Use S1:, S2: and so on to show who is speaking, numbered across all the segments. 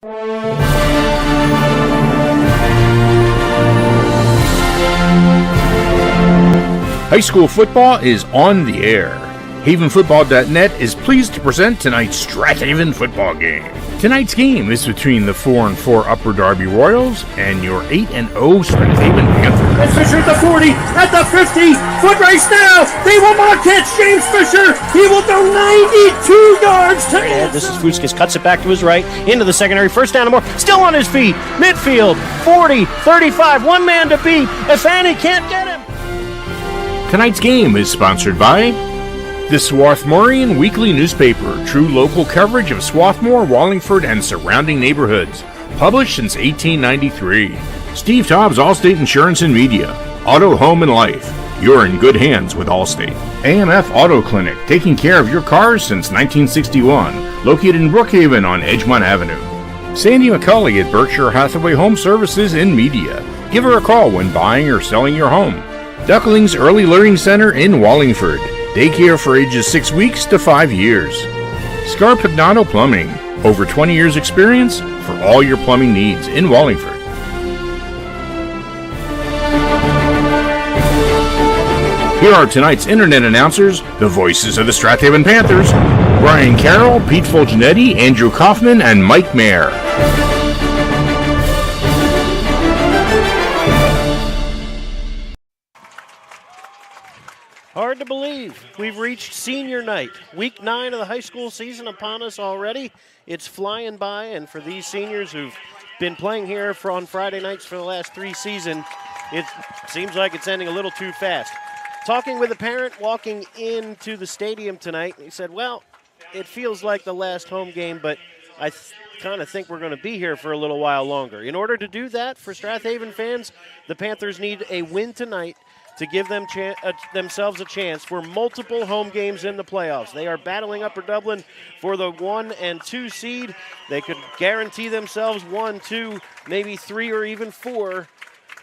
S1: High school football is on the air. HavenFootball.net is pleased to present tonight's Strath Haven football game. Tonight's game is between the 4-4 Upper Darby Royals and your 8-0 Strath Haven Panthers.
S2: Fisher at the 40, at the 50, foot race now. They will not catch James Fisher. He will go 92 yards to
S3: end. This is Fuskis, cuts it back to his right, into the secondary, first down and more, still on his feet, midfield, 40, 35, one man to beat. Ifani can't get him.
S1: Tonight's game is sponsored by the Swarthmorean Weekly Newspaper, true local coverage of Swarthmore, Wallingford, and surrounding neighborhoods. Published since 1893. Steve Taub's Allstate Insurance and Media. Auto, Home, and Life. You're in good hands with Allstate. AMF Auto Clinic, taking care of your cars since 1961. Located in Brookhaven on Edgemont Avenue. Sandy McCulley at Berkshire Hathaway Home Services and Media. Give her a call when buying or selling your home. Duckling's Early Learning Center in Wallingford. Daycare for ages 6 weeks to 5 years. Scarpagnato Plumbing. Over 20 years experience for all your plumbing needs in Wallingford. Here are tonight's internet announcers, the voices of the Strath Haven Panthers, Brian Carroll, Pete Fulginiti, Andrew Kauffman, and Mike Mayer.
S3: Hard to believe we've reached senior night. Week 9 of the high school season upon us already. It's flying by, and for these seniors who've been playing here on Friday nights for the last 3 seasons, it seems like it's ending a little too fast. Talking with a parent walking into the stadium tonight, he said, well, it feels like the last home game, but I kind of think we're going to be here for a little while longer. In order to do that, for Strath Haven fans, the Panthers need a win tonight to give them themselves a chance for multiple home games in the playoffs. They are battling Upper Dublin for the 1 and 2 seed. They could guarantee themselves 1, 2, maybe 3 or even 4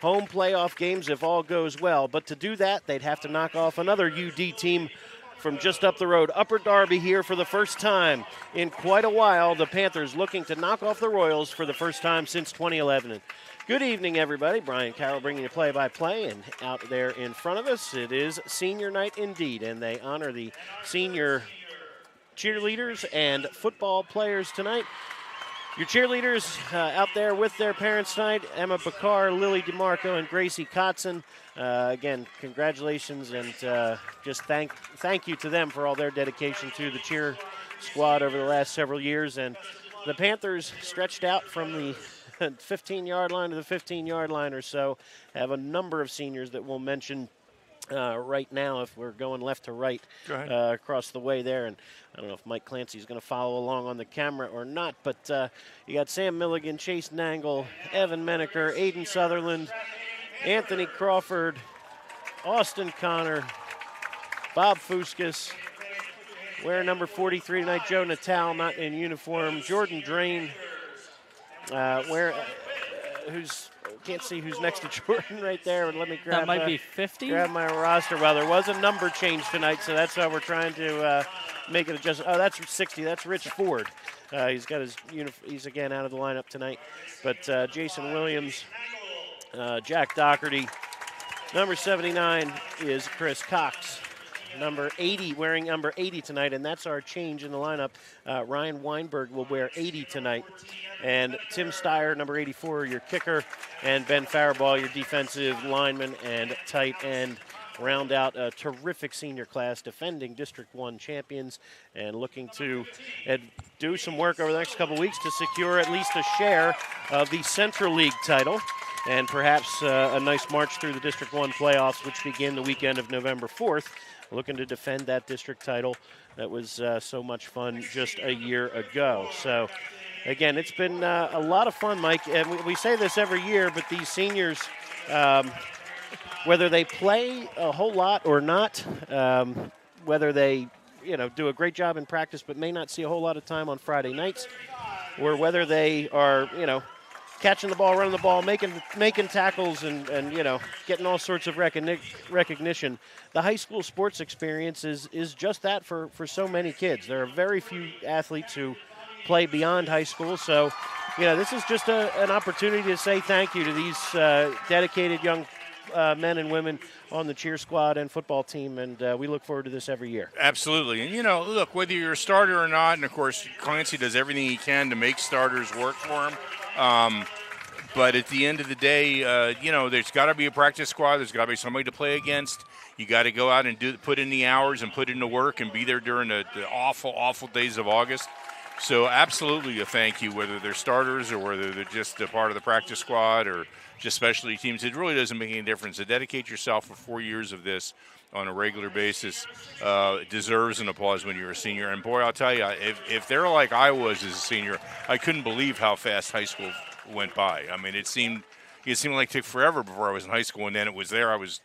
S3: home playoff games if all goes well. But to do that, they'd have to knock off another UD team from just up the road. Upper Darby here for the first time in quite a while. The Panthers looking to knock off the Royals for the first time since 2011. Good evening, everybody. Brian Carroll bringing you play-by-play, and out there in front of us, it is senior night indeed, and they honor the senior cheerleaders and football players tonight. Your cheerleaders out there with their parents tonight, Emma Bakar, Lily DeMarco, and Gracie Kotzen. Again, congratulations, and just thank you to them for all their dedication to the cheer squad over the last several years. And the Panthers stretched out from the 15-yard line to the 15-yard line or so. Have a number of seniors that we'll mention right now if we're going left to right across the way there. And I don't know if Mike Clancy's going to follow along on the camera or not, but you got Sam Milligan, Chase Nangle, Evan Menaker, Aiden Sutherland, Anthony Crawford, Austin Connor, Bob Fuskis, wearing number 43 tonight, Joe Natal, not in uniform, Jordan Drain, can't see who's next to Jordan right there. Let me grab.
S4: That might be 50.
S3: Grab my roster. Well, there was a number change tonight, so that's why we're trying to make it adjust. Oh, that's 60. That's Rich Ford. He's got his he's again out of the lineup tonight. But Jason Williams, Jack Doherty, number 79 is Chris Cox. Number 80, wearing number 80 tonight, and that's our change in the lineup. Ryan Weinberg will wear 80 tonight. And Tim Steyer, number 84, your kicker, and Ben Faribault, your defensive lineman and tight end. Round out a terrific senior class, defending District 1 champions, and looking to do some work over the next couple weeks to secure at least a share of the Central League title, and perhaps a nice march through the District 1 playoffs, which begin the weekend of November 4th. Looking to defend that district title that was so much fun just a year ago. So, again, it's been a lot of fun, Mike. And we say this every year, but these seniors, whether they play a whole lot or not, whether they do a great job in practice but may not see a whole lot of time on Friday nights, or whether they are, catching the ball, running the ball, making tackles, and getting all sorts of recognition. The high school sports experience is just that for so many kids. There are very few athletes who play beyond high school, so this is just an opportunity to say thank you to these dedicated young men and women on the cheer squad and football team, and we look forward to this every year.
S1: Absolutely. And, look, whether you're a starter or not, and, of course, Clancy does everything he can to make starters work for him. But at the end of the day, there's got to be a practice squad. There's got to be somebody to play against. You got to go out and put in the hours and put in the work and be there during the awful, awful days of August. So absolutely a thank you, whether they're starters or whether they're just a part of the practice squad or just specialty teams. It really doesn't make any difference. To dedicate yourself for 4 years of this on a regular basis deserves an applause when you're a senior. And, boy, I'll tell you, if they're like I was as a senior, I couldn't believe how fast high school went by. I mean, it seemed like it took forever before I was in high school, and then it was there. I was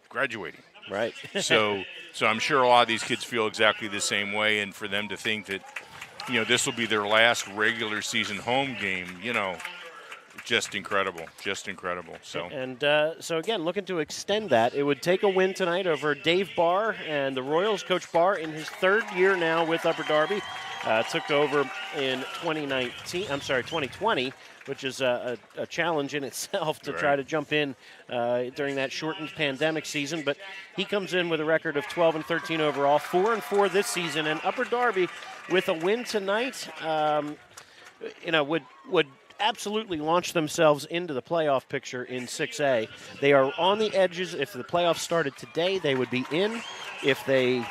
S1: graduating.
S3: Right.
S1: so I'm sure a lot of these kids feel exactly the same way, and for them to think that, this will be their last regular season home game, just incredible. So
S3: so again, looking to extend that, it would take a win tonight over Dave Barr and the Royals. Coach Barr, in his third year now with Upper Darby, took over in 2020, which is a challenge in itself to try to jump in during that shortened pandemic season. But he comes in with a record of 12-13 overall, 4-4 this season, and Upper Darby with a win tonight, would absolutely launch themselves into the playoff picture in 6A. They are on the edges. If the playoffs started today, they would be in. If they,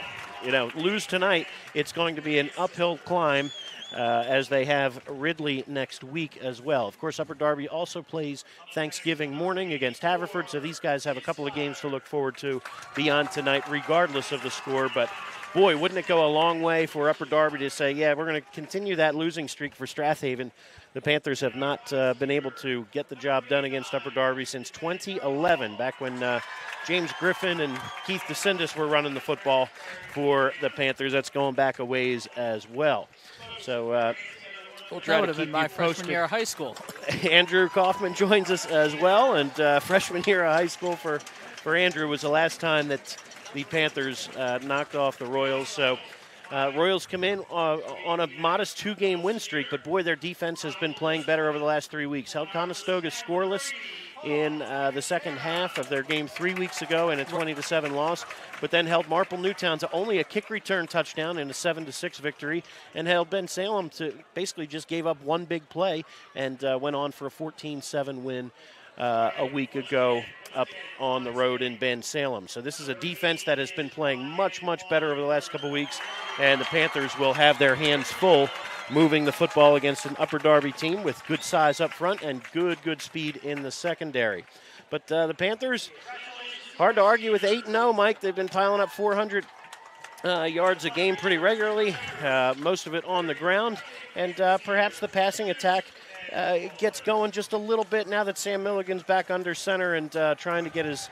S3: lose tonight, it's going to be an uphill climb as they have Ridley next week as well. Of course, Upper Darby also plays Thanksgiving morning against Haverford, so these guys have a couple of games to look forward to beyond tonight, regardless of the score. But boy, wouldn't it go a long way for Upper Darby to say, yeah, we're going to continue that losing streak for Strathaven. The Panthers have not been able to get the job done against Upper Darby since 2011, back when James Griffin and Keith DeCindis were running the football for the Panthers. That's going back a ways as well. So we'll try to keep
S4: my
S3: you posted.
S4: freshman year of high school.
S3: Andrew Kauffman joins us as well, and freshman year of high school for Andrew was the last time that the Panthers knocked off the Royals. So Royals come in on a modest 2-game win streak, but boy, their defense has been playing better over the last 3 weeks. Held Conestoga scoreless in the second half of their game 3 weeks ago in a 20-7 loss, but then held Marple Newtown to only a kick return touchdown in a 7-6 victory, and held Ben Salem to basically just gave up one big play and went on for a 14-7 win a week ago up on the road in Ben Salem. So this is a defense that has been playing much, much better over the last couple weeks, and the Panthers will have their hands full moving the football against an Upper Darby team with good size up front and good speed in the secondary. But the Panthers, hard to argue with 8-0, Mike. They've been piling up 400 yards a game pretty regularly, most of it on the ground, and perhaps the passing attack gets going just a little bit now that Sam Milligan's back under center and trying to get his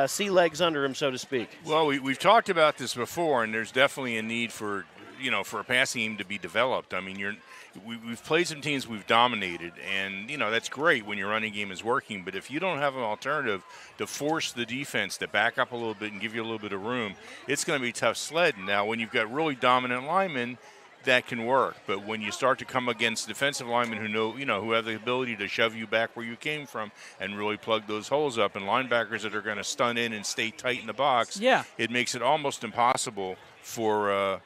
S3: sea legs under him, so to speak.
S1: Well, we've talked about this before, and there's definitely a need for a passing game to be developed. I mean, we've played some teams we've dominated, and, that's great when your running game is working. But if you don't have an alternative to force the defense to back up a little bit and give you a little bit of room, it's going to be tough sledding. Now, when you've got really dominant linemen, that can work. But when you start to come against defensive linemen who have the ability to shove you back where you came from and really plug those holes up, and linebackers that are going to stun in and stay tight in the box, it makes it almost impossible for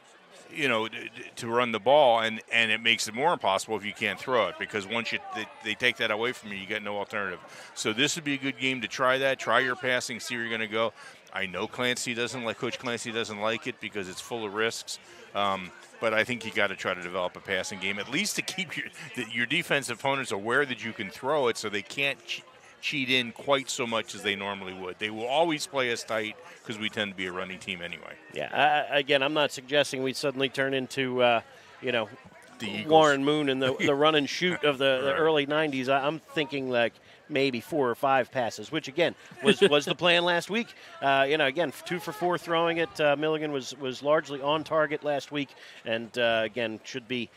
S1: to run the ball, and it makes it more impossible if you can't throw it, because once they take that away from you, you get no alternative. So this would be a good game to try that. Try your passing, see where you're going to go. I know Coach Clancy doesn't like it because it's full of risks. But I think you got to try to develop a passing game, at least to keep your defensive opponents aware that you can throw it, so they can't cheat in quite so much as they normally would. They will always play us tight because we tend to be a running team anyway.
S3: Yeah, again, I'm not suggesting we suddenly turn into,
S1: the
S3: Warren Moon and the run and shoot of the early 90s. I'm thinking like maybe 4 or 5 passes, which, again, was the plan last week. Again, 2 for 4 throwing it. Milligan was largely on target last week, and, again, should be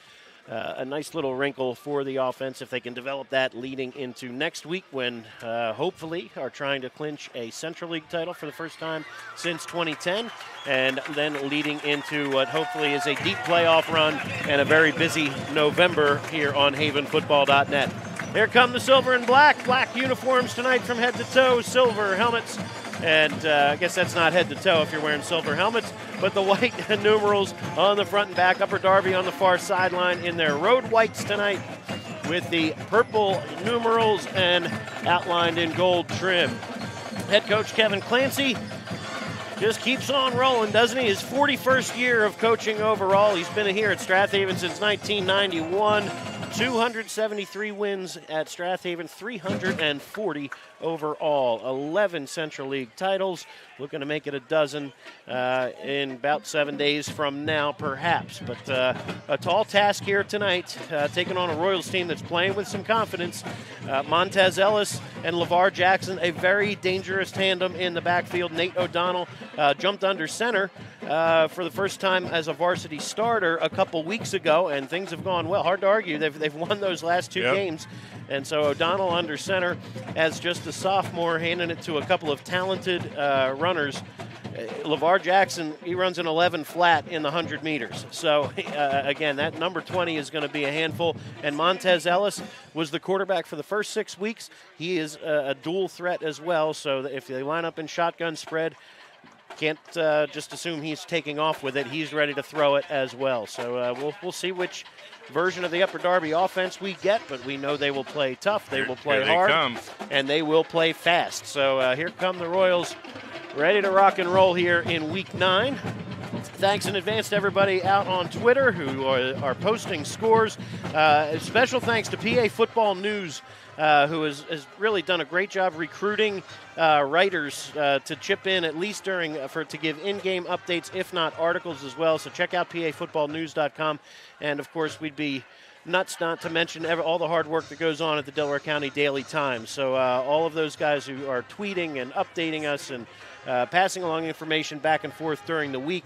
S3: a nice little wrinkle for the offense if they can develop that leading into next week when hopefully are trying to clinch a Central League title for the first time since 2010, and then leading into what hopefully is a deep playoff run and a very busy November here on havenfootball.net. Here come the silver and black. Black uniforms tonight from head to toe, silver helmets. And I guess that's not head to toe if you're wearing silver helmets, but the white numerals on the front and back. Upper Darby on the far sideline in their road whites tonight with the purple numerals and outlined in gold trim. Head coach Kevin Clancy just keeps on rolling, doesn't he? His 41st year of coaching overall. He's been here at Strath Haven since 1991. 273 wins at Strath Haven, 340 overall, 11 Central League titles. Looking to make it a dozen in about 7 days from now, perhaps. But a tall task here tonight, taking on a Royals team that's playing with some confidence. Montez Ellis and LeVar Jackson, a very dangerous tandem in the backfield. Nate O'Donnell jumped under center for the first time as a varsity starter a couple weeks ago, and things have gone well. Hard to argue. They've won those last two games. And so O'Donnell under center as just a sophomore, handing it to a couple of talented runners. LeVar Jackson, he runs an 11 flat in the 100 meters. So, again, that number 20 is going to be a handful. And Montez Ellis was the quarterback for the first 6 weeks. He is a dual threat as well. So if they line up in shotgun spread, can't just assume he's taking off with it. He's ready to throw it as well. So we'll see which version of the Upper Darby offense we get, but we know they will play tough, they will play hard, and they will play fast. So here come the Royals, ready to rock and roll here in Week 9. Thanks in advance to everybody out on Twitter who are posting scores. Special thanks to PA Football News, who has really done a great job recruiting writers to chip in at least to give in-game updates, if not articles as well. So check out pafootballnews.com. And, of course, we'd be nuts not to mention all the hard work that goes on at the Delaware County Daily Times. So all of those guys who are tweeting and updating us and passing along information back and forth during the week,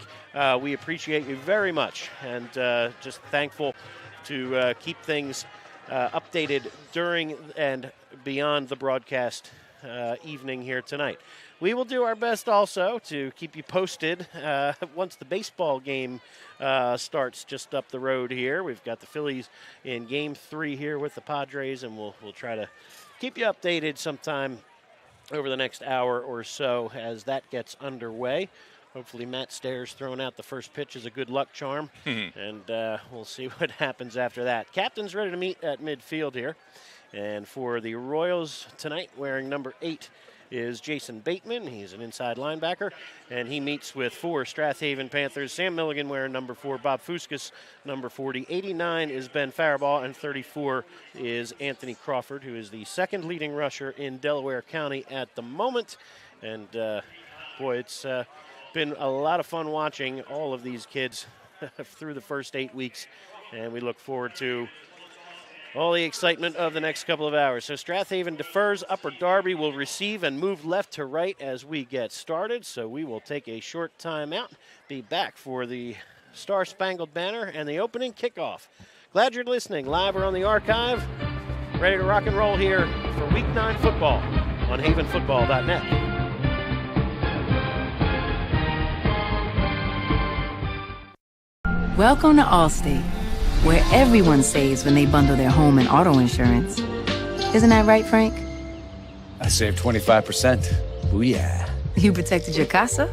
S3: we appreciate you very much, and just thankful to keep things updated during and beyond the broadcast evening here tonight. We will do our best also to keep you posted once the baseball game starts just up the road here. We've got the Phillies in Game 3 here with the Padres, and we'll try to keep you updated sometime over the next hour or so as that gets underway. Hopefully Matt Stairs throwing out the first pitch is a good luck charm, and we'll see what happens after that. Captain's ready to meet at midfield here, and for the Royals tonight, wearing number 8 is Jason Bateman. He's an inside linebacker, and he meets with 4 Strath Haven Panthers. Sam Milligan wearing number 4, Bob Fuskas, number 40. 89 is Ben Faribault, and 34 is Anthony Crawford, who is the second leading rusher in Delaware County at the moment. And, boy, it's been a lot of fun watching all of these kids through the first 8 weeks, and we look forward to all the excitement of the next couple of hours. So Strath Haven defers. Upper Darby will receive and move left to right as we get started. So we will take a short time out, be back for the Star-Spangled Banner and the opening kickoff. Glad you're listening live or on the archive. Ready to rock and roll here for Week 9 football on havenfootball.net.
S4: Welcome to Allstate, where everyone saves when they bundle their home and auto insurance. Isn't that right, Frank?
S5: I saved 25%. Booyah.
S4: You protected your casa?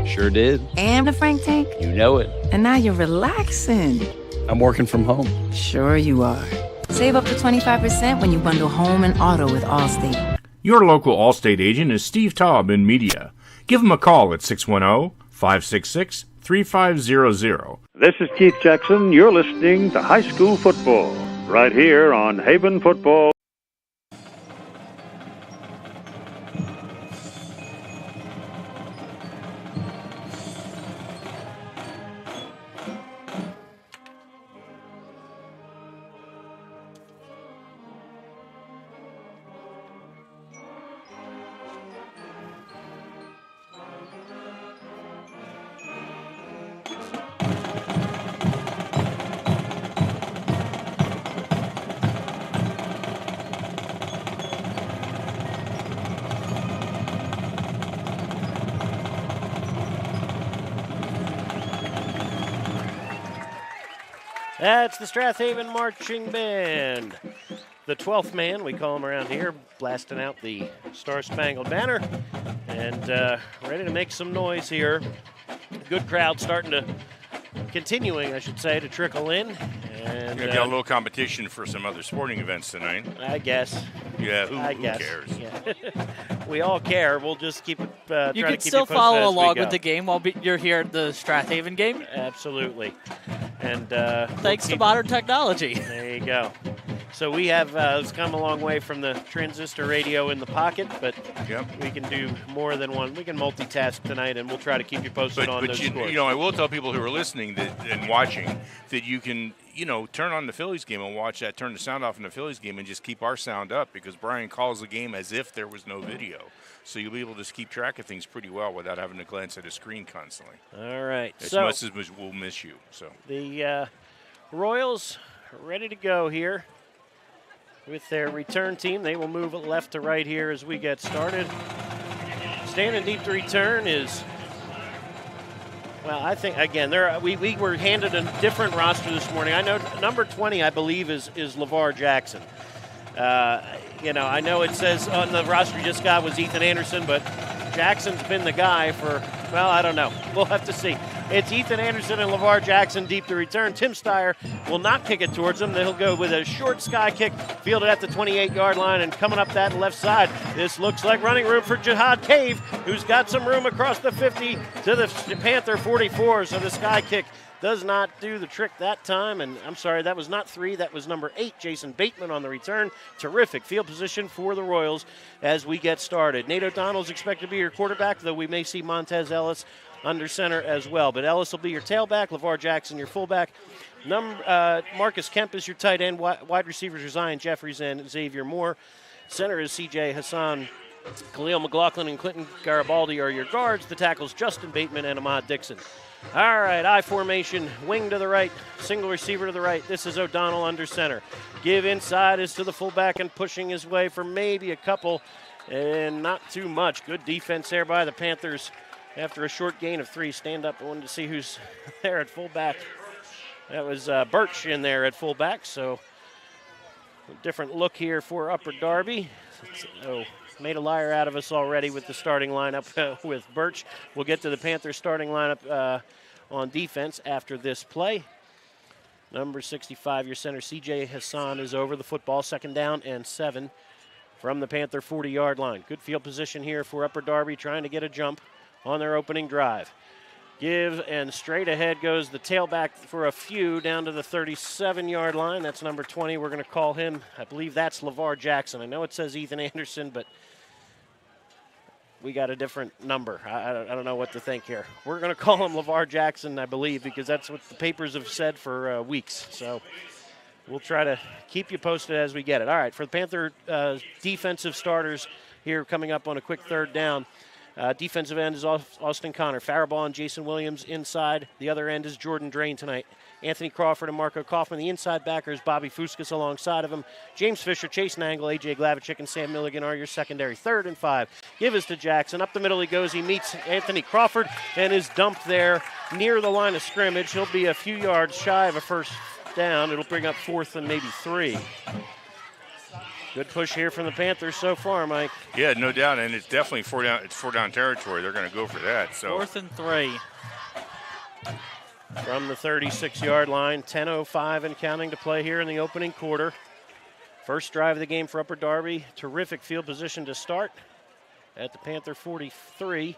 S5: Sure did.
S4: And the Frank tank?
S5: You know it.
S4: And now you're relaxing.
S5: I'm working from home.
S4: Sure you are. Save up to 25% when you bundle home and auto with Allstate.
S1: Your local Allstate agent is Steve Taub in media. Give him a call at 610-566-3500.
S6: This is Keith Jackson. You're listening to High School Football right here on Haven Football.
S3: That's the Strath Haven Marching Band. The 12th man, we call them around here, blasting out the Star-Spangled Banner. And ready to make some noise here. Good crowd continuing, I should say, to trickle in. And
S1: We've got a little competition for some other sporting events tonight.
S3: I guess.
S1: Yeah, who
S3: guess.
S1: cares?
S3: Yeah. We all care. We'll just keep it.
S7: You can still follow along with the game while you're here at the Strath Haven game.
S3: Absolutely. And
S7: thanks to modern technology.
S3: There you go. So we have it's come a long way from the transistor radio in the pocket, but we can do more than one. We can multitask tonight, and we'll try to keep you posted on those scores.
S1: You know, I will tell people who are listening and watching that you can, turn on the Phillies game and watch that, turn the sound off in the Phillies game and just keep our sound up because Brian calls the game as if there was no video. So you'll be able to just keep track of things pretty well without having to glance at a screen constantly.
S3: All right.
S1: As much as we'll miss you. So
S3: the Royals are ready to go here with their return team. They will move left to right here as we get started. Standing deep to return is, well, I think, again, we were handed a different roster this morning. I know number 20, I believe, is LeVar Jackson. I know it says on the roster you just got was Ethan Anderson, but Jackson's been the guy for, well, I don't know. We'll have to see. It's Ethan Anderson and LeVar Jackson deep to return. Tim Steyer will not kick it towards him. He'll go with a short sky kick, fielded at the 28-yard line, and coming up that left side. This looks like running room for Jihad Cave, who's got some room across the 50 to the Panther 44. So the sky kick does not do the trick that time. And I'm sorry, that was not 3. That was number 8, Jason Bateman on the return. Terrific field position for the Royals as we get started. Nate O'Donnell's expected to be your quarterback, though we may see Montez Ellis under center as well. But Ellis will be your tailback, LeVar Jackson your fullback. Marcus Kemp is your tight end. Wide receivers are Zion Jeffries and Xavier Moore. Center is C.J. Hassan. Khalil McLaughlin and Clinton Garibaldi are your guards. The tackles Justin Bateman and Ahmad Dixon. All right, I formation, wing to the right, single receiver to the right. This is O'Donnell under center. Give inside is to the fullback and pushing his way for maybe a couple and not too much. Good defense there by the Panthers. After a short gain of 3, stand up. I wanted to see who's there at fullback. That was Birch in there at fullback. So a different look here for Upper Darby. Made a liar out of us already with the starting lineup with Birch. We'll get to the Panthers starting lineup on defense after this play. Number 65, your center, C.J. Hassan, is over the football. 2nd down and 7 from the Panther 40-yard line. Good field position here for Upper Darby, trying to get a jump on their opening drive. Give and straight ahead goes the tailback for a few down to the 37-yard line. That's number 20. We're going to call him, I believe that's LeVar Jackson. I know it says Ethan Anderson, but we got a different number. I don't know what to think here. We're going to call him LeVar Jackson, I believe, because that's what the papers have said for weeks. So we'll try to keep you posted as we get it. All right, for the Panther defensive starters here coming up on a quick 3rd down. Defensive end is Austin Connor. Faribault and Jason Williams inside. The other end is Jordan Drain tonight. Anthony Crawford and Marco Kauffman. The inside backers, Bobby Fuskas alongside of him. James Fisher, Chase Nangle, A.J. Glavichik, and Sam Milligan are your secondary. 3rd and 5. Give us to Jackson. Up the middle he goes. He meets Anthony Crawford and is dumped there near the line of scrimmage. He'll be a few yards shy of a first down. It'll bring up 4th and maybe 3. Good push here from the Panthers so far, Mike.
S1: Yeah, no doubt, and it's definitely 4 down. It's 4 down territory. They're going to go for that. So
S7: 4th and 3
S3: from the 36-yard line. 10:05 and counting to play here in the opening quarter. First drive of the game for Upper Darby. Terrific field position to start at the Panther 43.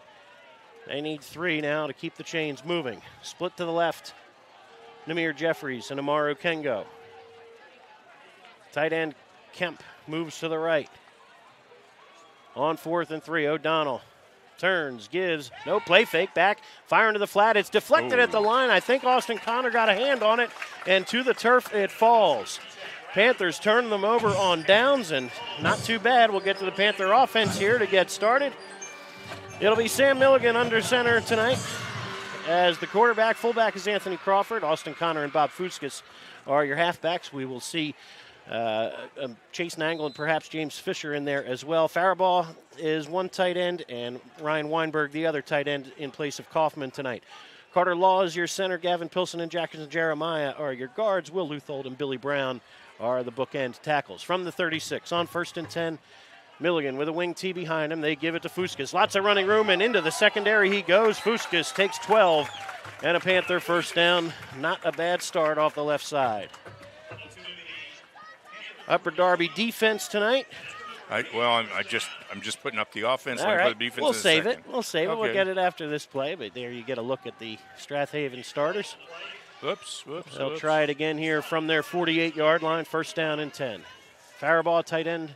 S3: They need 3 now to keep the chains moving. Split to the left. Namir Jeffries and Amaru Kengo. Tight end Kemp moves to the right. On 4th and 3, O'Donnell turns, gives, no play fake, back, fire into the flat. It's deflected at the line. I think Austin Connor got a hand on it, and to the turf it falls. Panthers turn them over on downs, and not too bad. We'll get to the Panther offense here to get started. It'll be Sam Milligan under center tonight as the quarterback. Fullback is Anthony Crawford. Austin Connor and Bob Fuskas are your halfbacks. We will see Chase Nangle and perhaps James Fisher in there as well. Faribault is one tight end, and Ryan Weinberg the other tight end in place of Kauffman tonight. Carter Law is your center. Gavin Pilson and Jackson Jeremiah are your guards. Will Luthold and Billy Brown are the bookend tackles. From the 36, on 1st and 10, Milligan with a wing tee behind him. They give it to Fuskas. Lots of running room, and into the secondary he goes. Fuskas takes 12, and a Panther first down. Not a bad start off the left side. Upper Darby defense tonight.
S1: I'm just putting up the offense.
S3: All right,
S1: the defense
S3: we'll save it. We'll save it.
S1: Okay.
S3: We'll get it after this play, but there you get a look at the Strath Haven starters.
S1: Whoops.
S3: They'll try it again here from their 48-yard line, first down and 10. Faribault, tight end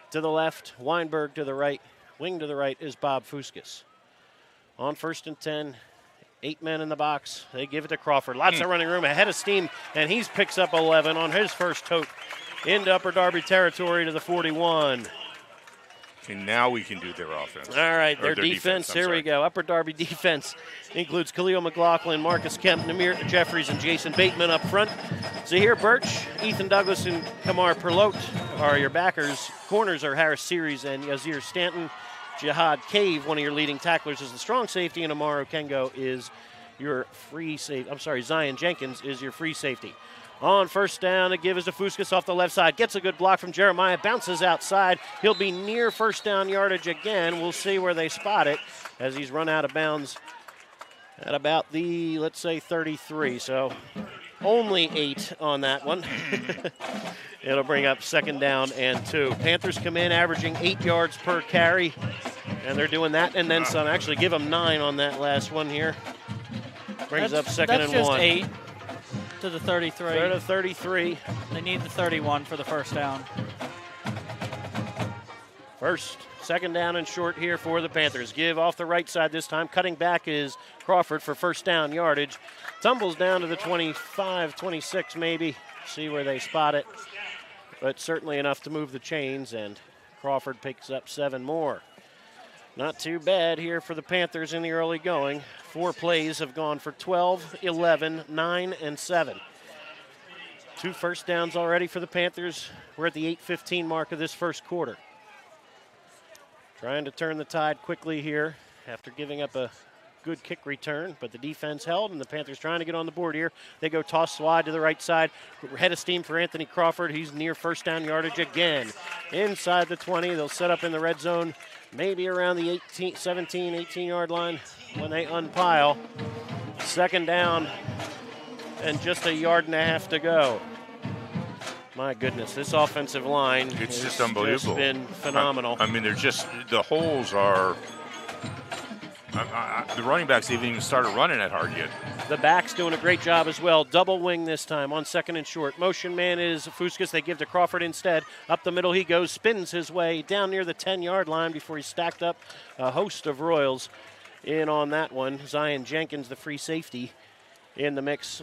S3: to the left, Weinberg to the right, wing to the right is Bob Fuskas. On 1st and 10, 8 men in the box. They give it to Crawford. Lots of running room, ahead of steam, and he picks up 11 on his first tote into Upper Darby territory to the 41.
S1: Okay, now we can do their offense.
S3: All right, their defense. Here we go. Upper Darby defense includes Khalil McLaughlin, Marcus Kemp, Namir Jeffries, and Jason Bateman up front. Zahir Birch, Ethan Douglas, and Kamar Perlote are your backers. Corners are Harris Series and Yazir Stanton. Jihad Cave, one of your leading tacklers, is the strong safety, and Amaro Kengo is your free safety. Zion Jenkins is your free safety. On first down, the give is to Fuskas off the left side. Gets a good block from Jeremiah, bounces outside. He'll be near first down yardage again. We'll see where they spot it as he's run out of bounds at about the, let's say, 33. So only 8 on that one. It'll bring up second down and 2. Panthers come in averaging 8 yards per carry, and they're doing that and then some. Actually, give them 9 on that last one here. Brings up second and 1.
S7: That's just 8. To the 33.
S3: They're to 33.
S7: They need the 31 for the first down.
S3: Second down and short here for the Panthers. Give off the right side this time. Cutting back is Crawford for first down yardage. Tumbles down to the 25, 26 maybe. See where they spot it. But certainly enough to move the chains, and Crawford picks up 7 more. Not too bad here for the Panthers in the early going. 4 plays have gone for 12, 11, 9, and 7. 2 first downs already for the Panthers. We're at the 8:15 mark of this first quarter. Trying to turn the tide quickly here after giving up a good kick return, but the defense held, and the Panthers trying to get on the board here. They go toss wide to the right side. Head of steam for Anthony Crawford. He's near first down yardage again. Inside the 20, they'll set up in the red zone, maybe around the 17, 18-yard line when they unpile. Second down and just 1.5 yards to go. My goodness, this offensive line
S1: it's just unbelievable.
S3: Just been phenomenal.
S1: I mean, they're just, the holes are, the running backs haven't even started running that hard yet.
S3: The back's doing a great job as well. Double wing this time on second and short. Motion man is Fuskas. They give to Crawford instead. Up the middle he goes, spins his way down near the 10-yard line before he stacked up a host of Royals in on that one. Zion Jenkins, the free safety, in the mix.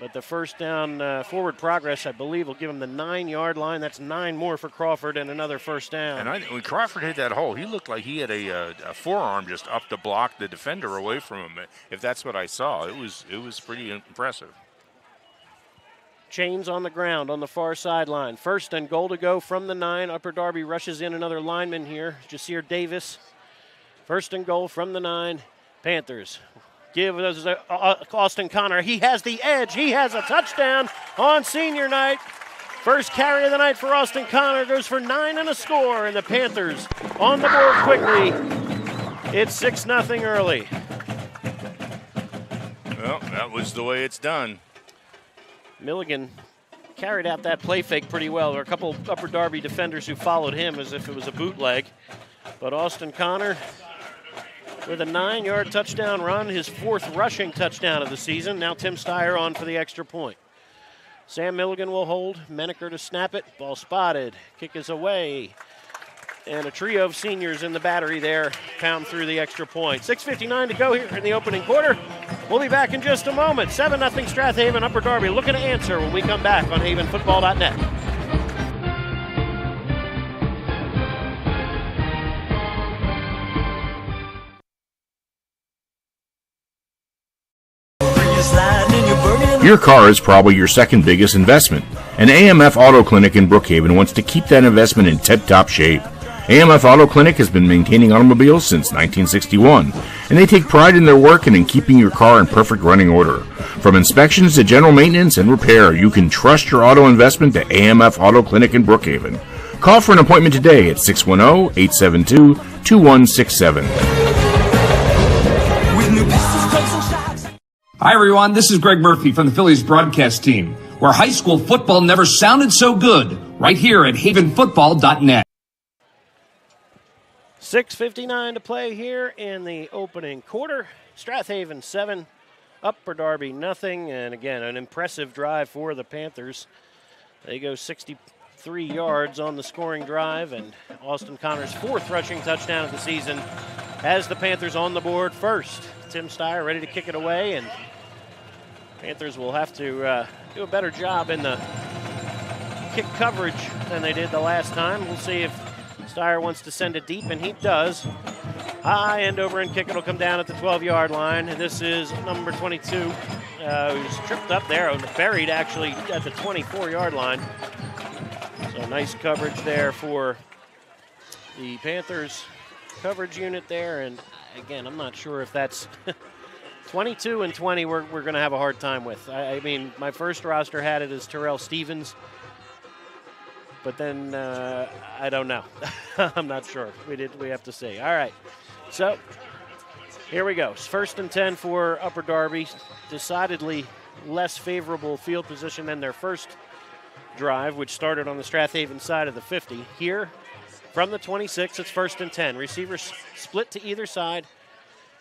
S3: But the first down forward progress, I believe, will give him the 9-yard line. That's 9 more for Crawford and another first down.
S1: And when Crawford hit that hole, he looked like he had a forearm just up to block the defender away from him. If that's what I saw, it was pretty impressive.
S3: Chains on the ground on the far sideline. First and goal to go from the 9. Upper Darby rushes in another lineman here, Jasir Davis. First and goal from the 9. Panthers. Give us Austin Connor. He has the edge. He has a touchdown on senior night. First carry of the night for Austin Connor. Goes for 9 and a score, and the Panthers on the board quickly. It's 6-0 early.
S1: Well, that was the way it's done.
S3: Milligan carried out that play fake pretty well. There were a couple Upper Darby defenders who followed him as if it was a bootleg. But Austin Connor with a 9-yard touchdown run, his 4th rushing touchdown of the season. Now Tim Steyer on for the extra point. Sam Milligan will hold. Menaker to snap it. Ball spotted. Kick is away. And a trio of seniors in the battery there pound through the extra point. 6:59 to go here in the opening quarter. We'll be back in just a moment. 7-0 Strath Haven, Upper Darby looking to answer when we come back on havenfootball.net.
S1: Your car is probably your second biggest investment, and AMF Auto Clinic in Brookhaven wants to keep that investment in tip-top shape. AMF Auto Clinic has been maintaining automobiles since 1961, and they take pride in their work and in keeping your car in perfect running order. From inspections to general maintenance and repair, you can trust your auto investment to AMF Auto Clinic in Brookhaven. Call for an appointment today at 610-872-2167.
S8: Hi, everyone. This is Greg Murphy from the Phillies broadcast team, where high school football never sounded so good, right here at havenfootball.net.
S3: 6:59 to play here in the opening quarter. Strath Haven 7, Upper Darby nothing, and again, an impressive drive for the Panthers. They go 63 yards on the scoring drive, and Austin Connor's 4th rushing touchdown of the season has the Panthers on the board first. Tim Steyer ready to kick it away, and Panthers will have to do a better job in the kick coverage than they did the last time. We'll see if Steyer wants to send it deep, and he does. High end over and kick. It'll come down at the 12-yard line. This is number 22, who's tripped up there, buried actually at the 24-yard line. So nice coverage there for the Panthers coverage unit there. And again, I'm not sure if that's 22 and 20 we're going to have a hard time with. I mean, my first roster had it as Terrell Stevens. But then I don't know. I'm not sure. We have to see. All right. So here we go. 1st and 10 for Upper Darby. Decidedly less favorable field position than their first drive, which started on the Strath Haven side of the 50. Here from the 26, it's 1st and 10. Receivers split to either side.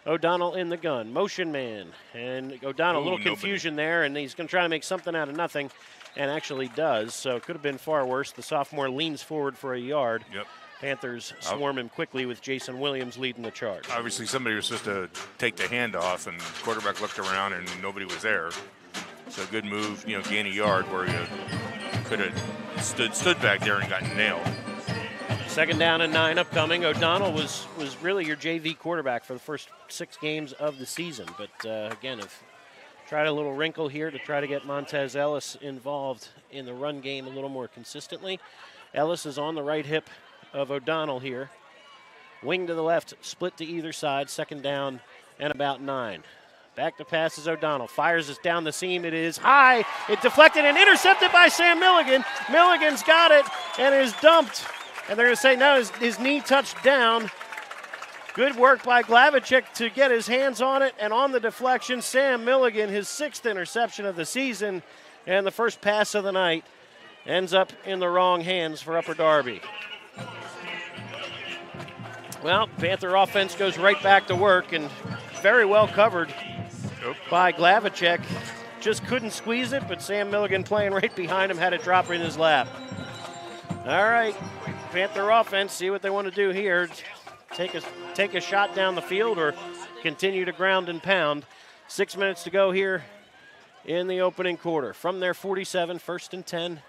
S3: O'Donnell in the gun. Motion man. And O'Donnell, a little confusion there, and he's going to try to make something out of nothing. And actually does, so it could have been far worse. The sophomore leans forward for a yard.
S9: Yep.
S3: Panthers swarm him quickly with Jason Williams leading the charge.
S9: Obviously, somebody was supposed to take the handoff, and the quarterback looked around, and nobody was there. So good move, gain a yard where you could have stood back there and gotten nailed.
S3: 2nd down and 9 upcoming. O'Donnell was really your JV quarterback for the first 6 games of the season. But, again, if tried a little wrinkle here to try to get Montez Ellis involved in the run game a little more consistently. Ellis is on the right hip of O'Donnell here. Wing to the left, split to either side, 2nd down and about 9. Back to pass is O'Donnell. Fires it down the seam. It is high. It deflected and intercepted by Sam Milligan. Milligan's got it and is dumped. And they're going to say, no, his knee touched down. Good work by Glavicek to get his hands on it, and on the deflection, Sam Milligan, his 6th interception of the season, and the first pass of the night ends up in the wrong hands for Upper Darby. Well, Panther offense goes right back to work, and very well covered by Glavicek. Just couldn't squeeze it, but Sam Milligan playing right behind him had it drop in his lap. All right, Panther offense, see what they want to do here. Take a shot down the field or continue to ground and pound. 6 minutes to go here in the opening quarter. From their 47, 1st and 10.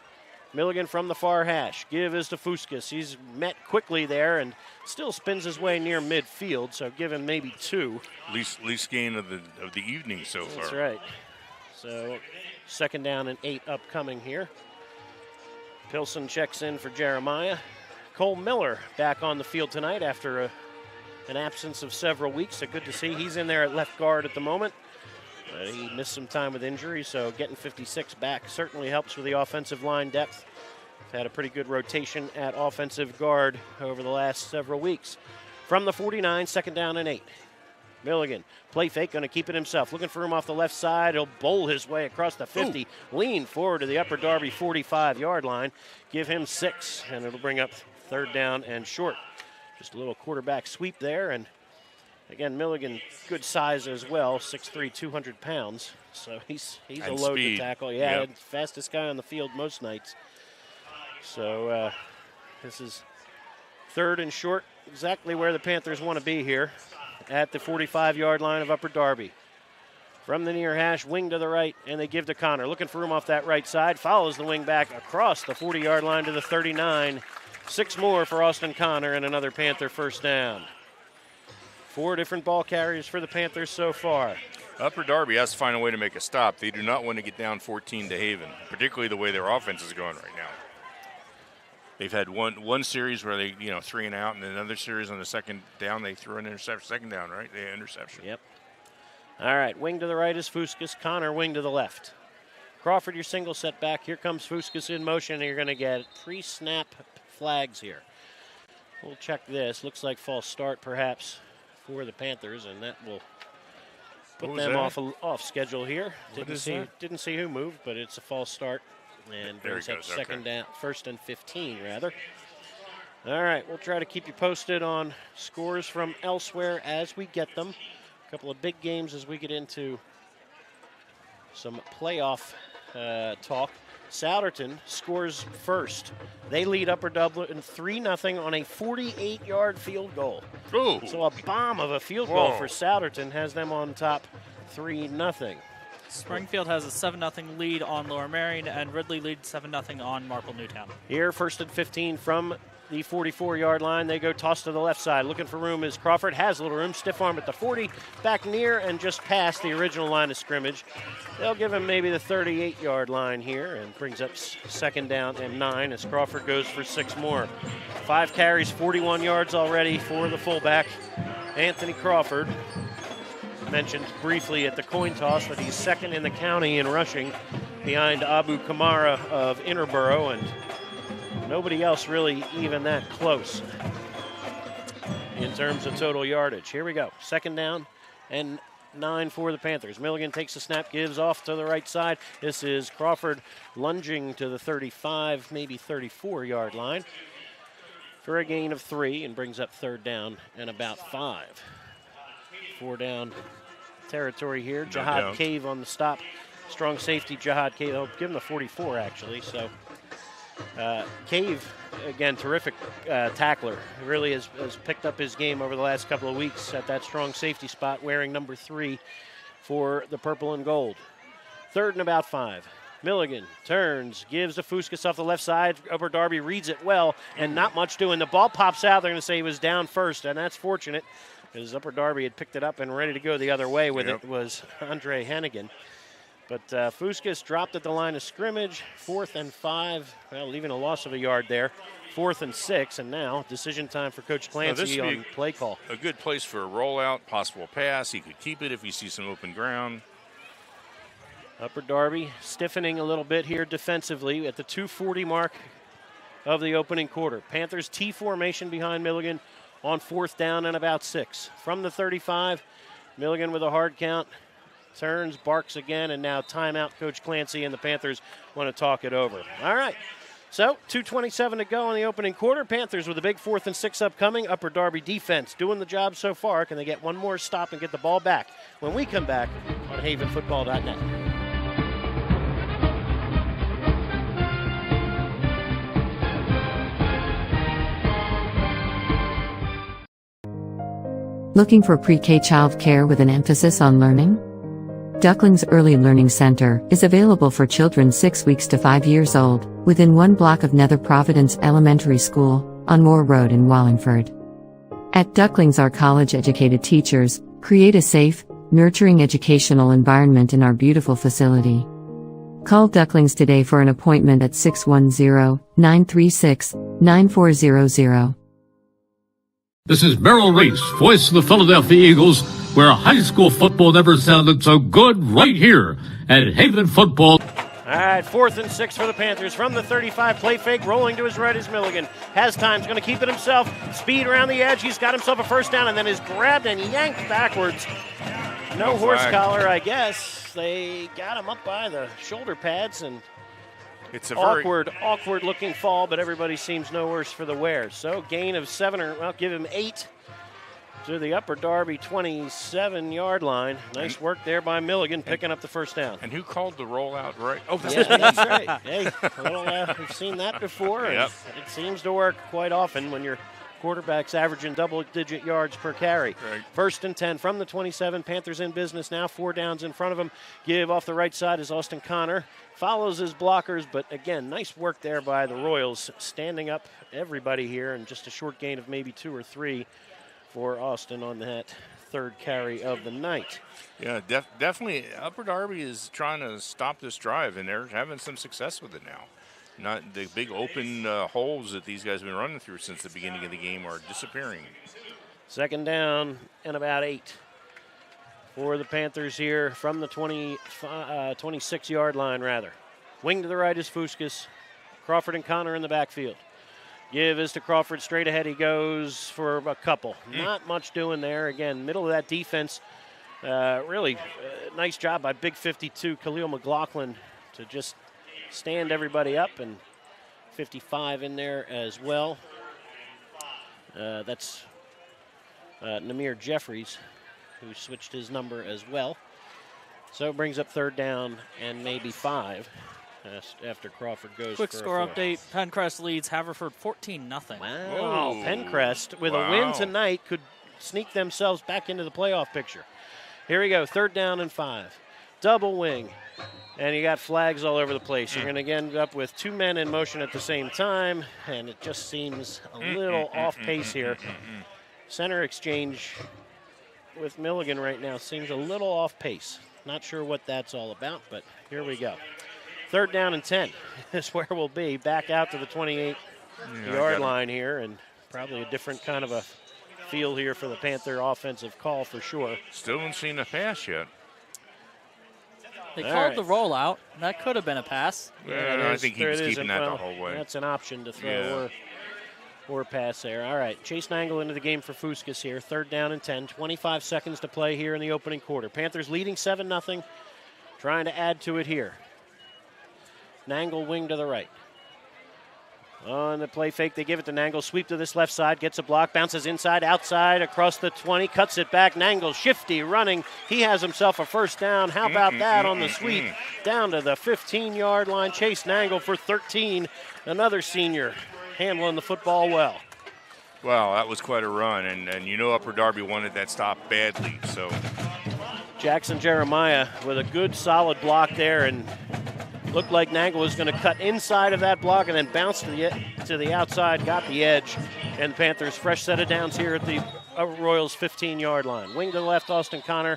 S3: Milligan from the far hash. Give is to Fuskas. He's met quickly there and still spins his way near midfield, so give him maybe 2.
S9: Least gain of the evening so far.
S3: That's right. So 2nd down and 8 upcoming here. Pilson checks in for Jeremiah. Cole Miller back on the field tonight after an absence of several weeks, so good to see. He's in there at left guard at the moment. He missed some time with injury, so getting 56 back certainly helps with the offensive line depth. Had a pretty good rotation at offensive guard over the last several weeks. From the 49, 2nd down and 8. Milligan, play fake, going to keep it himself. Looking for him off the left side. He'll bowl his way across the 50. Lean forward to the Upper Darby 45-yard line. Give him 6, and it'll bring up 3rd down and short. Just a little quarterback sweep there. And again, Milligan, good size as well, 6'3", 200 pounds. So he's a load to tackle. Yeah, yep. Fastest guy on the field most nights. So this is 3rd and short, exactly where the Panthers want to be here at the 45-yard line of Upper Darby. From the near hash, wing to the right, and they give to Connor. Looking for him off that right side, follows the wing back across the 40-yard line to the 39. 6 more for Austin Connor and another Panther 1st down. 4 different ball carriers for the Panthers so far.
S9: Upper Darby has to find a way to make a stop. They do not want to get down 14 to Haven, particularly the way their offense is going right now. they've had one series where they 3 and out, and then another series on the second down they threw an interception. Second down, right? They had interception.
S3: Yep. All right, wing to the right is Fuskas. Connor, wing to the left. Crawford, your single set back. Here comes Fuskas in motion, and you're going to get pre-snap flags here. We'll check this. Looks like false start, perhaps, for the Panthers, and that will put them off schedule here. Didn't see who moved, but it's a false start, and brings up second down, 1st and 15, rather. All right, we'll try to keep you posted on scores from elsewhere as we get them. A couple of big games as we get into some playoff talk. Souderton scores first. They lead Upper Dublin 3-0 on a 48-yard field goal.
S9: Ooh.
S3: So a bomb of a field goal for Souderton has them on top 3-0.
S7: Springfield has a 7-0 lead on Lower Merion, and Ridley leads 7-0 on Marple Newtown.
S3: Here, 1st and 15 from the 44-yard line. They go toss to the left side. Looking for room is Crawford. Has a little room. Stiff arm at the 40. Back near and just past the original line of scrimmage. They'll give him maybe the 38-yard line here and brings up 2nd down and 9 as Crawford goes for 6 more. 5 carries, 41 yards already for the fullback, Anthony Crawford. Mentioned briefly at the coin toss that he's 2nd in the county in rushing behind Abu Kamara of Interborough, and nobody else really even that close in terms of total yardage. Here we go. 2nd down and 9 for the Panthers. Milligan takes the snap, gives off to the right side. This is Crawford lunging to the 35, maybe 34-yard line for a gain of 3 and brings up 3rd down and about 5. 4 down territory here. Jihad Cave on the stop. Strong safety, Jihad Cave. I'll give him the 44, actually. So Cave, again, terrific tackler. He really has picked up his game over the last couple of weeks at that strong safety spot, wearing number 3 for the purple and gold. 3rd and about 5. Milligan turns, gives to Fuskas off the left side. Upper Darby reads it well, and not much doing. The ball pops out. They're going to say he was down first, and that's fortunate, because Upper Darby had picked it up and ready to go the other way with it was Andre Hannigan. But Fuskas dropped at the line of scrimmage. 4th and 5, well, leaving a loss of a yard there. 4th and 6, and now decision time for Coach Clancy on play call.
S9: A good place for a rollout, possible pass. He could keep it if he sees some open ground.
S3: Upper Darby stiffening a little bit here defensively at the 2:40 mark of the opening quarter. Panthers T formation behind Milligan on 4th down and about 6. From the 35, Milligan with a hard count. Turns, barks again, and now timeout. Coach Clancy and the Panthers want to talk it over. All right, so 2:27 to go in the opening quarter. Panthers with a big 4th and 6 upcoming. Upper Darby defense doing the job so far. Can they get one more stop and get the ball back when we come back on havenfootball.net?
S10: Looking for pre-K child care with an emphasis on learning? Ducklings Early Learning Center is available for children 6 weeks to 5 years old, within 1 block of Nether Providence Elementary School, on Moore Road in Wallingford. At Ducklings, our college-educated teachers create a safe, nurturing educational environment in our beautiful facility. Call Ducklings today for an appointment at 610-936-9400.
S8: This is Merrill Reese, voice of the Philadelphia Eagles, where high school football never sounded so good, right here at Haven Football.
S3: All right, 4th and 6 for the Panthers. From the 35, play fake, rolling to his right is Milligan. Has time, going to keep it himself. Speed around the edge. He's got himself a 1st down and then is grabbed and yanked backwards. No horse collar, I guess. They got him up by the shoulder pads, and
S9: it's a
S3: awkward looking fall, but everybody seems no worse for the wear. So gain of 7, or well, give him 8 to the Upper Darby 27-yard line. Nice work there by Milligan, picking up the 1st down.
S9: And who called the rollout right? Oh,
S3: that's right. Hey, we've seen that before. And
S9: yep.
S3: It seems to work quite often when your quarterback's averaging double-digit yards per carry.
S9: Right.
S3: 1st and 10 from the 27. Panthers in business now. 4 downs in front of them. Give off the right side is Austin Connor. Follows his blockers, but again, nice work there by the Royals, standing up everybody here, and just a short gain of maybe 2 or 3 for Austin on that 3rd carry of the night.
S9: Yeah, definitely Upper Darby is trying to stop this drive, and they're having some success with it now. Not the big open holes that these guys have been running through since the beginning of the game are disappearing.
S3: Second down and about 8 for the Panthers here from the 26-yard line, rather. Wing to the right is Fuskas. Crawford and Connor in the backfield. Give is to Crawford. Straight ahead he goes for a couple. Not much doing there. Again, middle of that defense. Really nice job by Big 52, Khalil McLaughlin, to just stand everybody up, and 55 in there as well. That's Namir Jeffries, who switched his number as well. So it brings up third down and maybe 5 after Crawford goes
S7: Quick
S3: for
S7: score
S3: a 4.
S7: update. Pencrest leads Haverford 14-0.
S3: Wow. Pencrest, with a win tonight, could sneak themselves back into the playoff picture. Here we go, third down and 5. Double wing. And you got flags all over the place. You're going to end up with 2 men in motion at the same time, and it just seems a little off pace here. Center exchange with Milligan right now seems a little off pace. Not sure what that's all about, but here we go. Third down and 10 is where we'll be. Back out to the 28-yard line here, and probably a different kind of a feel here for the Panther offensive call for sure.
S9: Still haven't seen a pass yet.
S7: They called the rollout. That could have been a pass.
S9: Yeah, I think he was keeping that the whole way.
S3: That's an option to throw or pass there. All right, Chase Nangle into the game for Fuskas here. Third down and 10. 25 seconds to play here in the opening quarter. Panthers leading 7-0. Trying to add to it here. Nangle wing to the right. On the play fake, they give it to Nangle. Sweep to this left side, gets a block, bounces inside, outside, across the 20, cuts it back. Nangle shifty running. He has himself a first down. How about that on the sweep? Down to the 15-yard line. Chase Nangle for 13. Another senior handling the football well.
S9: Wow, that was quite a run, and you know Upper Darby wanted that stop badly. So
S3: Jackson Jeremiah with a good solid block there, and looked like Nangle was going to cut inside of that block and then bounce to the outside, got the edge, and the Panthers fresh set of downs here at the Upper Royals 15-yard line. Wing to the left, Austin Connor,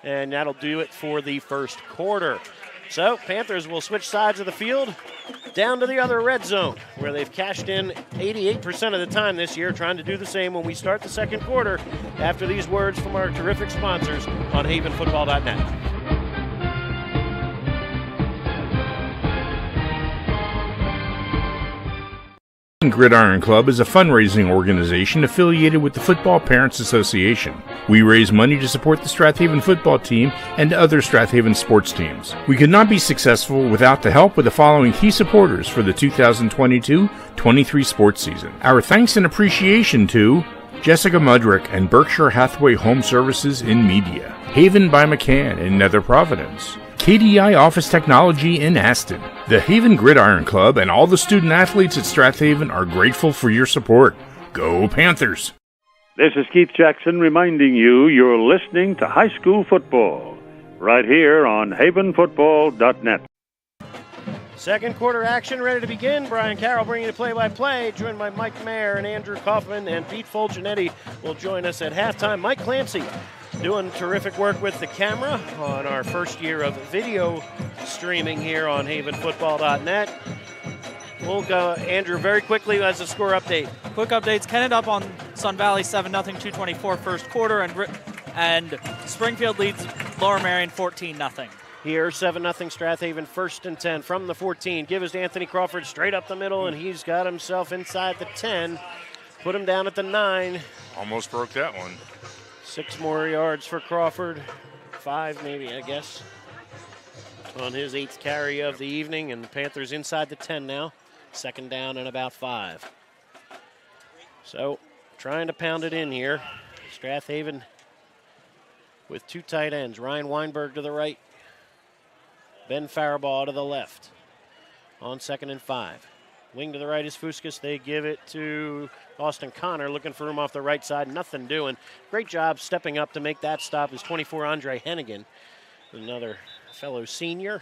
S3: and that'll do it for the first quarter. So Panthers will switch sides of the field down to the other red zone, where they've cashed in 88% of the time this year, trying to do the same when we start the second quarter after these words from our terrific sponsors on havenfootball.net.
S1: Gridiron Club is a fundraising organization affiliated with the Football Parents Association. We raise money to support the Strath Haven football team and other Strath Haven sports teams. We could not be successful without the help of the following key supporters for the 2022-23 sports season. Our thanks and appreciation to Jessica Mudrick and Berkshire Hathaway Home Services in Media, Haven by McCann in Nether Providence, KDI Office Technology in Aston. The Haven Gridiron Club and all the student athletes at Strath Haven are grateful for your support. Go Panthers!
S6: This is Keith Jackson reminding you you're listening to high school football right here on havenfootball.net.
S3: Second quarter action ready to begin. Brian Carroll bringing you play-by-play, joined by Mike Mayer and Andrew Kauffman, and Pete Fulginiti will join us at halftime. Mike Clancy doing terrific work with the camera on our first year of video streaming here on havenfootball.net. We'll go, Andrew, very quickly as a score update.
S7: Quick updates. Kennett up on Sun Valley 7-0, 2:24 first quarter, and Springfield leads Lower Marion 14-0.
S3: Here, 7-0 Strath Haven, first and 10 from the 14. Give us to Anthony Crawford straight up the middle, and he's got himself inside the 10. Put him down at the 9.
S9: almost broke that one.
S3: 6 more yards for Crawford. 5 maybe, I guess, on his 8th carry of the evening, and the Panthers inside the 10 now. Second down and about 5. So trying to pound it in here. Strath Haven with 2 tight ends. Ryan Weinberg to the right. Ben Faribault to the left. On 2nd and 5. Wing to the right is Fuskas. They give it to Austin Connor, looking for him off the right side. Nothing doing. Great job stepping up to make that stop is 24 Andre Hennigan, another fellow senior.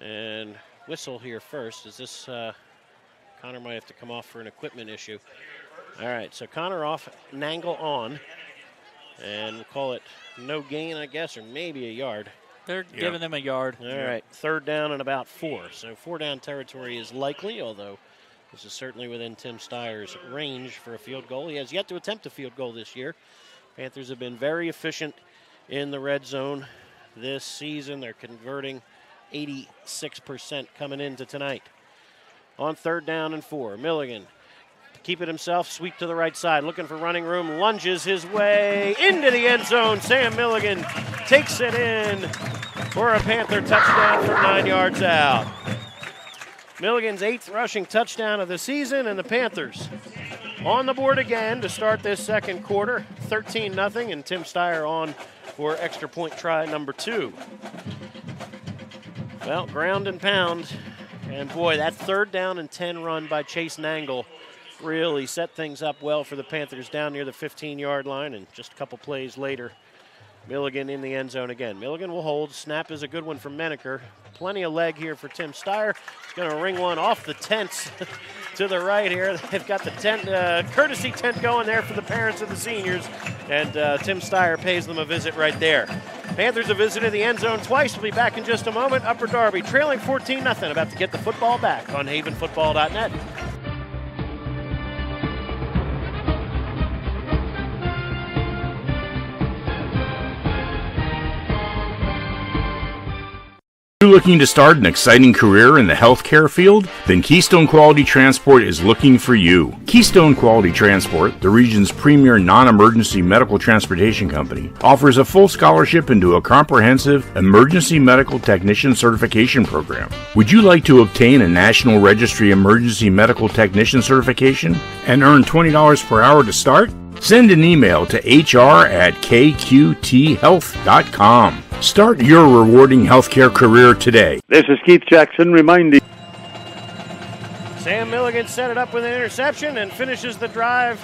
S3: And whistle here first. Is this Connor might have to come off for an equipment issue. All right, so Connor off, Nangle on. And we'll call it no gain, I guess, or maybe a yard.
S7: They're giving them a yard.
S3: All right, 3rd down and about 4. So 4-down territory is likely, although this is certainly within Tim Steyer's range for a field goal. He has yet to attempt a field goal this year. Panthers have been very efficient in the red zone this season. They're converting 86% coming into tonight. On 3rd down and 4, Milligan keep it himself, sweep to the right side, looking for running room, lunges his way into the end zone. Sam Milligan takes it in for a Panther touchdown from 9 yards out. Milligan's 8th rushing touchdown of the season, and the Panthers on the board again to start this second quarter, 13-0, and Tim Steyer on for extra point try number 2. Well, ground and pound, and boy, that 3rd down and 10 run by Chase Nangle really set things up well for the Panthers down near the 15-yard line, and just a couple plays later, Milligan in the end zone again. Milligan will hold. Snap is a good one from Menaker. Plenty of leg here for Tim Steyer. He's going to ring one off the tents to the right here. They've got the tent, courtesy tent going there for the parents of the seniors, and Tim Steyer pays them a visit right there. Panthers have visited the end zone twice. We'll be back in just a moment. Upper Darby trailing 14-0, about to get the football back on havenfootball.net.
S1: Are you looking to start an exciting career in the healthcare field? Then Keystone Quality Transport is looking for you. Keystone Quality Transport, the region's premier non-emergency medical transportation company, offers a full scholarship into a comprehensive emergency medical technician certification program. Would you like to obtain a National Registry Emergency Medical Technician certification and earn $20 per hour to start? Send an email to hr@kqthealth.com. Start your rewarding healthcare career today.
S6: This is Keith Jackson reminding.
S3: Sam Milligan set it up with an interception and finishes the drive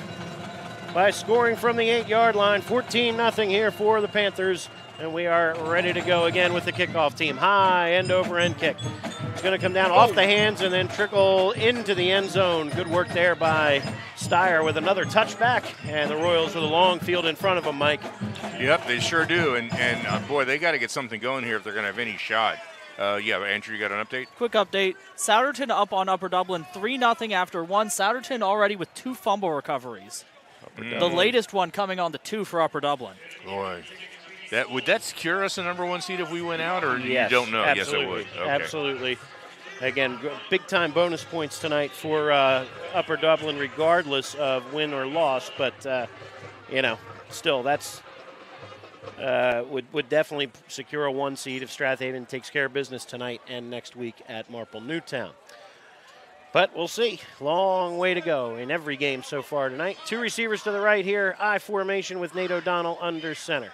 S3: by scoring from the 8-yard line. 14-0 here for the Panthers, and we are ready to go again with the kickoff team. High end-over-end kick. It's going to come down off the hands and then trickle into the end zone. Good work there by Steyer with another touchback, and the Royals with a long field in front of them, Mike.
S9: Yep, they sure do, and boy, they got to get something going here if they're going to have any shot. Yeah, Andrew, you got an update?
S7: Quick update. Souderton up on Upper Dublin 3-0 after 1. Souderton already with 2 fumble recoveries. The latest one coming on the 2 for Upper Dublin.
S9: Boy. Would that secure us a number 1 seed if we went out, or
S3: yes,
S9: you don't know?
S3: Absolutely.
S9: Yes, it would. Okay.
S3: Absolutely. Again, big-time bonus points tonight for Upper Dublin, regardless of win or loss. But, still, that's would definitely secure a 1 seed if Strath Haven takes care of business tonight and next week at Marple Newtown. But we'll see. Long way to go in every game so far tonight. 2 receivers to the right here. I formation with Nate O'Donnell under center.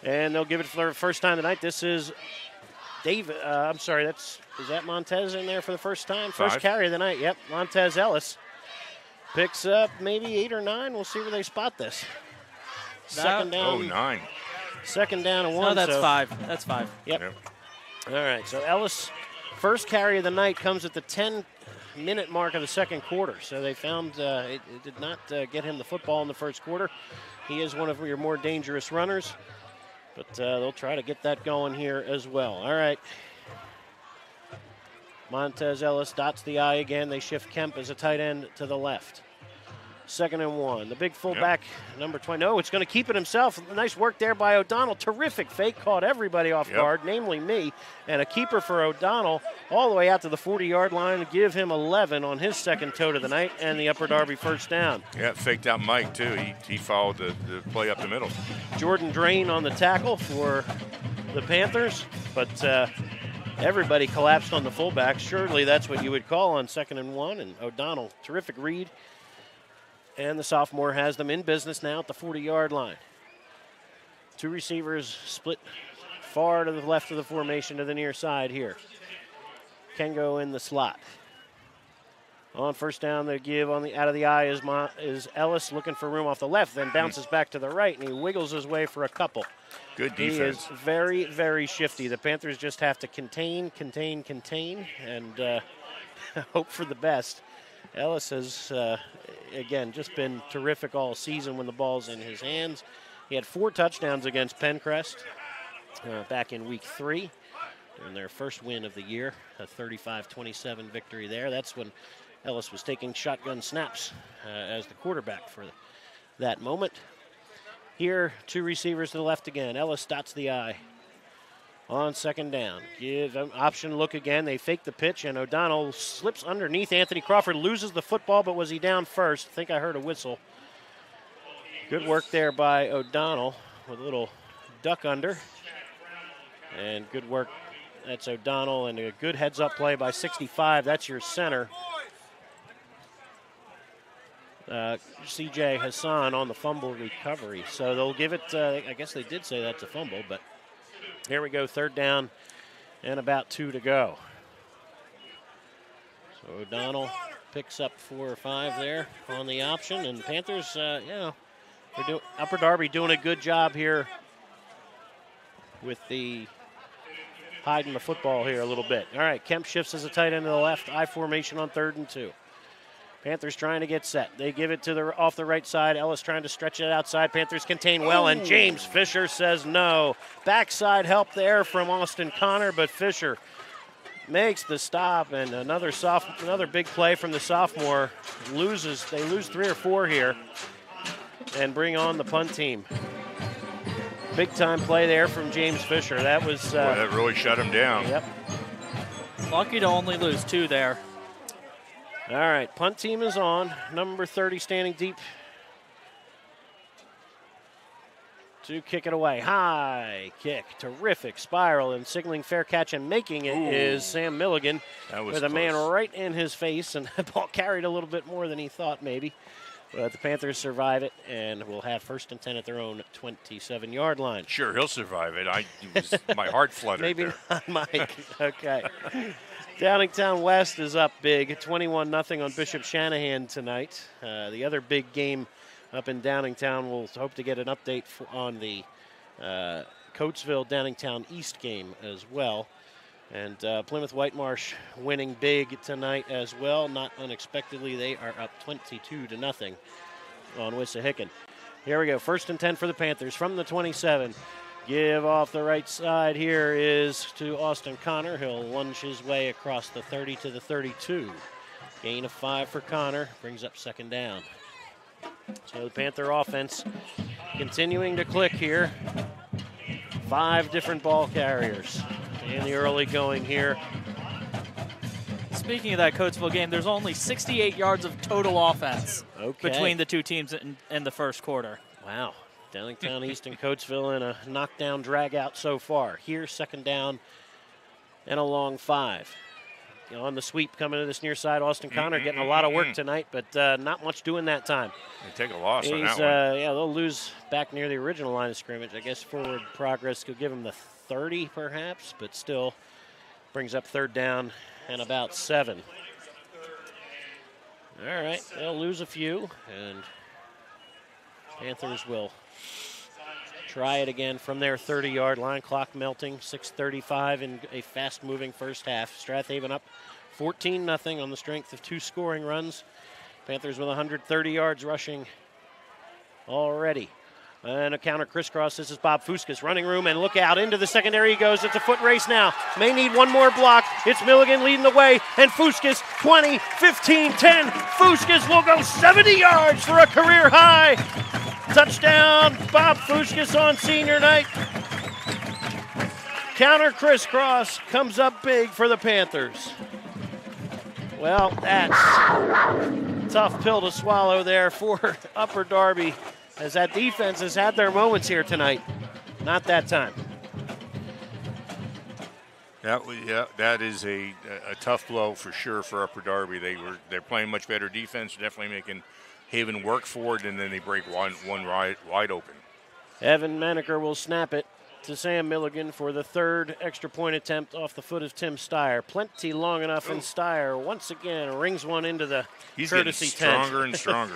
S3: And they'll give it for the first time tonight. This is David. Is that Montez in there for the first time? First carry of the night. Yep, Montez Ellis picks up maybe 8 or 9. We'll see where they spot this. Second down.
S9: 9.
S3: Second down and 1.
S7: No, that's 5. That's 5.
S3: Yep. All right, so Ellis, first carry of the night comes at the 10-minute mark of the second quarter. So they found it did not get him the football in the first quarter. He is one of your more dangerous runners. But they'll try to get that going here as well. All right. Montez Ellis dots the I again. They shift Kemp as a tight end to the left. 2nd and 1. The big fullback, number 20. No, it's going to keep it himself. Nice work there by O'Donnell. Terrific fake. Caught everybody off guard, namely me. And a keeper for O'Donnell all the way out to the 40-yard line to give him 11 on his second tote of the night and the Upper Darby first down.
S9: Yeah, faked out Mike, too. He followed the play up the middle.
S3: Jordan Drain on the tackle for the Panthers. But everybody collapsed on the fullback. Surely that's what you would call on 2nd and 1. And O'Donnell, terrific read. And the sophomore has them in business now at the 40-yard line. 2 receivers split far to the left of the formation to the near side here. Kengo in the slot. On first down, they give on the out of the eye is Ellis looking for room off the left, then bounces back to the right, and he wiggles his way for a couple.
S9: Good defense.
S3: He is very, very shifty. The Panthers just have to contain, and hope for the best. Ellis has, again, just been terrific all season when the ball's in his hands. He had 4 touchdowns against Pencrest. back in week 3. And their first win of the year, a 35-27 victory there. That's when Ellis was taking shotgun snaps as the quarterback for that moment. Here, 2 receivers to the left again. Ellis dots the I on second down. Give an option look again. They fake the pitch, and O'Donnell slips underneath. Anthony Crawford loses the football, but was he down first? I think I heard a whistle. Good work there by O'Donnell with a little duck under. And good work. That's O'Donnell, and a good heads-up play by 65. That's your center. C.J. Hassan on the fumble recovery. So they'll give it, I guess they did say that's a fumble, but here we go, third down and about 2 to go. So O'Donnell picks up 4 or 5 there on the option, and Panthers, Upper Darby doing a good job here with the hiding the football here a little bit. All right, Kemp shifts as a tight end to the left, I formation on 3rd and 2. Panthers trying to get set. They give it to off the right side. Ellis trying to stretch it outside. Panthers contain well, and James Fisher says no. Backside help there from Austin Connor, but Fisher makes the stop, and another big play from the sophomore. They lose 3 or 4 here and bring on the punt team. Big time play there from James Fisher. That was
S9: that really shut him down.
S3: Yep.
S7: Lucky to only lose 2 there.
S3: All right, punt team is on. Number 30 standing deep to kick it away. High kick, terrific spiral, and signaling fair catch and making it is Sam Milligan with a man right in his face, and the ball carried a little bit more than he thought maybe. But the Panthers survive it, and will have 1st and 10 at their own 27-yard line.
S9: Sure, he'll survive it. My heart fluttered.
S3: Maybe
S9: there.
S3: not, Mike. Okay. Downingtown West is up big, 21-0 on Bishop Shanahan tonight. The other big game up in Downingtown, we'll hope to get an update on the Coatesville Downingtown East game as well. And Plymouth Whitemarsh winning big tonight as well. Not unexpectedly, they are up 22-0 on Wissahickon. Here we go, 1st and 10 for the Panthers from the 27. Give off the right side here is to Austin Connor. He'll lunge his way across the 30 to the 32. Gain of 5 for Connor, brings up 2nd down. So the Panther offense continuing to click here. 5 different ball carriers in the early going here.
S7: Speaking of that Coatesville game, there's only 68 yards of total offense between the 2 teams in the first quarter.
S3: Wow. Downingtown East and Coatesville in a knockdown drag-out so far. Here, 2nd down and a long 5. On the sweep coming to this near side, Austin Connor getting a lot of work tonight, but not much doing that time.
S9: They take a loss on that one.
S3: They'll lose back near the original line of scrimmage. I guess forward progress could give them the 30 perhaps, but still brings up 3rd down and about 7. All right, they'll lose a few, and Panthers will try it again from their 30-yard line. Clock melting, 6:35 in a fast-moving first half. Strathaven up 14-0 on the strength of 2 scoring runs. Panthers with 130 yards rushing already. And a counter crisscross. This is Bob Fuskas, running room, and look out. Into the secondary he goes. It's a foot race now. May need one more block. It's Milligan leading the way, and Fuskas, 20, 15, 10. Fuskas will go 70 yards for a career high. Touchdown, Bob Fuskas on senior night. Counter crisscross comes up big for the Panthers. Well, that's a tough pill to swallow there for Upper Darby, as that defense has had their moments here tonight. Not that time.
S9: That is a tough blow for sure for Upper Darby. They're playing much better defense, definitely making Haven work for it, and then they break one wide open.
S3: Evan Maneker will snap it to Sam Milligan for the 3rd extra point attempt off the foot of Tim Steyer. Plenty long enough, and Steyer once again rings one into the courtesy tent.
S9: He's getting stronger and stronger.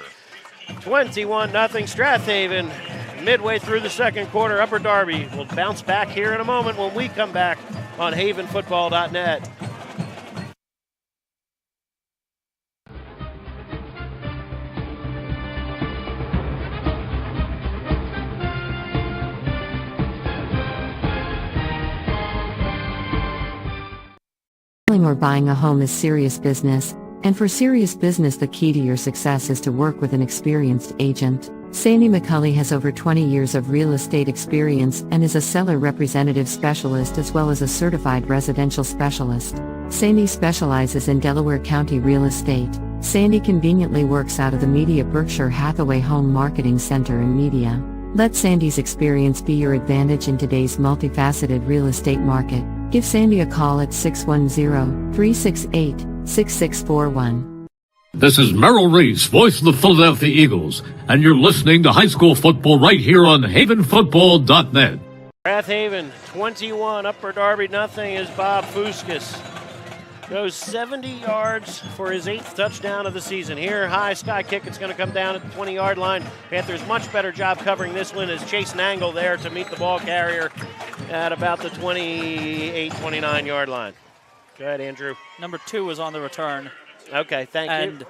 S3: 21-0 Strathaven. Midway through the 2nd quarter, Upper Darby will bounce back here in a moment when we come back on havenfootball.net.
S10: Selling or buying a home is serious business, and for serious business the key to your success is to work with an experienced agent. Sandy McCulley has over 20 years of real estate experience and is a seller representative specialist as well as a certified residential specialist. Sandy specializes in Delaware County real estate. Sandy conveniently works out of the Media Berkshire Hathaway Home Marketing Center in Media. Let Sandy's experience be your advantage in today's multifaceted real estate market. Give Sandy a call at 610-368-6641.
S8: This is Merrill Reese, voice of the Philadelphia Eagles, and you're listening to high school football right here on havenfootball.net.
S3: Strath Haven 21, Upper Darby nothing as Bob Fuskas goes 70 yards for his 8th touchdown of the season. Here, high sky kick. It's going to come down at the 20-yard line. Panthers much better job covering this one as Chase Nangle there to meet the ball carrier at about the 28, 29-yard line. Go ahead, Andrew.
S7: Number 2 is on the return.
S3: Okay, thank you.
S7: And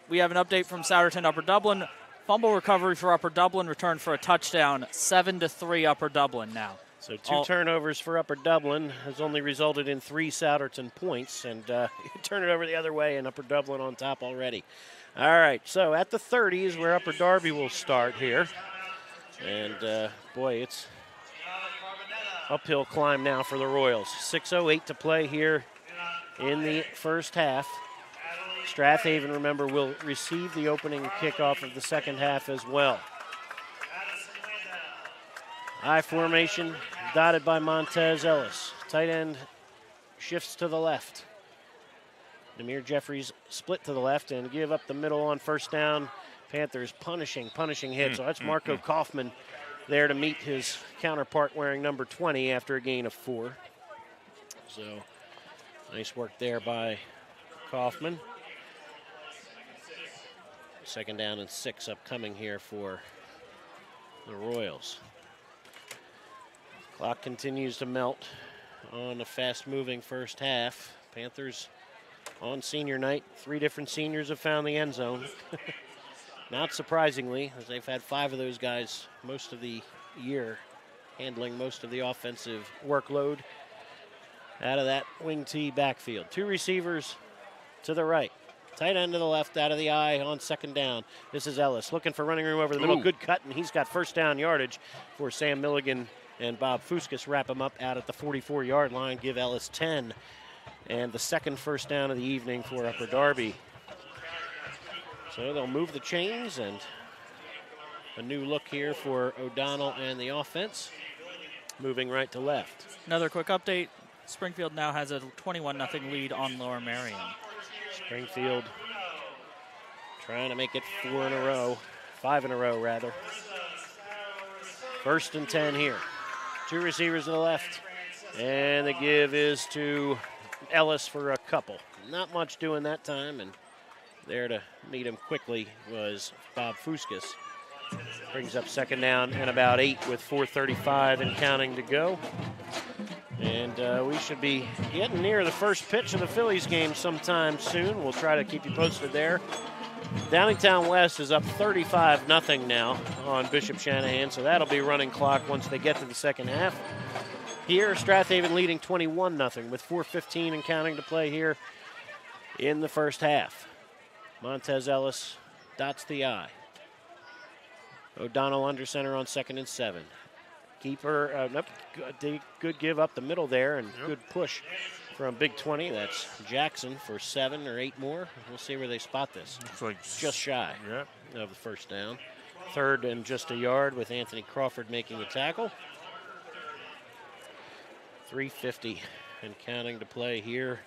S7: we have an update from Souderton Upper Dublin. Fumble recovery for Upper Dublin, return for a touchdown. 7-3 Upper Dublin now.
S3: So 2 turnovers for Upper Dublin has only resulted in 3 Souderton points, and you turn it over the other way, and Upper Dublin on top already. All right, so at the 30 is where Upper Darby will start here. And, boy, it's uphill climb now for the Royals. 6:08 to play here in the first half. Strath Haven, remember, will receive the opening kickoff of the second half as well. I formation dotted by Montez Ellis. Tight end shifts to the left. Namir Jeffries split to the left and give up the middle on first down. Panthers punishing hit. So that's Marco Kauffman there to meet his counterpart wearing number 20 after a gain of 4. So nice work there by Kauffman. 2nd down and 6 upcoming here for the Royals. Clock continues to melt on a fast-moving first half. Panthers on senior night. 3 different seniors have found the end zone. Not surprisingly, as they've had 5 of those guys most of the year handling most of the offensive workload out of that wing T backfield. 2 receivers to the right. Tight end to the left, out of the eye on 2nd down. This is Ellis looking for running room over the middle. Good cut, and he's got first down yardage for Sam Milligan and Bob Fuskas. Wrap him up out at the 44-yard line, give Ellis 10. And the second first down of the evening for Upper Darby. So they'll move the chains, and a new look here for O'Donnell and the offense, moving right to left.
S7: Another quick update. Springfield now has a 21-0 lead on Lower Merion.
S3: Springfield trying to make it 5 in a row rather. 1st and 10 here. 2 receivers to the left, and the give is to Ellis for a couple. Not much doing that time, and there to meet him quickly was Bob Fuskas. Brings up 2nd down and about 8 with 4:35 and counting to go. And we should be getting near the first pitch of the Phillies game sometime soon. We'll try to keep you posted there. Downingtown West is up 35-0 now on Bishop Shanahan, so that'll be running clock once they get to the second half. Here, Strath Haven leading 21-0 with 4:15 and counting to play here in the first half. Montez Ellis dots the I. O'Donnell under center on 2nd and 7. Keeper, good give up the middle there, and good push from Big 20. That's Jackson for 7 or 8 more. We'll see where they spot this.
S9: Looks like
S3: just shy of the first down. 3rd and just a yard with Anthony Crawford making the tackle. 3:50 and counting to play here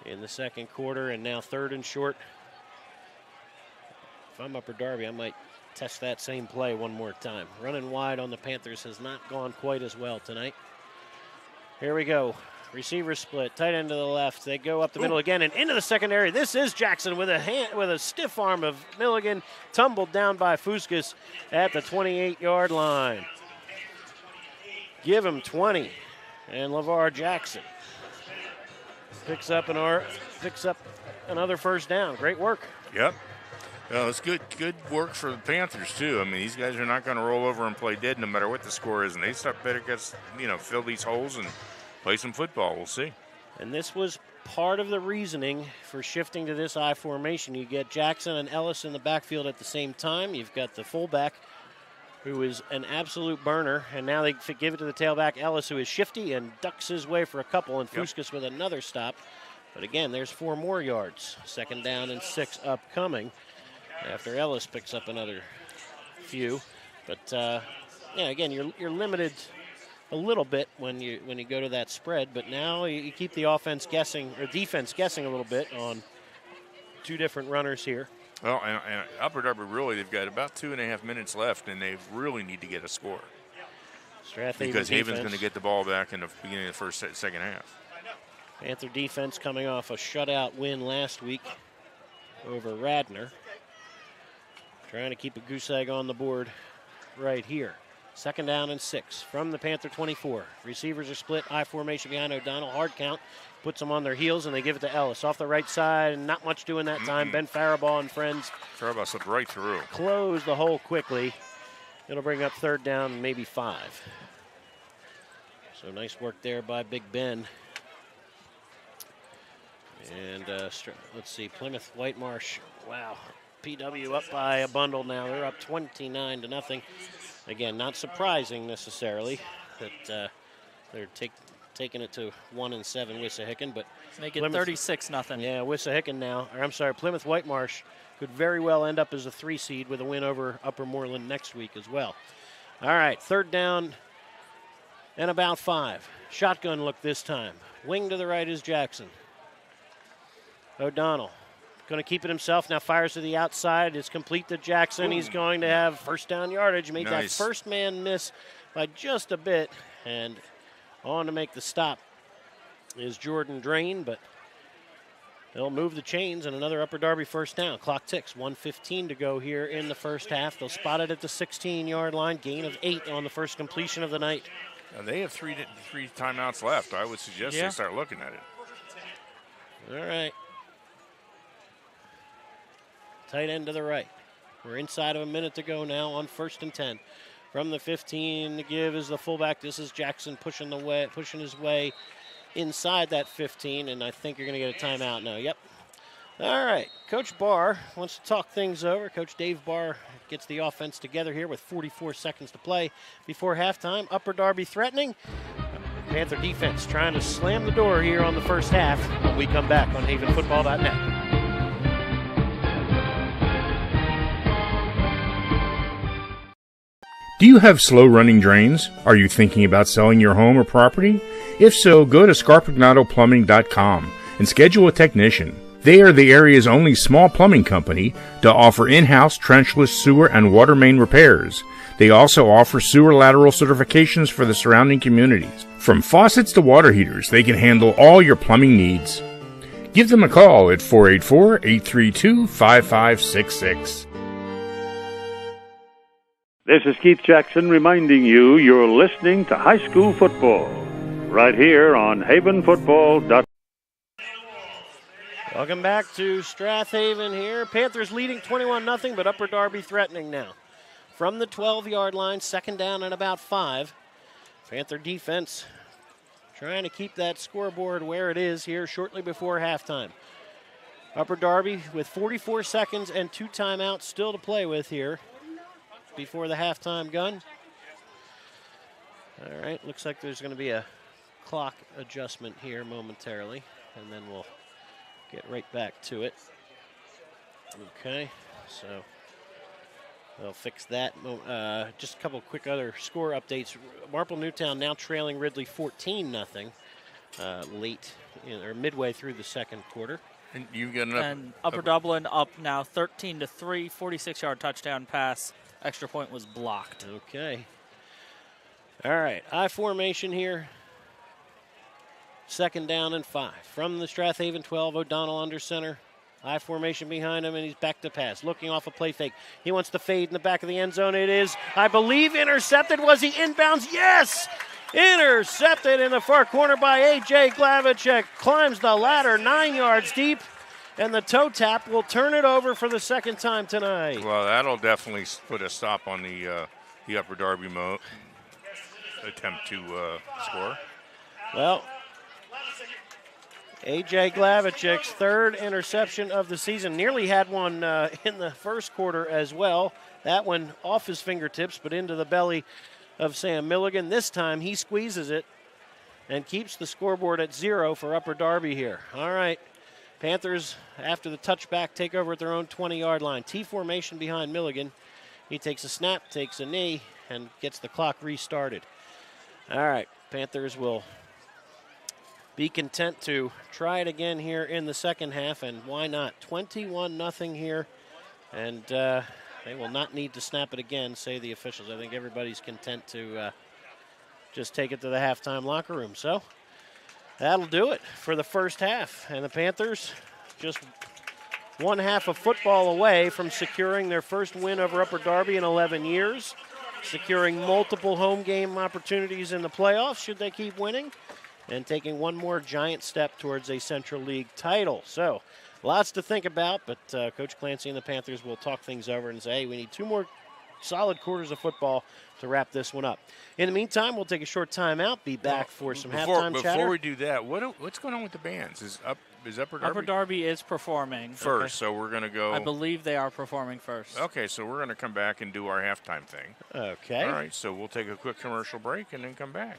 S3: in the second quarter, and now 3rd and short. If I'm Upper Darby, I might test that same play one more time. Running wide on the Panthers has not gone quite as well tonight. Here we go. Receiver split, tight end to the left. They go up the middle again and into the secondary. This is Jackson with a stiff arm of Milligan, tumbled down by Fuskas at the 28-yard line. Give him 20, and LeVar Jackson picks up another first down. Great work.
S9: Yep. Well, it's good work for the Panthers, too. I mean, these guys are not going to roll over and play dead no matter what the score is, and they better fill these holes and play some football. We'll see.
S3: And this was part of the reasoning for shifting to this I formation. You get Jackson and Ellis in the backfield at the same time. You've got the fullback, who is an absolute burner, and now they give it to the tailback, Ellis, who is shifty and ducks his way for a couple, and Fuskas with another stop. But again, there's 4 more yards. 2nd down and 6 upcoming after Ellis picks up another few. But yeah, again, you're limited a little bit when you go to that spread, but now you keep the offense guessing, or defense guessing a little bit on 2 different runners here.
S9: Well, and Upper Darby, really, they've got about 2.5 minutes left, and they really need to get a score.
S3: Strath
S9: because Haven's going to get the ball back in the beginning of the second half.
S3: Panther defense coming off a shutout win last week over Radnor. Trying to keep a goose egg on the board right here. 2nd down and 6 from the Panther 24. Receivers are split, I formation behind O'Donnell. Hard count, puts them on their heels, and they give it to Ellis. Off the right side, and not much doing that time. Ben Faribault and friends.
S9: Faribault slipped right through.
S3: Close the hole quickly. It'll bring up 3rd down, maybe 5. So nice work there by Big Ben. And let's see, Plymouth Whitemarsh, wow. PW up by a bundle now. They're up 29-0. Again, not surprising necessarily that they're taking it to 1-7 Wissahickon, but
S7: make it 36-0.
S3: Yeah, Wissahickon now, or I'm sorry, Plymouth Whitemarsh could very well end up as a 3 seed with a win over Upper Moreland next week as well. All right, 3rd down and about 5. Shotgun look this time. Wing to the right is Jackson. O'Donnell going to keep it himself. Now fires to the outside. It's complete to Jackson. He's going to have 1st down yardage. Made that first man miss by just a bit. And on to make the stop is Jordan Drain, but they'll move the chains and another Upper Darby 1st down. Clock ticks. 1:15 to go here in the first half. They'll spot it at the 16-yard line. Gain of 8 on the first completion of the night.
S9: Now they have three timeouts left. I would suggest they start looking at it.
S3: All right. Tight end to the right. We're inside of a minute to go now on 1st and 10. From the 15 to give is the fullback. This is Jackson pushing his way inside that 15, and I think you're going to get a timeout now. Yep. All right. Coach Barr wants to talk things over. Coach Dave Barr gets the offense together here with 44 seconds to play before halftime. Upper Darby threatening. Panther defense trying to slam the door here on the first half when we come back on havenfootball.net.
S1: Do you have slow-running drains? Are you thinking about selling your home or property? If so, go to scarpignatoplumbing.com and schedule a technician. They are the area's only small plumbing company to offer in-house trenchless sewer and water main repairs. They also offer sewer lateral certifications for the surrounding communities. From faucets to water heaters, they can handle all your plumbing needs. Give them a call at 484-832-5566.
S6: This is Keith Jackson reminding you you're listening to high school football right here on havenfootball.com.
S3: Welcome back to Strath Haven here. Panthers leading 21-0, but Upper Darby threatening now. From the 12-yard line, 2nd down and about 5. Panther defense trying to keep that scoreboard where it is here shortly before halftime. Upper Darby with 44 seconds and 2 timeouts still to play with here before the halftime gun. All right, looks like there's going to be a clock adjustment here momentarily, and then we'll get right back to it. Okay, so they'll fix that. Just a couple quick other score updates. Marple Newtown now trailing Ridley 14-0 late or midway through the second quarter.
S9: And you get
S7: and Upper Dublin up now 13-3, 46-yard touchdown pass. Extra point was blocked.
S3: Okay. All right, I formation here. 2nd down and 5. From the Strath Haven 12, O'Donnell under center. I formation behind him, and he's back to pass. Looking off a play fake. He wants to fade in the back of the end zone. It is, I believe, intercepted. Was he inbounds? Yes! Intercepted in the far corner by A.J. Glavicek. Climbs the ladder 9 yards deep. And the toe tap will turn it over for the 2nd time tonight.
S9: Well, that'll definitely put a stop on the Upper Darby attempt to score.
S3: Well, A.J. Glavicek's third interception of the season. Nearly had one in the first quarter as well. That one off his fingertips, but into the belly of Sam Milligan. This time he squeezes it and keeps the scoreboard at 0 for Upper Darby here. All right, Panthers, after the touchback, take over at their own 20-yard line. T formation behind Milligan. He takes a snap, takes a knee, and gets the clock restarted. All right, Panthers will be content to try it again here in the second half, and why not? 21-0 here, and they will not need to snap it again, say the officials. I think everybody's content to just take it to the halftime locker room. So that'll do it for the first half, and the Panthers just one half of football away from securing their first win over Upper Darby in 11 years, securing multiple home game opportunities in the playoffs should they keep winning, and taking one more giant step towards a Central League title. So lots to think about, but Coach Clancy and the Panthers will talk things over and say, hey, we need 2 more solid quarters of football to wrap this one up. In the meantime, we'll take a short timeout, be back for some halftime chatter.
S9: Before we do that, what's going on with the bands? Is Upper Darby?
S7: Upper Darby is performing
S9: first, so we're going to go.
S7: I believe they are performing first.
S9: Okay, so we're going to come back and do our halftime thing.
S3: Okay.
S9: All right, so we'll take a quick commercial break and then come back.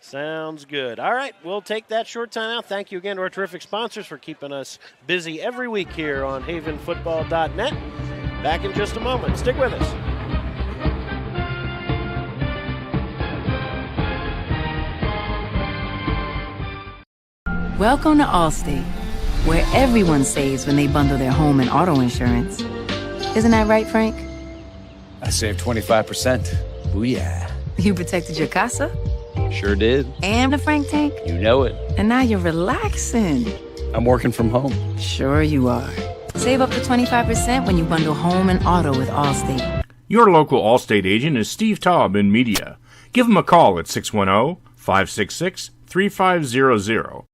S3: Sounds good. All right, we'll take that short time out. Thank you again to our terrific sponsors for keeping us busy every week here on havenfootball.net. Back in just a moment. Stick with us.
S4: Welcome to Allstate, where everyone saves when they bundle their home and auto insurance. Isn't that right, Frank?
S5: I saved 25%. Booyah.
S4: You protected your casa?
S5: Sure did.
S4: And the Frank tank?
S5: You know it.
S4: And now you're relaxing.
S5: I'm working from home.
S4: Sure you are. Save up to 25% when you bundle home and auto with Allstate.
S1: Your local Allstate agent is Steve Taub in media. Give him a call at 610-566-3500.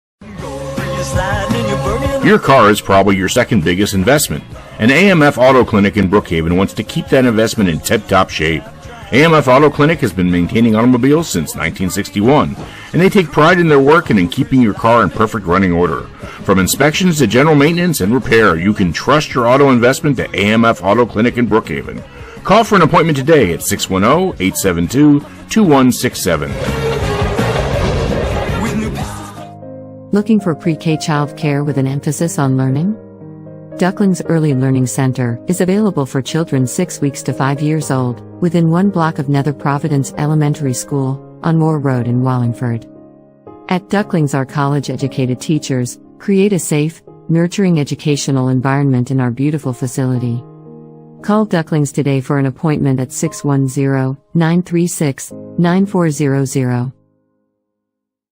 S1: Your car is probably your second biggest investment. An AMF Auto Clinic in Brookhaven wants to keep that investment in tip-top shape. AMF Auto Clinic has been maintaining automobiles since 1961, and they take pride in their work and in keeping your car in perfect running order. From inspections to general maintenance and repair, you can trust your auto investment to AMF Auto Clinic in Brookhaven. Call for an appointment today at 610-872-2167.
S10: Looking for pre-K child care with an emphasis on learning? Duckling's Early Learning Center is available for children 6 weeks to 5 years old, within 1 block of Nether Providence Elementary School, on Moore Road in Wallingford. At Ducklings, our college-educated teachers create a safe, nurturing educational environment in our beautiful facility. Call Ducklings today for an appointment at 610-936-9400.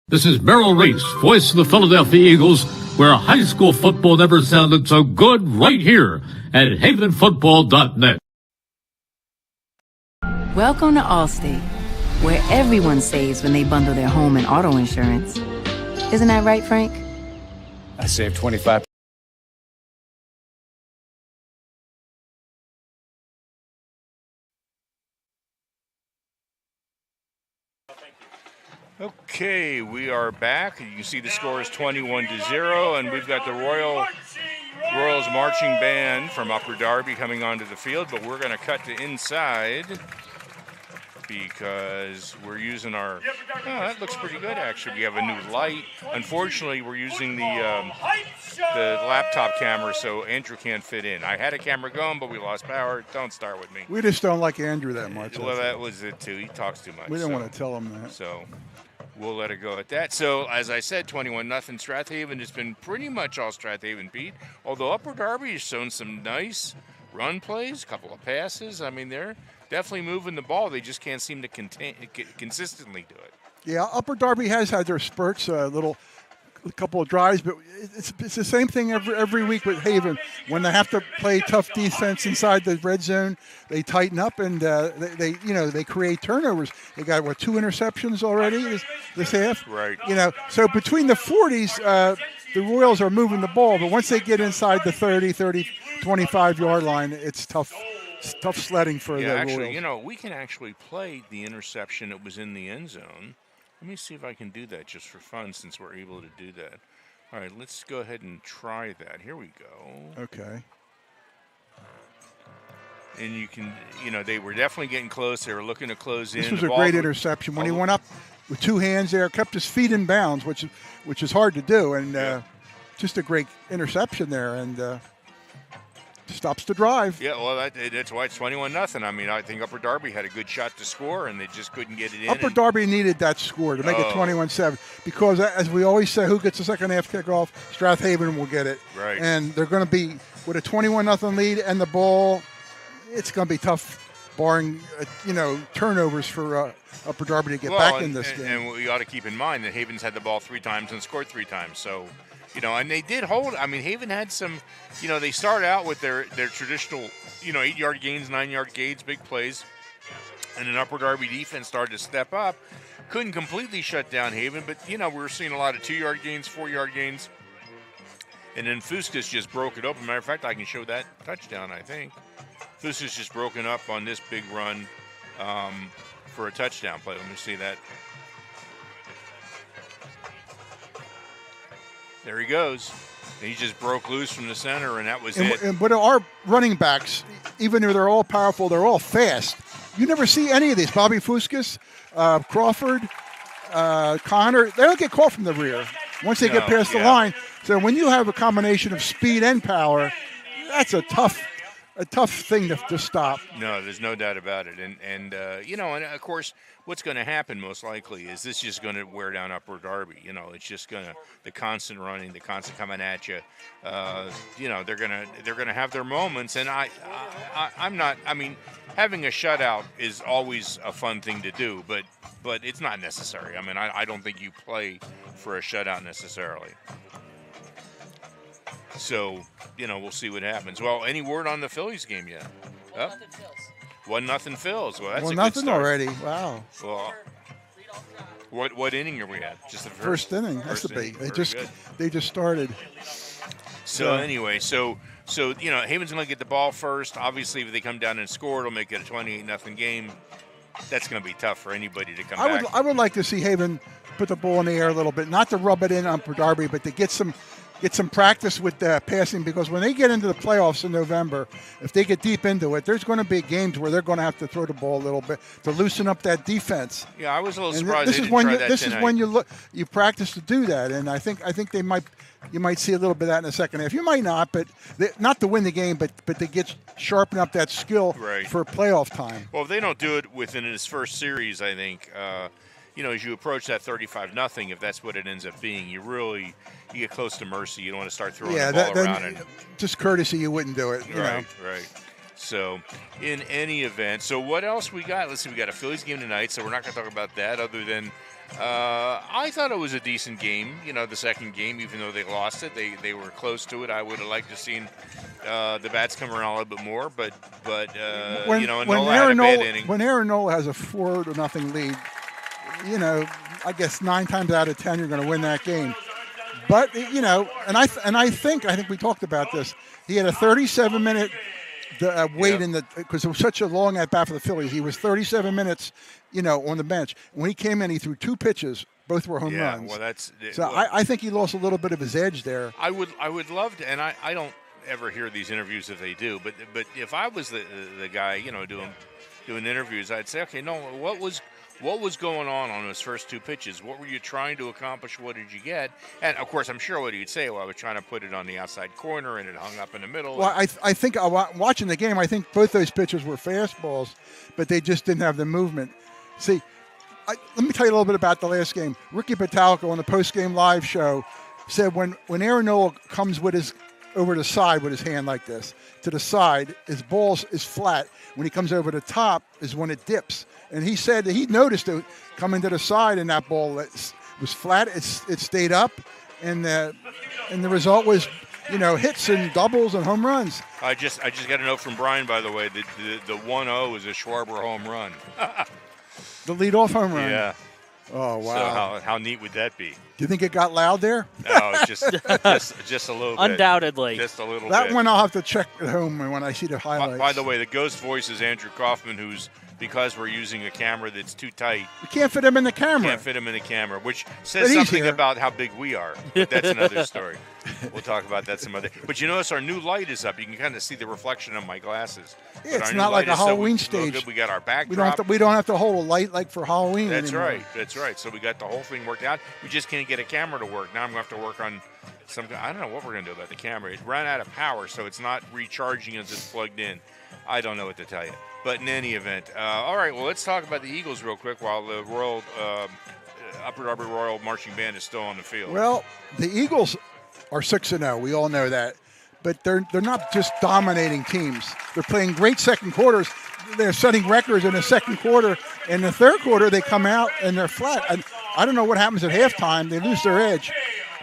S8: This is Merrill Reese, voice of the Philadelphia Eagles, where high school football never sounded so good, right here at havenfootball.net.
S4: Welcome to Allstate, where everyone saves when they bundle their home and auto insurance. Isn't that right, Frank?
S5: I saved 25%.
S9: Okay, we are back. You can see the score is 21-0, and we've got the Royals marching band from Upper Darby coming onto the field, but we're going to cut to inside because we're using our, that looks pretty good actually. We have a new light. Unfortunately, we're using the laptop camera, so Andrew can't fit in. I had a camera going, but we lost power. Don't start with me.
S11: We just don't like Andrew that much.
S9: Well, that was it too. He talks too much.
S11: We don't want to tell him that.
S9: So we'll let it go at that. So, as I said, 21-0. Strath Haven has been pretty much all Strath Haven beat, although Upper Darby has shown some nice run plays, a couple of passes. I mean, they're definitely moving the ball. They just can't seem to consistently do it.
S11: Yeah, Upper Darby has had their spurts, a couple of drives, but it's the same thing every week with Haven. When they have to play tough defense inside the red zone, they tighten up and they create turnovers. They got 2 interceptions already this half.
S9: Right.
S11: So between the 40s, the Royals are moving the ball, but once they get inside the 25-yard line, it's tough sledding for the Royals.
S9: Actually, we can actually play the interception that was in the end zone. Let me see if I can do that just for fun since we're able to do that. All right, let's go ahead and try that. Here we go.
S11: Okay.
S9: And you can, they were definitely getting close. They were looking to close in.
S11: This was a great interception. When he went up with two hands there, kept his feet in bounds, which is hard to do, and just a great interception there, and stops the drive.
S9: Yeah, well, that's why it's 21-0. I mean, I think Upper Darby had a good shot to score, and they just couldn't get it in.
S11: Upper Darby needed that score to make it 21-7 because, as we always say, who gets the second half kickoff? Strath Haven will get it.
S9: Right.
S11: And they're going to be with a 21-0 lead and the ball. It's going to be tough, barring turnovers for Upper Darby to get back in this game.
S9: And we ought to keep in mind that Haven's had the ball 3 times and scored 3 times. So, and they did hold. I mean, Haven had some. They started out with their traditional, 8-yard gains, 9-yard gains, big plays, and then Upper Darby defense started to step up. Couldn't completely shut down Haven, but we were seeing a lot of 2-yard gains, 4-yard gains. And then Fuskas just broke it open. Matter of fact, I can show that touchdown, I think. Fuskas just broken up on this big run for a touchdown play. Let me see that. There he goes. And he just broke loose from the center, and that was it.
S11: But our running backs, even though they're all powerful, they're all fast. You never see any of these. Bobby Fuskas, Crawford, Connor, they don't get caught from the rear once they get past the line. So when you have a combination of speed and power, that's a tough thing to stop.
S9: No, there's no doubt about it. And of course, what's going to happen most likely is this is going to wear down Upper Darby. It's just going to, the constant running, the constant coming at you. They're going to have their moments. And I'm not. I mean, having a shutout is always a fun thing to do, but it's not necessary. I mean, I don't think you play for a shutout necessarily. So, we'll see what happens. Well, any word on the Phillies game yet? 1-0 Phils. Well, that's a good start.
S11: Already. Wow.
S9: Well, what inning are we at? Just the
S11: first inning. Has to be. They just started.
S9: So anyway, so Haven's going to get the ball first. Obviously, if they come down and score, it'll make it a 28-0 game. That's going to be tough for anybody to come back.
S11: I would like to see Haven put the ball in the air a little bit, not to rub it in on Upper Darby, but to get some practice with passing, because when they get into the playoffs in November, if they get deep into it, there's going to be games where they're going to have to throw the ball a little bit to loosen up that defense.
S9: Yeah, I was a little surprised.
S11: This is when you practice to do that, and I think you might see a little bit of that in the second half. You might not, but not to win the game, but to get sharpen up that skill for playoff time.
S9: Well, if they don't do it within his first series, I think. As you approach that 35-0, if that's what it ends up being, you get close to mercy. You don't want to start throwing the ball around. And
S11: just courtesy, you wouldn't do it.
S9: Right. So, in any event, so what else we got? Let's see, we got a Phillies game tonight, so we're not going to talk about that other than I thought it was a decent game, the second game, even though they lost it. They were close to it. I would have liked to have seen the bats come around a little bit more, but Nola had a bad inning.
S11: When Aaron Nola has a 4-0 lead, I guess 9 times out of 10 you're going to win that game. But and I think we talked about this. He had a 37-minute wait because it was such a long at bat for the Phillies. He was 37 minutes, on the bench. When he came in, he threw 2 pitches. Both were home runs.
S9: Well,
S11: I think he lost a little bit of his edge there.
S9: I would love to, and I don't ever hear these interviews if they do. But if I was the guy, doing interviews, I'd say, okay, no, what was going on those first 2 pitches? What were you trying to accomplish? What did you get? And, of course, I'm sure what he'd say, well, I was trying to put it on the outside corner, and it hung up in the middle.
S11: Well, I think watching the game, I think both those pitches were fastballs, but they just didn't have the movement. See, let me tell you a little bit about the last game. Ricky Patalico on the post-game live show said when Aaron Nola comes over the side with his hand like this, to the side, his ball is flat. When he comes over the top is when it dips. And he said that he noticed it coming to the side, and that ball was flat. It stayed up, and the result was, hits and doubles and home runs.
S9: I just got a note from Brian, by the way. The 1-0 is a Schwarber home run.
S11: The leadoff home run.
S9: Yeah.
S11: Oh wow.
S9: So how neat would that be?
S11: Do you think it got loud there?
S9: No, just a little bit.
S7: Undoubtedly.
S9: Just a little bit.
S11: That one I'll have to check at home when I see the highlights.
S9: By the way, the ghost voice is Andrew Kauffman, who's because we're using a camera that's too tight.
S11: You can't fit him in the camera.
S9: Can't fit him in the camera, which says something about how big we are. But that's another story. We'll talk about that some other. But you notice our new light is up. You can kind of see the reflection of my glasses.
S11: Yeah, it's not like a Halloween stage.
S9: We got our backdrop.
S11: We don't have to hold a light like for Halloween.
S9: That's
S11: anymore.
S9: right. That's right. So we got the whole thing worked out. We just can't get a camera to work. Now I'm going to have to work on some. I don't know what we're going to do about the camera. It ran out of power, so it's not recharging as it's plugged in. I don't know what to tell you. But in any event, all right. Well, let's talk about the Eagles real quick while the Upper Darby Royal marching band is still on the field.
S11: Well, the Eagles are 6-0. We all know that, but they're not just dominating teams. They're playing great second quarters. They're setting records in the second quarter. In the third quarter, they come out and they're flat. And I don't know what happens at halftime. They lose their edge,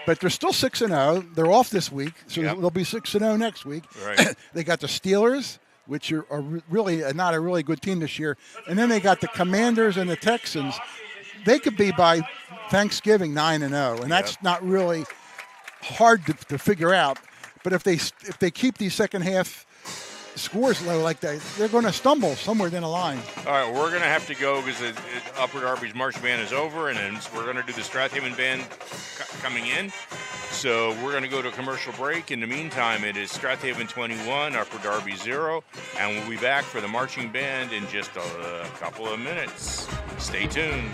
S11: but they're still 6-0. They're off this week, so they'll be 6-0 next week.
S9: Right.
S11: They got the Steelers, which are really not a really good team this year, and then they got the Commanders and the Texans. They could be by Thanksgiving 9-0, and that's not really hard to figure out. But if they keep these second half scores low like that, they're going to stumble somewhere down the line.
S9: All right, we're going to have to go because Upper Darby's marching band is over, and then we're going to do the Strath Haven band coming in. So we're going to go to a commercial break. In the meantime, it is Strath Haven 21, Upper Darby 0, and we'll be back for the marching band in just a couple of minutes. Stay tuned.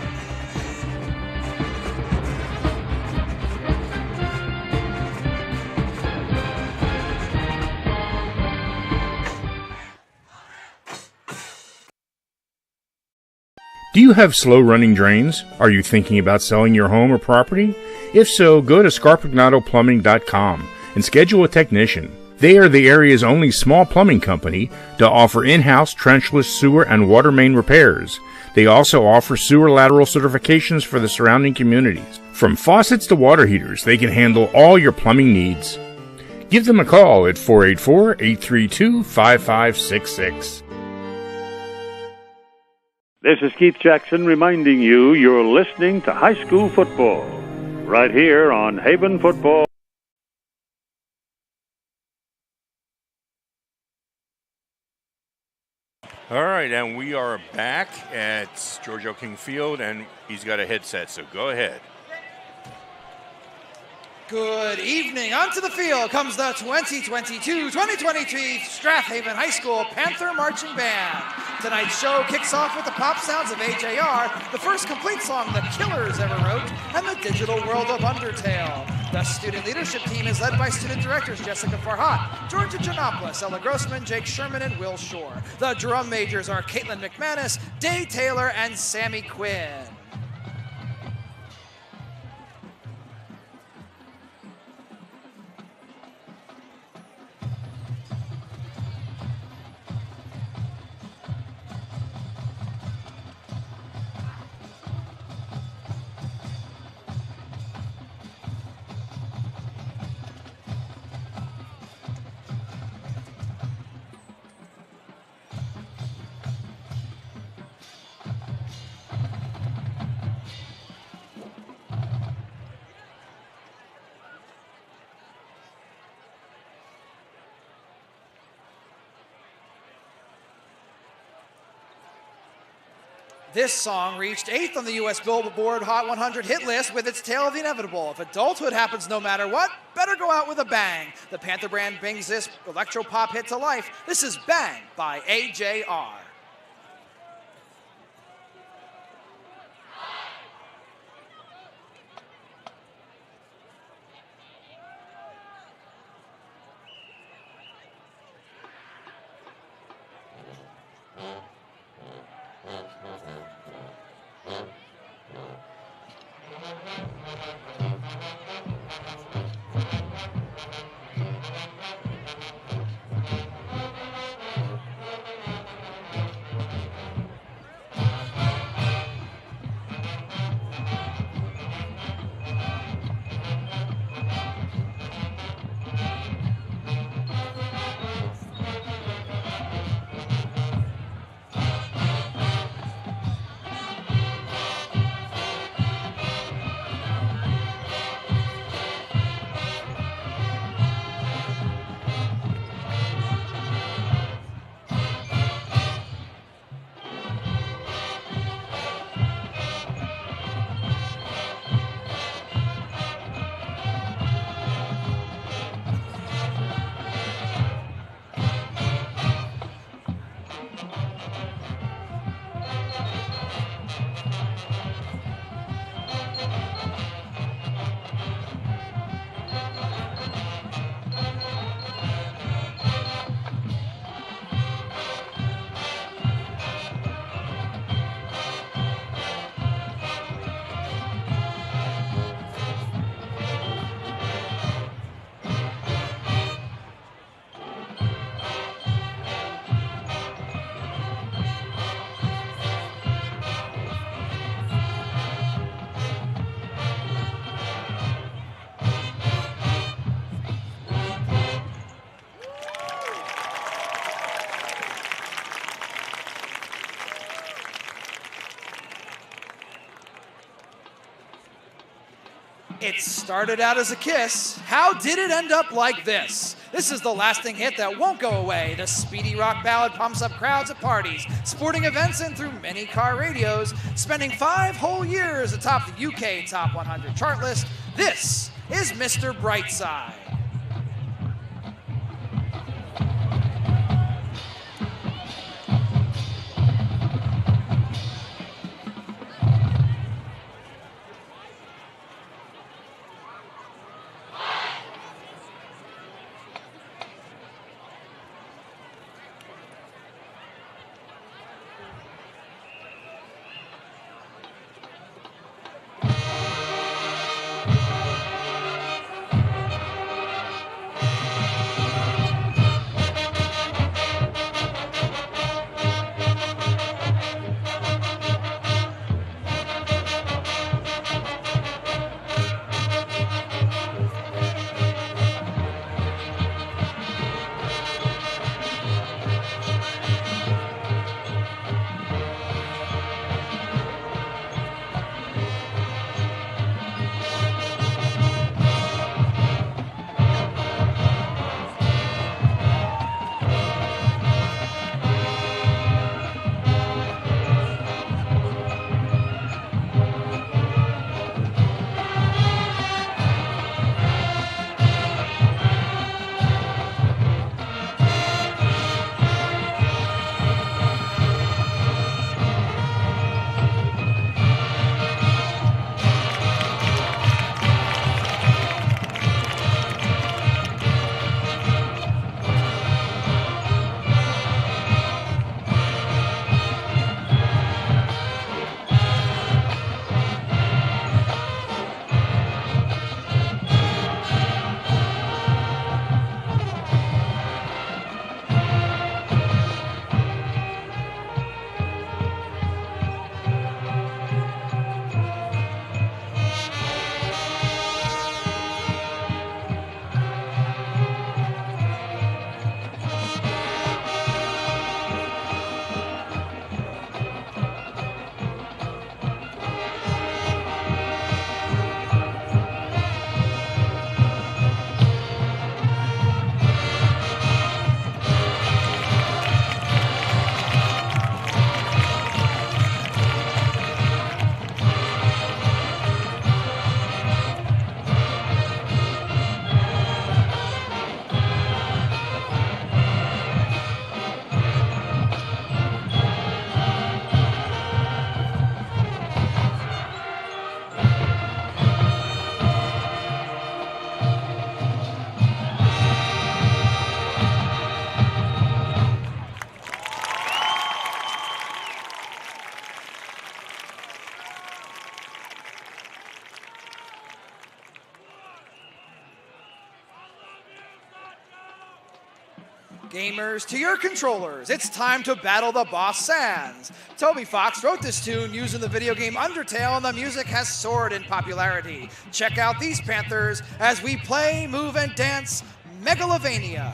S1: Do you have slow-running drains? Are you thinking about selling your home or property? If so, go to scarpagnatoplumbing.com and schedule a technician. They are the area's only small plumbing company to offer in-house trenchless sewer and water main repairs. They also offer sewer lateral certifications for the surrounding communities. From faucets to water heaters, they can handle all your plumbing needs. Give them a call at 484-832-5566.
S6: This is Keith Jackson reminding you you're listening to high school football right here on Haven Football.
S9: All right, and we are back at George L. King Field, and he's got a headset, so go ahead.
S12: Good evening. Onto the field comes the 2022-2023 Strath Haven High School Panther Marching Band. Tonight's show kicks off with the pop sounds of AJR, the first complete song the Killers ever wrote, and the digital world of Undertale. The student leadership team is led by student directors Jessica Farhat, Georgia Janopoulos, Ella Grossman, Jake Sherman, and Will Shore. The drum majors are Caitlin McManus, Day Taylor, and Sammy Quinn. This song reached 8th on the U.S. Billboard Hot 100 hit list with its Tale of the Inevitable. If adulthood happens no matter what, better go out with a bang. The Panther brand brings this electro-pop hit to life. This is Bang by AJR. It started out as a kiss. How did it end up like this? This is the lasting hit that won't go away. The speedy rock ballad pumps up crowds at parties, sporting events, and through many car radios, spending 5 whole years atop the UK Top 100 chart list. This is Mr. Brightside. Gamers, to your controllers, it's time to battle the boss Sans. Toby Fox wrote this tune using the video game Undertale, and the music has soared in popularity. Check out these Panthers as we play, move, and dance Megalovania.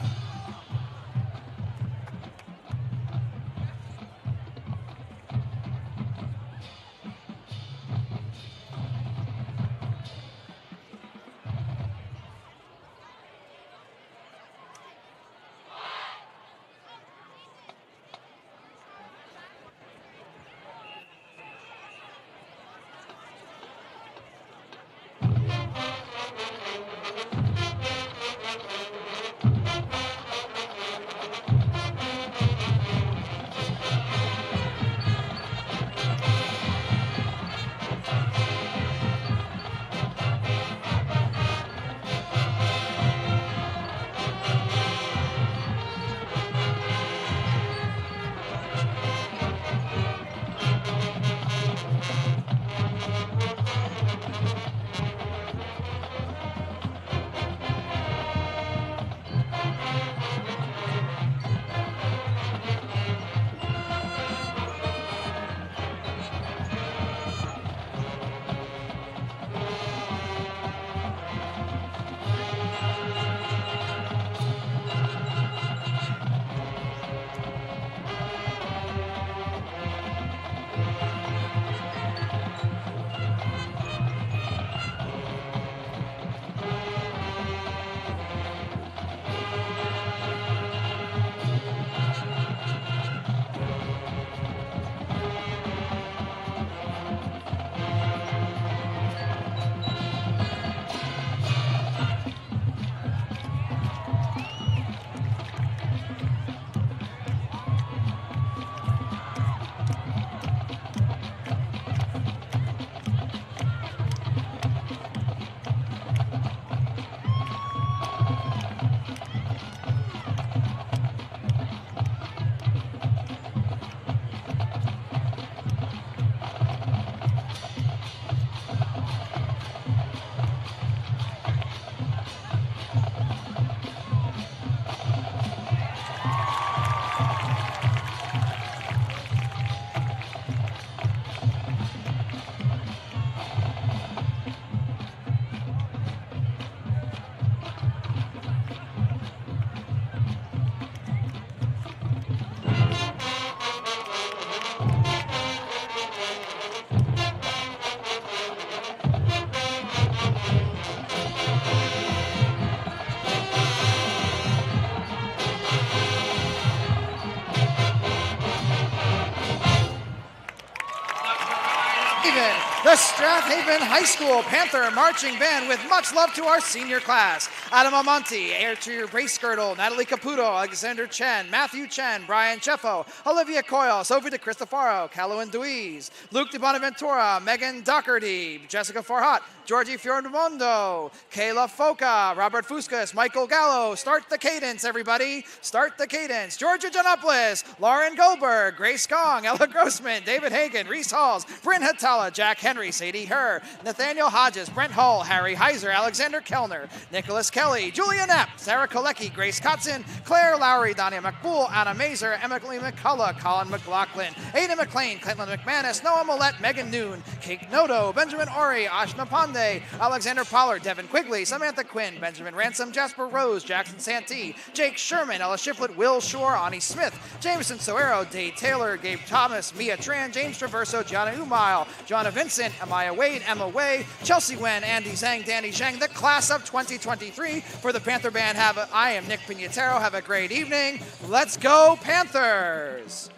S12: The Strath Haven High School Panther Marching Band with much love to our senior class. Adam Amonte, Archer Bracegirdle, Natalie Caputo, Alexander Chen, Matthew Chen, Brian Cheffo, Olivia Coyle, Sophie De Cristofaro, Callowan Duiz, Luke De Bonaventura, Megan Doherty, Jessica Farhat, Georgie Fiormondo, Kayla Foca, Robert Fuscas, Michael Gallo. Start the cadence, everybody. Start the cadence. Georgia Janopoulos, Lauren Goldberg, Grace Gong, Ella Grossman, David Hagan, Reese Halls, Bryn Hatala, Jack Henry, Sadie Herr, Nathaniel Hodges, Brent Hull, Harry Heiser, Alexander Kellner, Nicholas Kelly, Julia Knapp, Sarah Kolecki, Grace Kotzen, Claire Lowry, Dania McBool, Anna Mazer, Emily McCullough, Colin McLaughlin, Ada McLean, Caitlin McManus, Noah Millette, Megan Noon, Kate Noto, Benjamin Ori, Ashna Pande, Alexander Pollard, Devin Quigley, Samantha Quinn, Benjamin Ransom, Jasper Rose, Jackson Santee, Jake Sherman, Ella Shiflett, Will Shore, Ani Smith, Jameson Soero, Dave Taylor, Gabe Thomas, Mia Tran, James Traverso, Gianna Umile, Joanna Vincent, Amaya Wade, Emma Way, Chelsea Wen, Andy Zhang, Danny Zhang, the class of 2023 for the Panther Band. I am Nick Pignataro. Have a great evening. Let's go Panthers!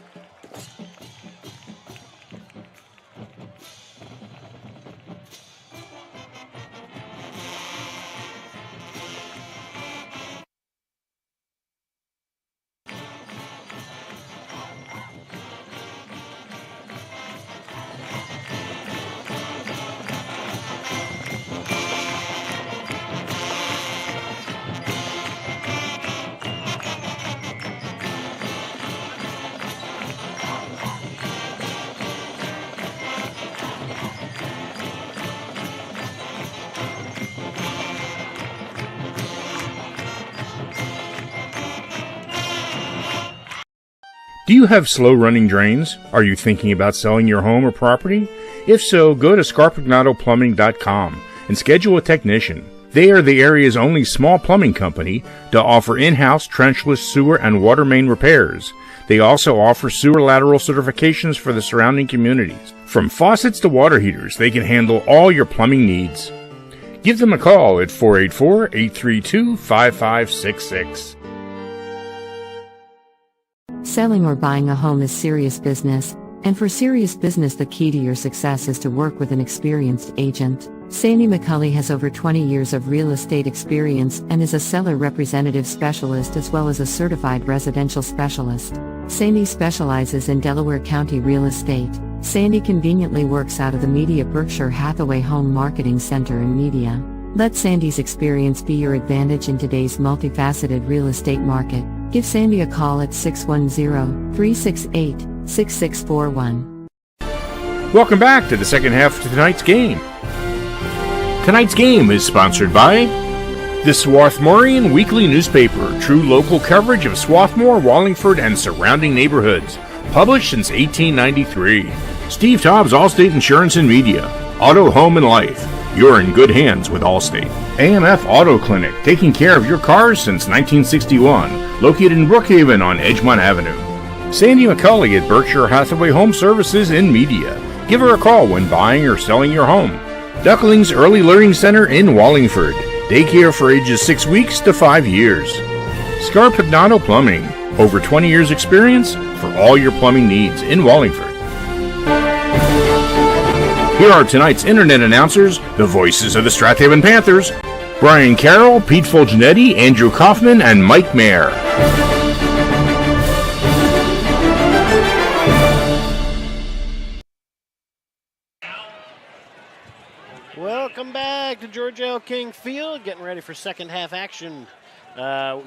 S1: Do you have slow-running drains? Are you thinking about selling your home or property? If so, go to scarpignatoplumbing.com and schedule a technician. They are the area's only small plumbing company to offer in-house trenchless sewer and water main repairs. They also offer sewer lateral certifications for the surrounding communities. From faucets to water heaters, they can handle all your plumbing needs. Give them a call at 484-832-5566.
S10: Selling or buying a home is serious business, and for serious business the key to your success is to work with an experienced agent. Sandy McCulley has over 20 years of real estate experience and is a seller representative specialist as well as a certified residential specialist. Sandy specializes in Delaware County real estate. Sandy conveniently works out of the Media Berkshire Hathaway Home Marketing Center in Media. Let Sandy's experience be your advantage in today's multifaceted real estate market. Give Sandy a call at 610-368-6641.
S1: Welcome back to the second half of tonight's game. Tonight's game is sponsored by the Swarthmorean Weekly Newspaper, true local coverage of Swarthmore, Wallingford, and surrounding neighborhoods. Published since 1893. Steve Taub's Allstate Insurance and Media. Auto, Home, and Life. You're in good hands with Allstate. AMF Auto Clinic, taking care of your cars since 1961. Located in Brookhaven on Edgemont Avenue. Sandy McCulley at Berkshire Hathaway Home Services in Media. Give her a call when buying or selling your home. Duckling's Early Learning Center in Wallingford. Daycare for ages 6 weeks to 5 years. Scarpignato Plumbing. Over 20 years experience for all your plumbing needs in Wallingford. Here are tonight's internet announcers, the voices of the Strath Haven Panthers, Brian Carroll, Pete Fulginiti, Andrew Kauffman, and Mike Mayer.
S3: Welcome back to George L. King Field, getting ready for second half action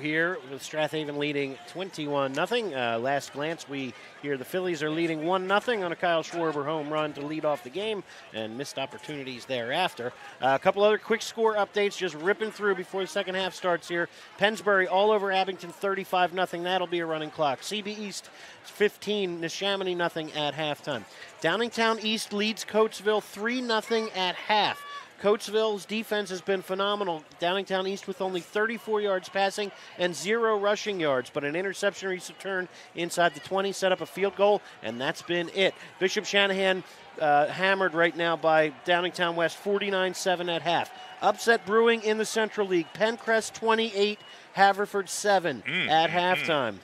S3: here with Strath Haven leading 21-0. Last glance, we hear the Phillies are leading 1-0 on a Kyle Schwarber home run to lead off the game and missed opportunities thereafter. A couple other quick score updates just ripping through before the second half starts here. Pennsbury all over Abington 35-0. That'll be a running clock. CB East 15, Neshaminy nothing at halftime. Downingtown East leads Coatesville 3-0 at half. Coatesville's defense has been phenomenal. Downingtown East with only 34 yards passing and 0 rushing yards, but an interception return inside the 20 set up a field goal, and that's been it. Bishop Shanahan hammered right now by Downingtown West 49-7 at half. Upset brewing in the Central League. Pencrest 28, Haverford 7 at halftime.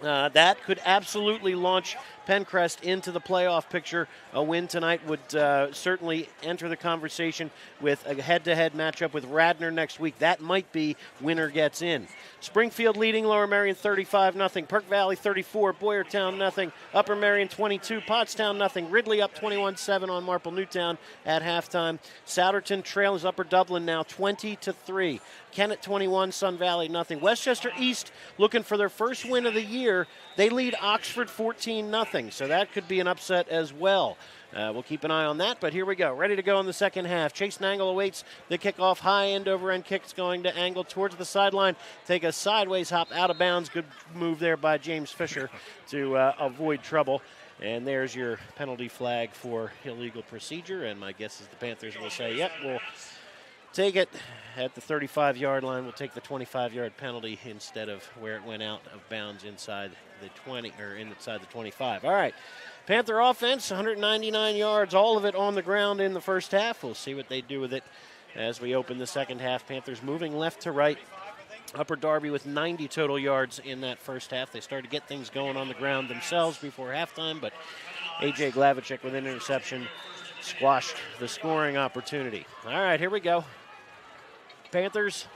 S3: That could absolutely launch Pencrest into the playoff picture. A win tonight would certainly enter the conversation with a head-to-head matchup with Radnor next week. That might be winner gets in. Springfield leading Lower Merion 35-0. Perk Valley 34, Boyertown 0. Upper Merion 22, Pottstown 0. Ridley up 21-7 on Marple Newtown at halftime. Souderton trails Upper Dublin now 20-3. Kennett 21, Sun Valley 0. Westchester East looking for their first win of the year. They lead Oxford 14-0, so that could be an upset as well. We'll keep an eye on that, but here we go. Ready to go in the second half. Chase Nangle awaits the kickoff. High end over end kick's going to Angle towards the sideline. Take a sideways hop out of bounds. Good move there by James Fisher to avoid trouble. And there's your penalty flag for illegal procedure. And my guess is the Panthers will say, yep, we'll take it at the 35-yard line. We'll take the 25-yard penalty instead of where it went out of bounds inside the 20 or inside the 25. All right. Panther offense, 199 yards, all of it on the ground in the first half. We'll see what they do with it as we open the second half. Panthers moving left to right. Upper Darby with 90 total yards in that first half. They started to get things going on the ground themselves before halftime, but A.J. Glavicek with an interception squashed the scoring opportunity. All right, here we go. Panthers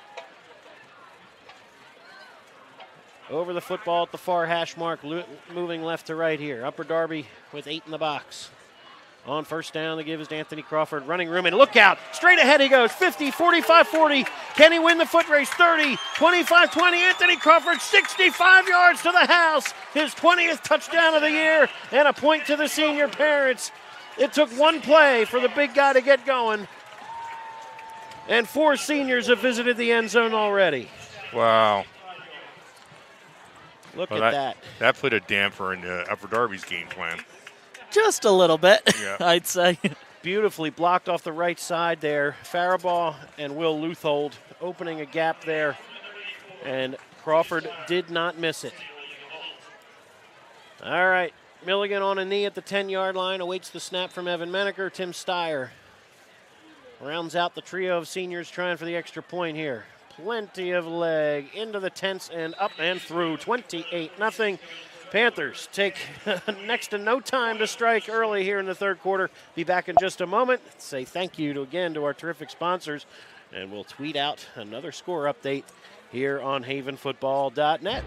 S3: over the football at the far hash mark, moving left to right here. Upper Darby with 8 in the box. On first down, they give us to Anthony Crawford. Running room, and look out. Straight ahead he goes. 50, 45, 40. Can he win the foot race? 30, 25, 20. Anthony Crawford, 65 yards to the house. His 20th touchdown of the year, and a point to the senior parents. It took one play for the big guy to get going. And 4 seniors have visited the end zone already.
S1: Wow.
S3: Look at that.
S1: That put a damper in Upper Darby's game plan.
S7: Just a little bit,
S1: yeah.
S7: I'd say.
S3: Beautifully blocked off the right side there. Faribaugh and Will Luthold opening a gap there. And Crawford did not miss it. All right. Milligan on a knee at the 10-yard line. Awaits the snap from Evan Menaker. Tim Steyer rounds out the trio of seniors trying for the extra point here. Plenty of leg into the tents and up and through. 28-0. Panthers take next to no time to strike early here in the third quarter. Be back in just a moment. Say thank you again to our terrific sponsors. And we'll tweet out another score update here on havenfootball.net.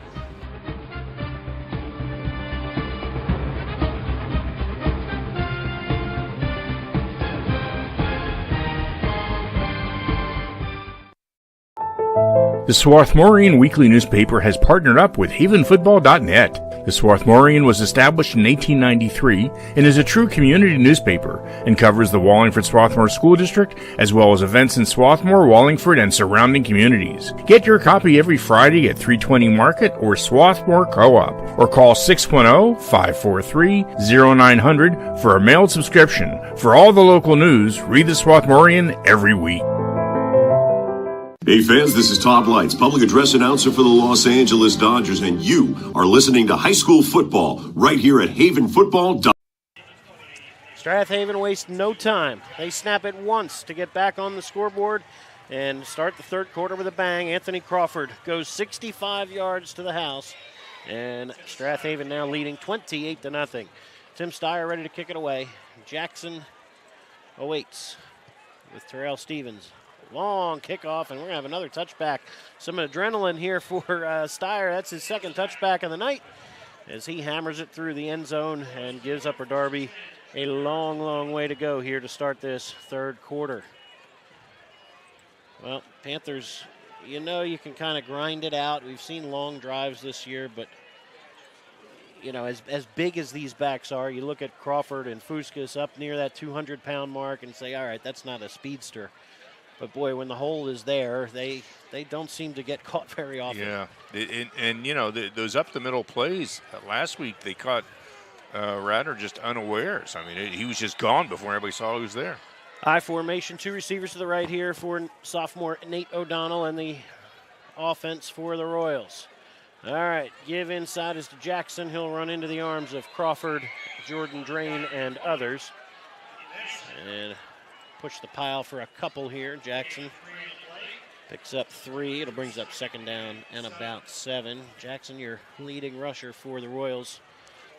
S1: The Swarthmorean Weekly newspaper has partnered up with havenfootball.net. The Swarthmorean was established in 1893 and is a true community newspaper and covers the Wallingford-Swarthmore School District as well as events in Swarthmore, Wallingford, and surrounding communities. Get your copy every Friday at 320 Market or Swarthmore Co-op or call 610-543-0900 for a mailed subscription. For all the local news, read the Swarthmorean every week.
S13: Hey fans, this is Todd Lights, public address announcer for the Los Angeles Dodgers, and you are listening to high school football right here at havenfootball.net.
S3: Strath Haven wastes no time. They snap it once to get back on the scoreboard and start the third quarter with a bang. Anthony Crawford goes 65 yards to the house, and Strath Haven now leading 28-0. Tim Steyer ready to kick it away. Jackson awaits with Terrell Stevens. Long kickoff, and we're going to have another touchback. Some adrenaline here for Steyer. That's his second touchback of the night as he hammers it through the end zone and gives Upper Darby a long, long way to go here to start this third quarter. Well, Panthers, you know you can kind of grind it out. We've seen long drives this year, but, you know, as big as these backs are, you look at Crawford and Fuskas up near that 200-pound mark and say, all right, that's not a speedster. But, boy, when the hole is there, they don't seem to get caught very often.
S1: Yeah, and you know, those up-the-middle plays last week, they caught Radnor just unawares. I mean, he was just gone before everybody saw he was there.
S3: I formation, 2 receivers to the right here for sophomore Nate O'Donnell and the offense for the Royals. All right, give inside is to Jackson. He'll run into the arms of Crawford, Jordan Drain, and others. And push the pile for a couple here. Jackson Picks up 3. It'll brings up second down and about 7. Jackson, your leading rusher for the Royals.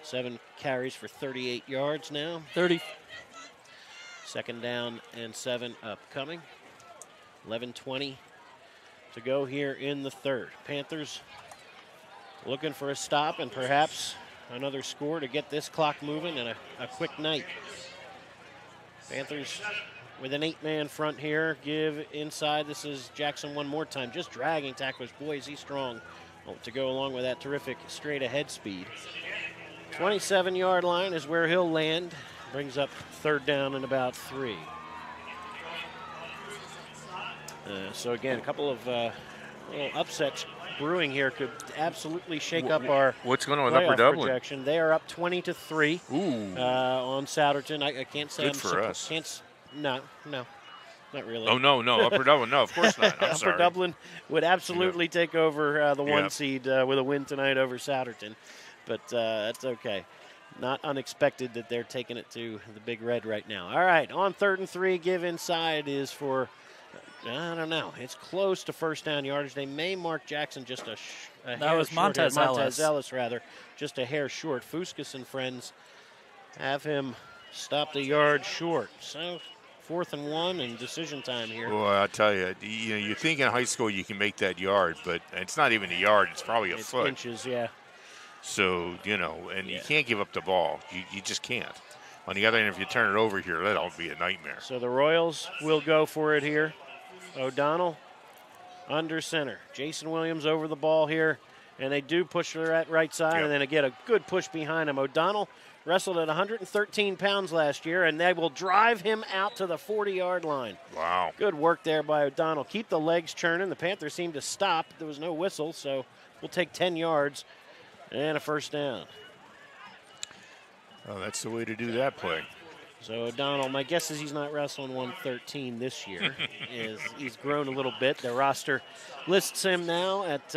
S3: 7 carries for 38 yards now.
S7: 30.
S3: Second down and 7 upcoming. 11:20 to go here in the third. Panthers looking for a stop and perhaps another score to get this clock moving and a quick night. Panthers with an 8-man front here. Give inside. This is Jackson one more time. Just dragging tacklers. Boy, is he strong to go along with that terrific straight ahead speed. 27-yard line is where he'll land. Brings up third down and about 3. So again, a couple of little upsets brewing here could absolutely shake up our
S9: what's going on with Upper Dublin
S3: projection. They are up 20-3 on Souderton. I can't say
S9: good for us.
S3: No, not really.
S9: Oh no, Upper Dublin, no, of course not. I'm sorry.
S3: Upper Dublin would absolutely take over the 1 seed with a win tonight over Souderton, but that's okay. Not unexpected that they're taking it to the Big Red right now. All right, on 3rd and 3, give inside is for. I don't know. It's close to first down yardage. They may mark Jackson just a hair
S7: that was
S3: short.
S7: Montez
S3: Ellis, rather, just a hair short. Fuscus and friends have him stopped a yard short. So 4th and 1 and decision time here.
S9: Well, I'll tell you, you think in high school you can make that yard, but it's not even a yard. It's probably a foot.
S3: Inches, yeah.
S9: So, and you can't give up the ball. You just can't. On the other hand, if you turn it over here, that'll be a nightmare.
S3: So the Royals will go for it here. O'Donnell under center. Jason Williams over the ball here, and they do push her at right side, and then again a good push behind him. O'Donnell wrestled at 113 pounds last year, and they will drive him out to the 40-yard line.
S9: Wow.
S3: Good work there by O'Donnell. Keep the legs churning. The Panthers seemed to stop. There was no whistle, so we'll take 10 yards and a first down.
S9: Oh, that's the way to do that play.
S3: So O'Donnell, my guess is he's not wrestling 113 this year. He's grown a little bit. The roster lists him now at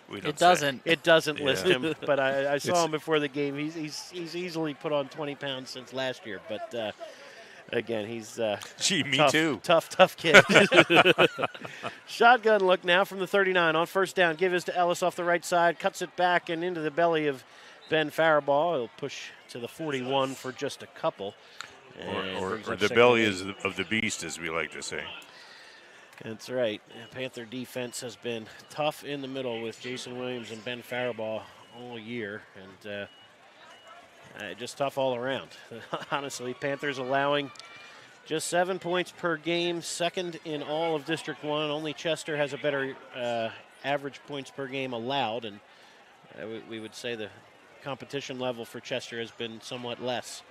S7: it doesn't
S3: list him, but I saw him before the game. He's easily put on 20 pounds since last year, but again, he's tough kid. Shotgun look now from the 39 on first down. Give is to Ellis off the right side, cuts it back and into the belly of Ben Faribault. He'll push to the 41 for just a couple.
S9: Or the belly is of the beast, as we like to say.
S3: That's right. Panther defense has been tough in the middle with Jason Williams and Ben Faribault all year, and just tough all around. Honestly, Panthers allowing just 7 points per game, second in all of District 1. Only Chester has a better average points per game allowed, and we would say the competition level for Chester has been somewhat less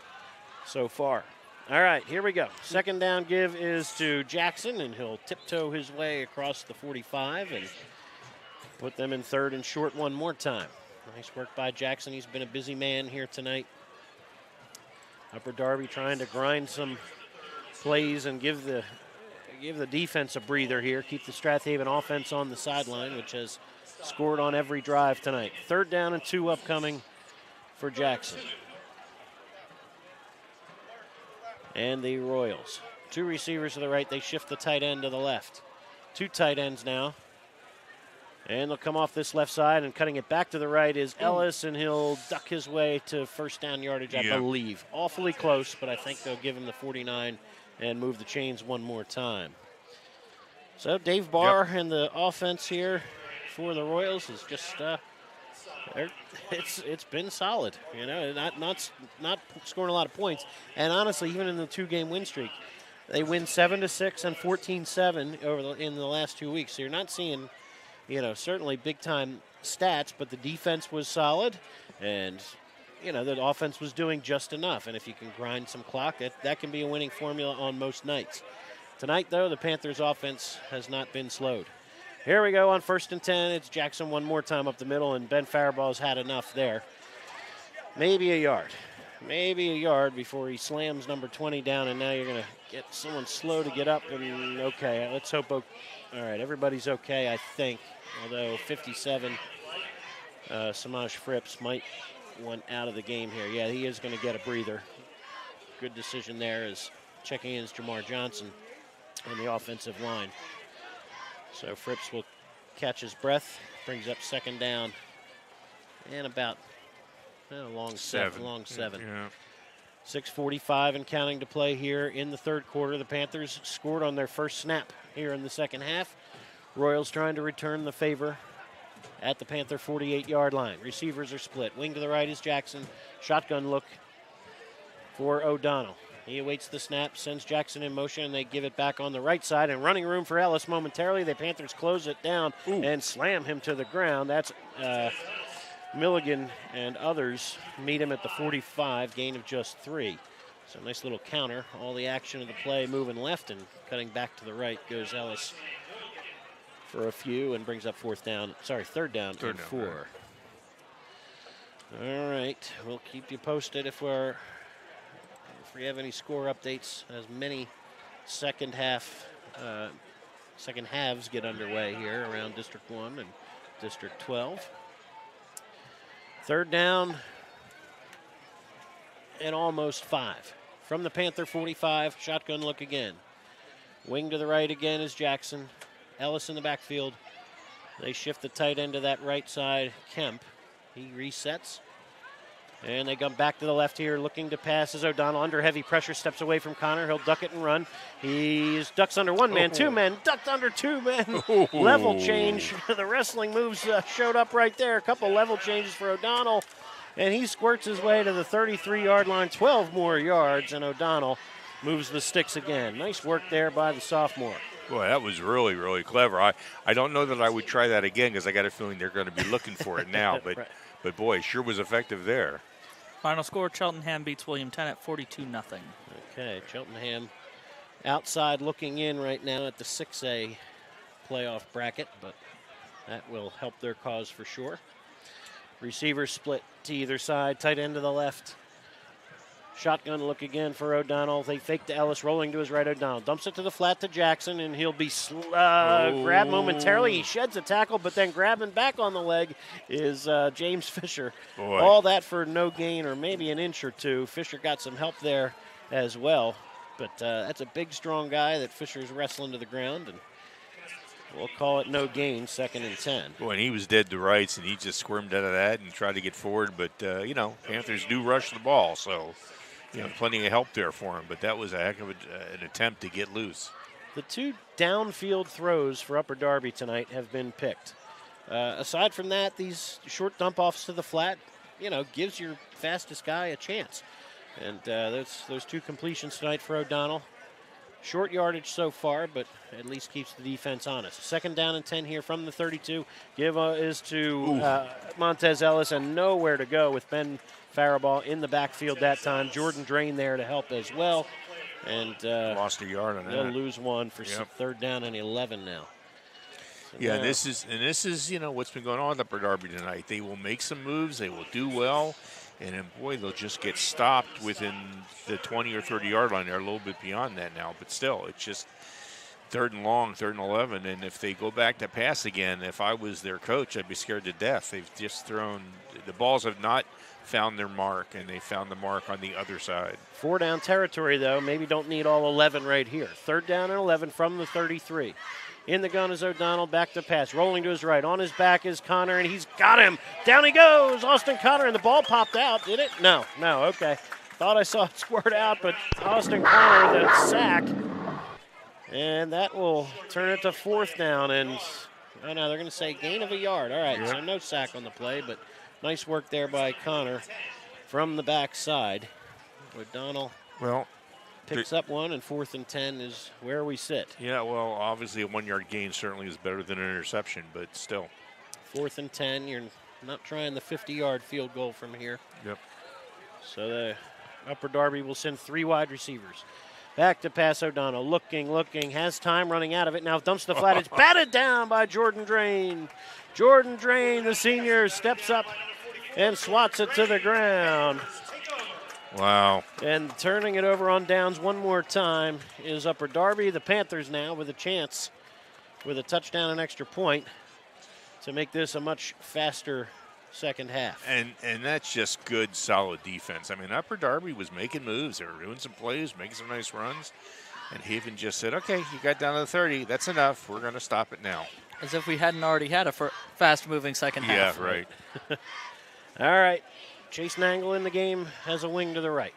S3: so far. All right, here we go. Second down give is to Jackson, and he'll tiptoe his way across the 45 and put them in 3rd and short one more time. Nice work by Jackson. He's been a busy man here tonight. Upper Darby trying to grind some plays and give the defense a breather here. Keep the Strath Haven offense on the sideline, which has scored on every drive tonight. 3rd down and 2 upcoming for Jackson. And the Royals. 2 receivers to the right. They shift the tight end to the left. 2 tight ends now. And they'll come off this left side, and cutting it back to the right is Ellis, and he'll duck his way to first down yardage, I believe. Awfully close, but I think they'll give him the 49 and move the chains one more time. So Dave Barr and the offense here for the Royals is just it's been solid, not scoring a lot of points. And honestly, even in the 2-game win streak, they win 7-6 and 14-7 in the last 2 weeks. So you're not seeing, certainly big time stats, but the defense was solid, and the offense was doing just enough. And if you can grind some clock, that can be a winning formula on most nights. Tonight, though, the Panthers' offense has not been slowed. Here we go on 1st and 10. It's Jackson one more time up the middle, and Ben Faribault's had enough there. Maybe a yard before he slams number 20 down, and now you're going to get someone slow to get up. And okay, let's hope. All right, everybody's okay, I think. Although 57, Samaj Fripps might want out of the game here. Yeah, he is going to get a breather. Good decision there as checking in is Jamar Johnson on the offensive line. So Fritz will catch his breath, brings up second down, and about long seven.
S9: Yeah.
S3: 6:45 and counting to play here in the third quarter. The Panthers scored on their first snap here in the second half. Royals trying to return the favor at the Panther 48-yard line. Receivers are split. Wing to the right is Jackson. Shotgun look for O'Donnell. He awaits the snap, sends Jackson in motion, and they give it back on the right side. And running room for Ellis momentarily. The Panthers close it down and slam him to the ground. That's Milligan and others meet him at the 45, gain of just 3. So nice little counter. All the action of the play moving left and cutting back to the right goes Ellis for a few and brings up third down and 4. All right, we'll keep you posted if we have any score updates as many second halves get underway here around District 1 and District 12. Third down and almost 5. From the Panther 45, shotgun look again. Wing to the right again is Jackson. Ellis in the backfield. They shift the tight end to that right side, Kemp. He resets. And they come back to the left here, looking to pass as O'Donnell under heavy pressure, steps away from Connor. He'll duck it and run. He ducks under one man, 2 men, ducked under 2 men. Level change. The wrestling moves showed up right there. A couple level changes for O'Donnell. And he squirts his way to the 33-yard line, 12 more yards, and O'Donnell moves the sticks again. Nice work there by the sophomore.
S9: Boy, that was really, really clever. I don't know that I would try that again because I got a feeling they're going to be looking for it now. But,
S3: Right.
S9: but boy, it sure was effective there.
S7: Final score, Cheltenham beats William 10 at 42-0.
S3: Okay, Cheltenham outside looking in right now at the 6A playoff bracket, but that will help their cause for sure. Receivers split to either side, tight end to the left. Shotgun look again for O'Donnell. They fake to Ellis, rolling to his right. O'Donnell dumps it to the flat to Jackson, and he'll be grabbed momentarily. He sheds a tackle, but then grabbing back on the leg is James Fisher.
S9: Boy.
S3: All that for no gain or maybe an inch or two. Fisher got some help there as well, but that's a big, strong guy that Fisher's wrestling to the ground, and we'll call it no gain, 2nd and 10.
S9: Boy, and he was dead to rights, and he just squirmed out of that and tried to get forward. But, Panthers do rush the ball, so plenty of help there for him. But that was a heck of an attempt to get loose.
S3: The 2 downfield throws for Upper Darby tonight have been picked. Aside from that, these short dump-offs to the flat, gives your fastest guy a chance. And those 2 completions tonight for O'Donnell. Short yardage so far, but at least keeps the defense honest. 2nd down and 10 here from the 32. Give is to Montez Ellis, and nowhere to go with Ben Faribault in the backfield that time. Jordan Drain there to help as well. And
S9: lost a yard on that.
S3: They'll lose one for 3rd down and 11 now. So
S9: Yeah, this is what's been going on at Upper Darby tonight. They will make some moves. They will do well. And then, boy, they'll just get stopped within the 20 or 30-yard line. They're a little bit beyond that now. But still, it's just 3rd and long, 3rd and 11. And if they go back to pass again, if I was their coach, I'd be scared to death. They've just thrown – the balls have not found their mark, and they found the mark on the other side.
S3: 4-down territory, though. Maybe don't need all 11 right here. 3rd down and 11 from the 33. In the gun is O'Donnell, back to pass. Rolling to his right. On his back is Connor, and he's got him. Down he goes, Austin Connor, and the ball popped out, did it? No, okay. Thought I saw it squirt out, but Austin Connor, the sack. And that will turn it to 4th down, and they're going to say gain of a yard. All right, so no sack on the play, but nice work there by Connor from the backside. O'Donnell picks up one, and 4th and 10 is where we sit.
S9: Yeah, well, obviously a 1-yard gain certainly is better than an interception, but still.
S3: 4th and 10, you're not trying the 50-yard field goal from here.
S9: Yep.
S3: So the Upper Darby will send 3 wide receivers. Back to pass O'Donnell, looking, has time, running out of it. Now dumps the flat. It's batted down by Jordan Drain. Jordan Drain, the senior, steps up and swats it to the ground.
S9: Wow.
S3: And turning it over on downs one more time is Upper Darby. The Panthers now with a chance with a touchdown and extra point to make this a much faster second half.
S9: And that's just good, solid defense. I mean, Upper Darby was making moves. They were doing some plays, making some nice runs. And Haven just said, okay, you got down to the 30. That's enough. We're going to stop it now.
S7: As if we hadn't already had a fast-moving second half.
S9: Yeah, right.
S3: All right. Chase Nangle in the game has a wing to the right.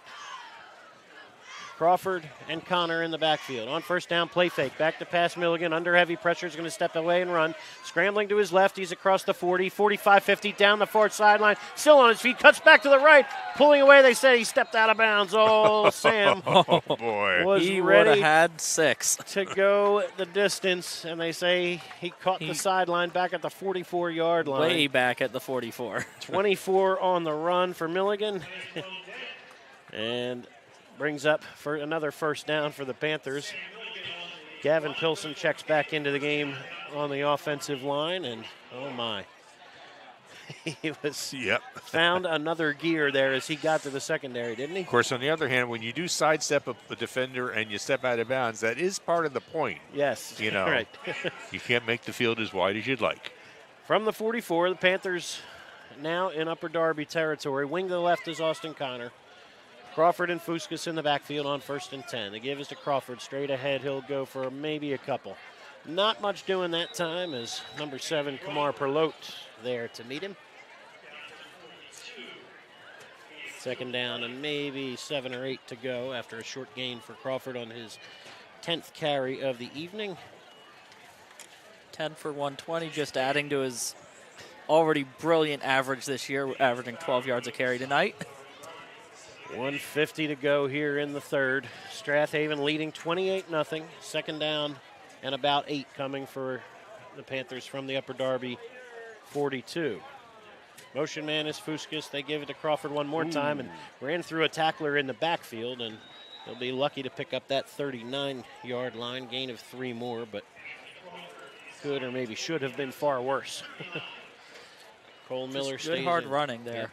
S3: Crawford and Connor in the backfield. On first down, play fake. Back to pass Milligan. Under heavy pressure is going to step away and run. Scrambling to his left. He's across the 40, 45, 50, down the far sideline. Still on his feet. Cuts back to the right. Pulling away. They say he stepped out of bounds. Oh, Sam.
S9: Oh, boy.
S3: Was
S7: he
S3: ready
S7: would have had 6
S3: to go the distance. And they say he caught the sideline back at the 44-yard line.
S7: Way back at the 44.
S3: 24 on the run for Milligan. And brings up for another first down for the Panthers. Gavin Pilson checks back into the game on the offensive line, and oh my. He was found another gear there as he got to the secondary, didn't he?
S9: Of course, on the other hand, when you do sidestep a defender and you step out of bounds, that is part of the point.
S3: Yes.
S9: You know,
S3: right.
S9: You can't make the field as wide as you'd like.
S3: From the 44, the Panthers now in Upper Darby territory. Wing to the left is Austin Connor. Crawford and Fuskas in the backfield on 1st and 10. The give is to Crawford. Straight ahead, he'll go for maybe a couple. Not much doing that time as number 7, Kamar Perlote, there to meet him. Second down and maybe 7 or 8 to go after a short gain for Crawford on his 10th carry of the evening.
S7: 10 for 120, just adding to his already brilliant average this year, averaging 12 yards a carry tonight.
S3: 1:50 to go here in the third. Strath Haven leading 28-0. Second down and about 8 coming for the Panthers from the Upper Darby 42. Motion man is Fuskas. They give it to Crawford one more time and ran through a tackler in the backfield, and they'll be lucky to pick up that 39-yard line. Gain of 3 more, but could or maybe should have been far worse. Cole Miller stays
S7: good hard
S3: in.
S7: running there.
S3: Yeah.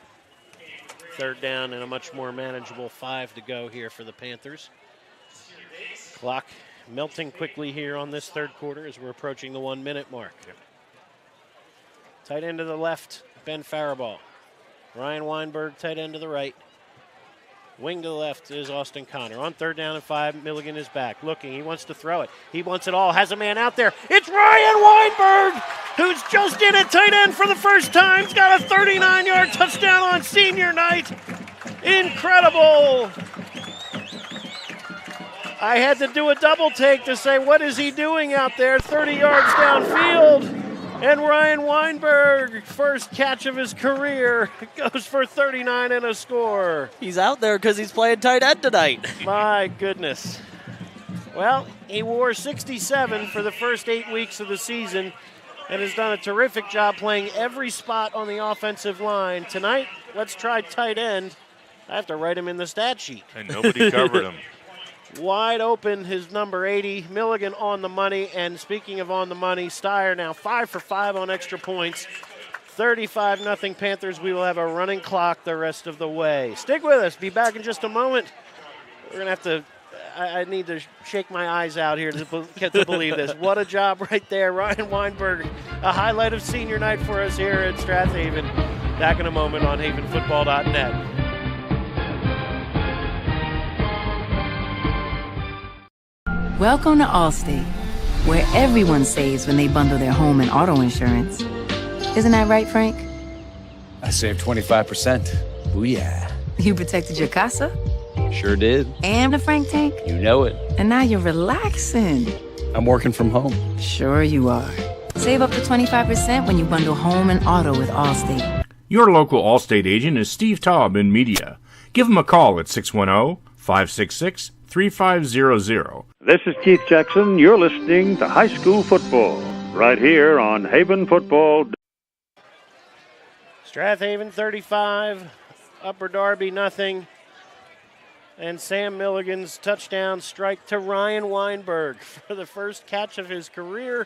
S3: Third down and a much more manageable 5 to go here for the Panthers. Clock melting quickly here on this third quarter as we're approaching the 1-minute mark. Tight end to the left, Ben Faraball. Ryan Weinberg, tight end to the right. Wing to the left is Austin Connor. On third down and 5, Milligan is back. Looking, he wants to throw it. He wants it all, has a man out there. It's Ryan Weinberg, who's just in at tight end for the first time. He's got a 39-yard touchdown on senior night. Incredible. I had to do a double take to say, what is he doing out there? 30 yards downfield. And Ryan Weinberg, first catch of his career, goes for 39 and a score.
S7: He's out there because he's playing tight end tonight.
S3: My goodness. Well, he wore 67 for the first 8 weeks of the season and has done a terrific job playing every spot on the offensive line. Tonight, let's try tight end. I have to write him in the stat sheet.
S9: And nobody covered him.
S3: Wide open, his number 80. Milligan on the money. And speaking of on the money, Steyer now 5 for 5 on extra points. 35-0 Panthers. We will have a running clock the rest of the way. Stick with us. Be back in just a moment. We're going to have to, I need to shake my eyes out here to believe this. What a job right there. Ryan Weinberg, a highlight of senior night for us here at Strath Haven. Back in a moment on havenfootball.net.
S4: Welcome to Allstate, where everyone saves when they bundle their home and auto insurance. Isn't that right, Frank?
S5: I saved 25%. Booyah.
S4: You protected your casa
S5: Sure did.
S4: and the Frank tank,
S5: You know it.
S4: and now you're relaxing.
S5: I'm working from home.
S4: Sure you are. Save up to 25% when you bundle home and auto with Allstate.
S1: Your local Allstate agent is Steve Taub in media. Give him a call at 610-566-3500.
S6: This is Keith Jackson. You're listening to High School Football right here on Haven Football.
S3: Strath Haven 35, Upper Darby 0. And Sam Milligan's touchdown strike to Ryan Weinberg for the first catch of his career.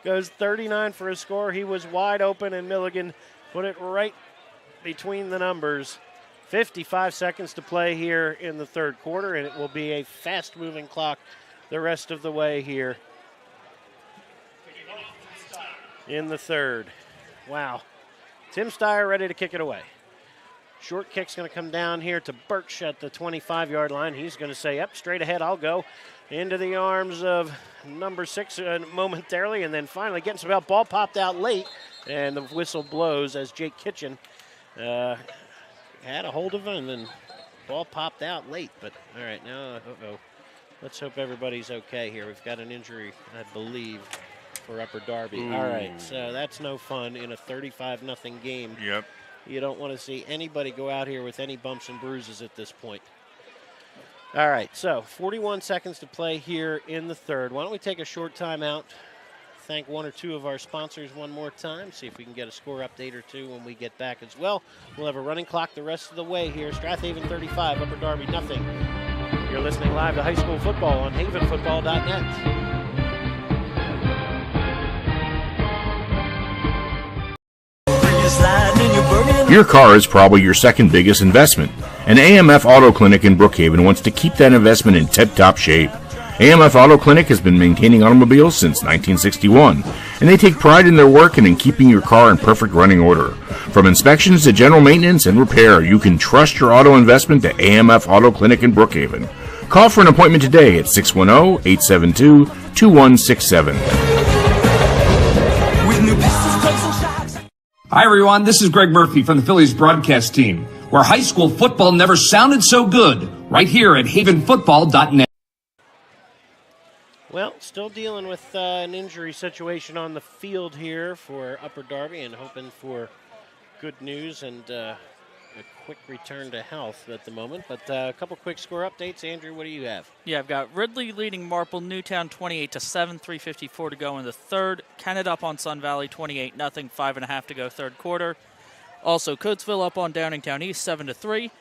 S3: Goes 39 for a score. He was wide open, and Milligan put it right between the numbers. 55 seconds to play here in the third quarter, and it will be a fast-moving clock the rest of the way here in the third. Wow. Tim Steyer ready to kick it away. Short kick's going to come down here to Birch at the 25-yard line. He's going to say, yep, straight ahead, I'll go. into the arms of number 6 momentarily, and then finally getting some help. Ball popped out late, and the whistle blows as Jake Kitchen had a hold of him, and then ball popped out late. But all right, now, let's hope everybody's okay here. We've got an injury, I believe, for Upper Darby.
S9: Ooh.
S3: All right, so that's no fun in a 35-0 game.
S9: Yep.
S3: You don't want to see anybody go out here with any bumps and bruises at this point. All right, so 41 seconds to play here in the third. Why don't we take a short timeout, thank one or two of our sponsors one more time, see if we can get a score update or two when we get back as well. We'll have a running clock the rest of the way here. Strath Haven 35, Upper Darby nothing. You're listening live to high school football on havenfootball.net.
S1: Your car is probably your second biggest investment, and AMF Auto Clinic in Brookhaven wants to keep that investment in tip-top shape. AMF Auto Clinic has been maintaining automobiles since 1961, and they take pride in their work and in keeping your car in perfect running order. From inspections to general maintenance and repair, you can trust your auto investment to AMF Auto Clinic in Brookhaven. Call for an appointment today at 610-872-2167.
S14: Hi, everyone. This is Greg Murphy from the Phillies broadcast team, where high school football never sounded so good, right here at havenfootball.net.
S3: Well, still dealing with an injury situation on the field here for Upper Darby and hoping for good news and a quick return to health at the moment. But a couple quick score updates. Andrew, what do you have?
S7: Yeah, I've got Ridley leading Marple Newtown 28-7, 3:54 to go in the third. Kennett up on Sun Valley 28-0, 5.5 to go third quarter. Also, Coatesville up on Downingtown East 7-3.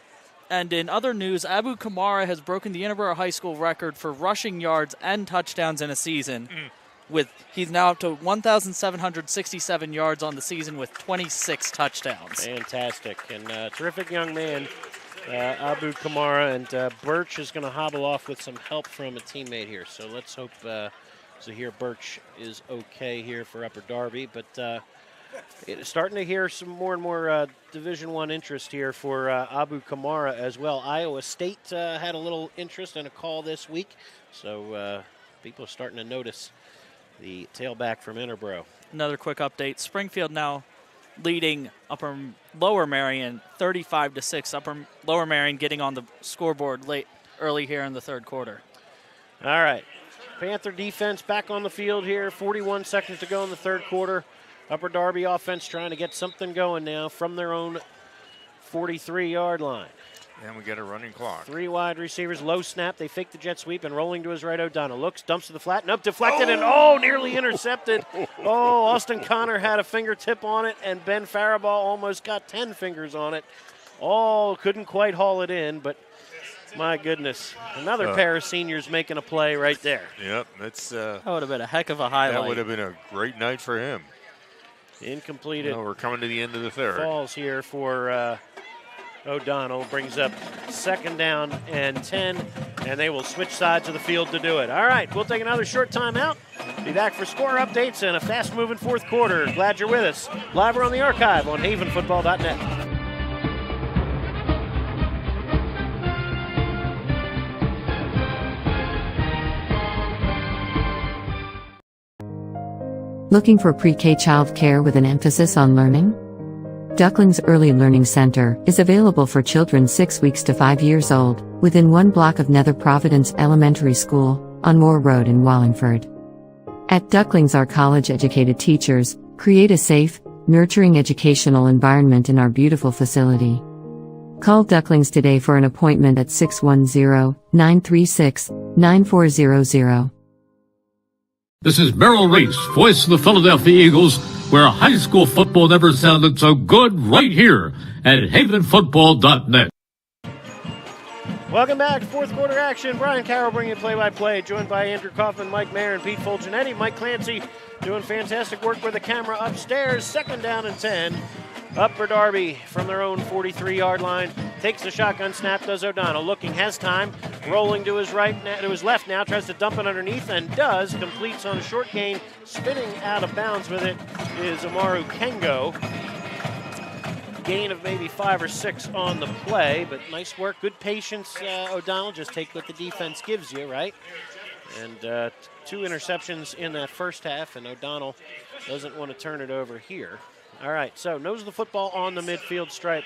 S7: And in other news, Abu Kamara has broken the Interborough High School record for rushing yards and touchdowns in a season. He's now up to 1,767 yards on the season with 26 touchdowns.
S3: Fantastic. And terrific young man, Abu Kamara. And Birch is going to hobble off with some help from a teammate here. So let's hope Zahir Birch is okay here for Upper Darby. But starting to hear some more and more Division I interest here for Abu Kamara as well. Iowa State had a little interest and a call this week. So people are starting to notice the tailback from Interborough.
S7: Another quick update. Springfield now leading Lower Marion 35-6. Lower Marion getting on the scoreboard early here in the third quarter.
S3: All right. Panther defense back on the field here. 41 seconds to go in the third quarter. Upper Darby offense trying to get something going now from their own 43-yard line.
S9: And we get a running clock.
S3: 3 wide receivers, low snap. They fake the jet sweep and rolling to his right. O'Donnell looks, dumps to the flat, nope, deflected, and nearly intercepted. Austin Connor had a fingertip on it, and Ben Faribault almost got 10 fingers on it. Couldn't quite haul it in, but my goodness. Another pair of seniors making a play right there.
S9: Yep, that's
S7: that would have been a heck of a highlight.
S9: That would have been a great night for him.
S3: Incompleted.
S9: We're coming to the end of the third.
S3: Falls here for O'Donnell, brings up 2nd down and 10, and they will switch sides of the field to do it. All right, we'll take another short timeout. Be back for score updates and a fast-moving fourth quarter. Glad you're with us. Live or on the archive on havenfootball.net.
S10: Looking for pre-K child care with an emphasis on learning? Duckling's Early Learning Center is available for children 6 weeks to 5 years old, within 1 block of Nether Providence Elementary School, on Moore Road in Wallingford. At Ducklings, our college-educated teachers create a safe, nurturing educational environment in our beautiful facility. Call Ducklings today for an appointment at 610-936-9400.
S8: This is Merrill Reese, voice of the Philadelphia Eagles, where high school football never sounded so good, right here at havenfootball.net.
S3: Welcome back to fourth quarter action. Brian Carroll bringing you play-by-play, joined by Andrew Kauffman, Mike Mayer, and Pete Fulginiti. Mike Clancy doing fantastic work with the camera upstairs. 2nd down and 10. Upper Darby from their own 43-yard line. Takes the shotgun snap, does O'Donnell. Looking, has time. Rolling to his right, to his left now. Tries to dump it underneath and does. Completes on a short gain. Spinning out of bounds with it is Amaru Kengo. Gain of maybe 5 or 6 on the play, but nice work. Good patience, O'Donnell. Just take what the defense gives you, right? And 2 interceptions in that first half, and O'Donnell doesn't want to turn it over here. All right, so nose of the football on the midfield stripe.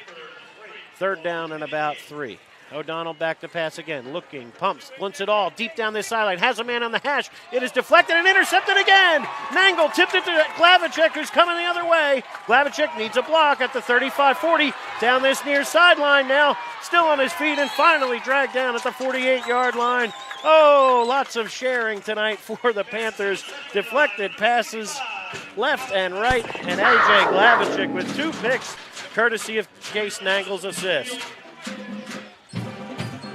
S3: 3rd down and about 3. O'Donnell back to pass again, looking, pumps, blunts it all, deep down this sideline, has a man on the hash. It is deflected and intercepted again. Nangle tipped it to Glavicek, who's coming the other way. Glavicek needs a block at the 35-40, down this near sideline now, still on his feet and finally dragged down at the 48-yard line. Oh, lots of sharing tonight for the Panthers. Deflected passes left and right, and A.J. Glavicek with 2 picks, courtesy of Case Nangle's assist.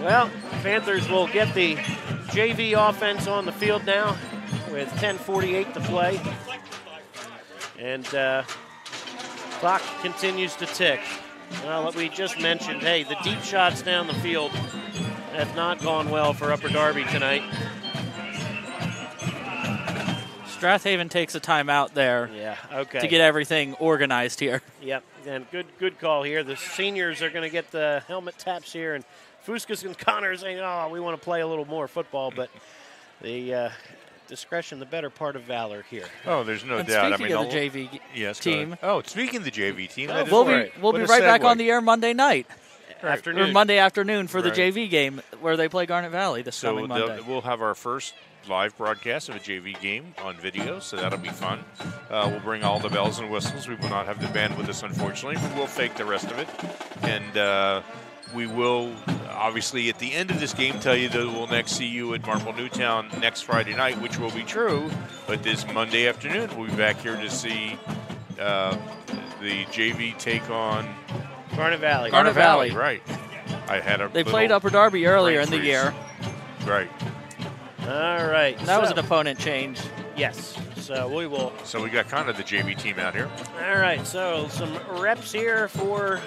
S3: Well, Panthers will get the JV offense on the field now with 10:48 to play. And clock continues to tick. Well, we just mentioned, hey, the deep shots down the field have not gone well for Upper Darby tonight.
S7: Strath Haven takes a timeout there.
S3: Yeah, okay.
S7: To get everything organized here.
S3: Yep, and good call here. The seniors are going to get the helmet taps here, and Fuskas and Connor saying, oh, we want to play a little more football, but the discretion, the better part of valor here.
S9: Oh, there's no
S7: and
S9: doubt.
S7: Speaking of the JV team.
S9: Speaking of the JV team.
S7: We'll be right back on the air Monday night.
S3: Afternoon.
S7: Or Monday afternoon for the JV game where they play Garnet Valley this coming Monday.
S9: We'll have our first live broadcast of a JV game on video, so that'll be fun. We'll bring all the bells and whistles. We will not have the band with us, unfortunately, but we'll fake the rest of it. And we will, obviously, at the end of this game, tell you that we'll next see you at Marple Newtown next Friday night, which will be true. But this Monday afternoon, we'll be back here to see the JV take on
S3: Garnet Valley.
S7: Garnet Valley,
S9: right.
S7: They played Upper Darby earlier in the year.
S9: Right.
S3: All right.
S7: That was an opponent change.
S3: Yes. So we will.
S9: So we got kind of the JV team out here.
S3: All right. So some reps here for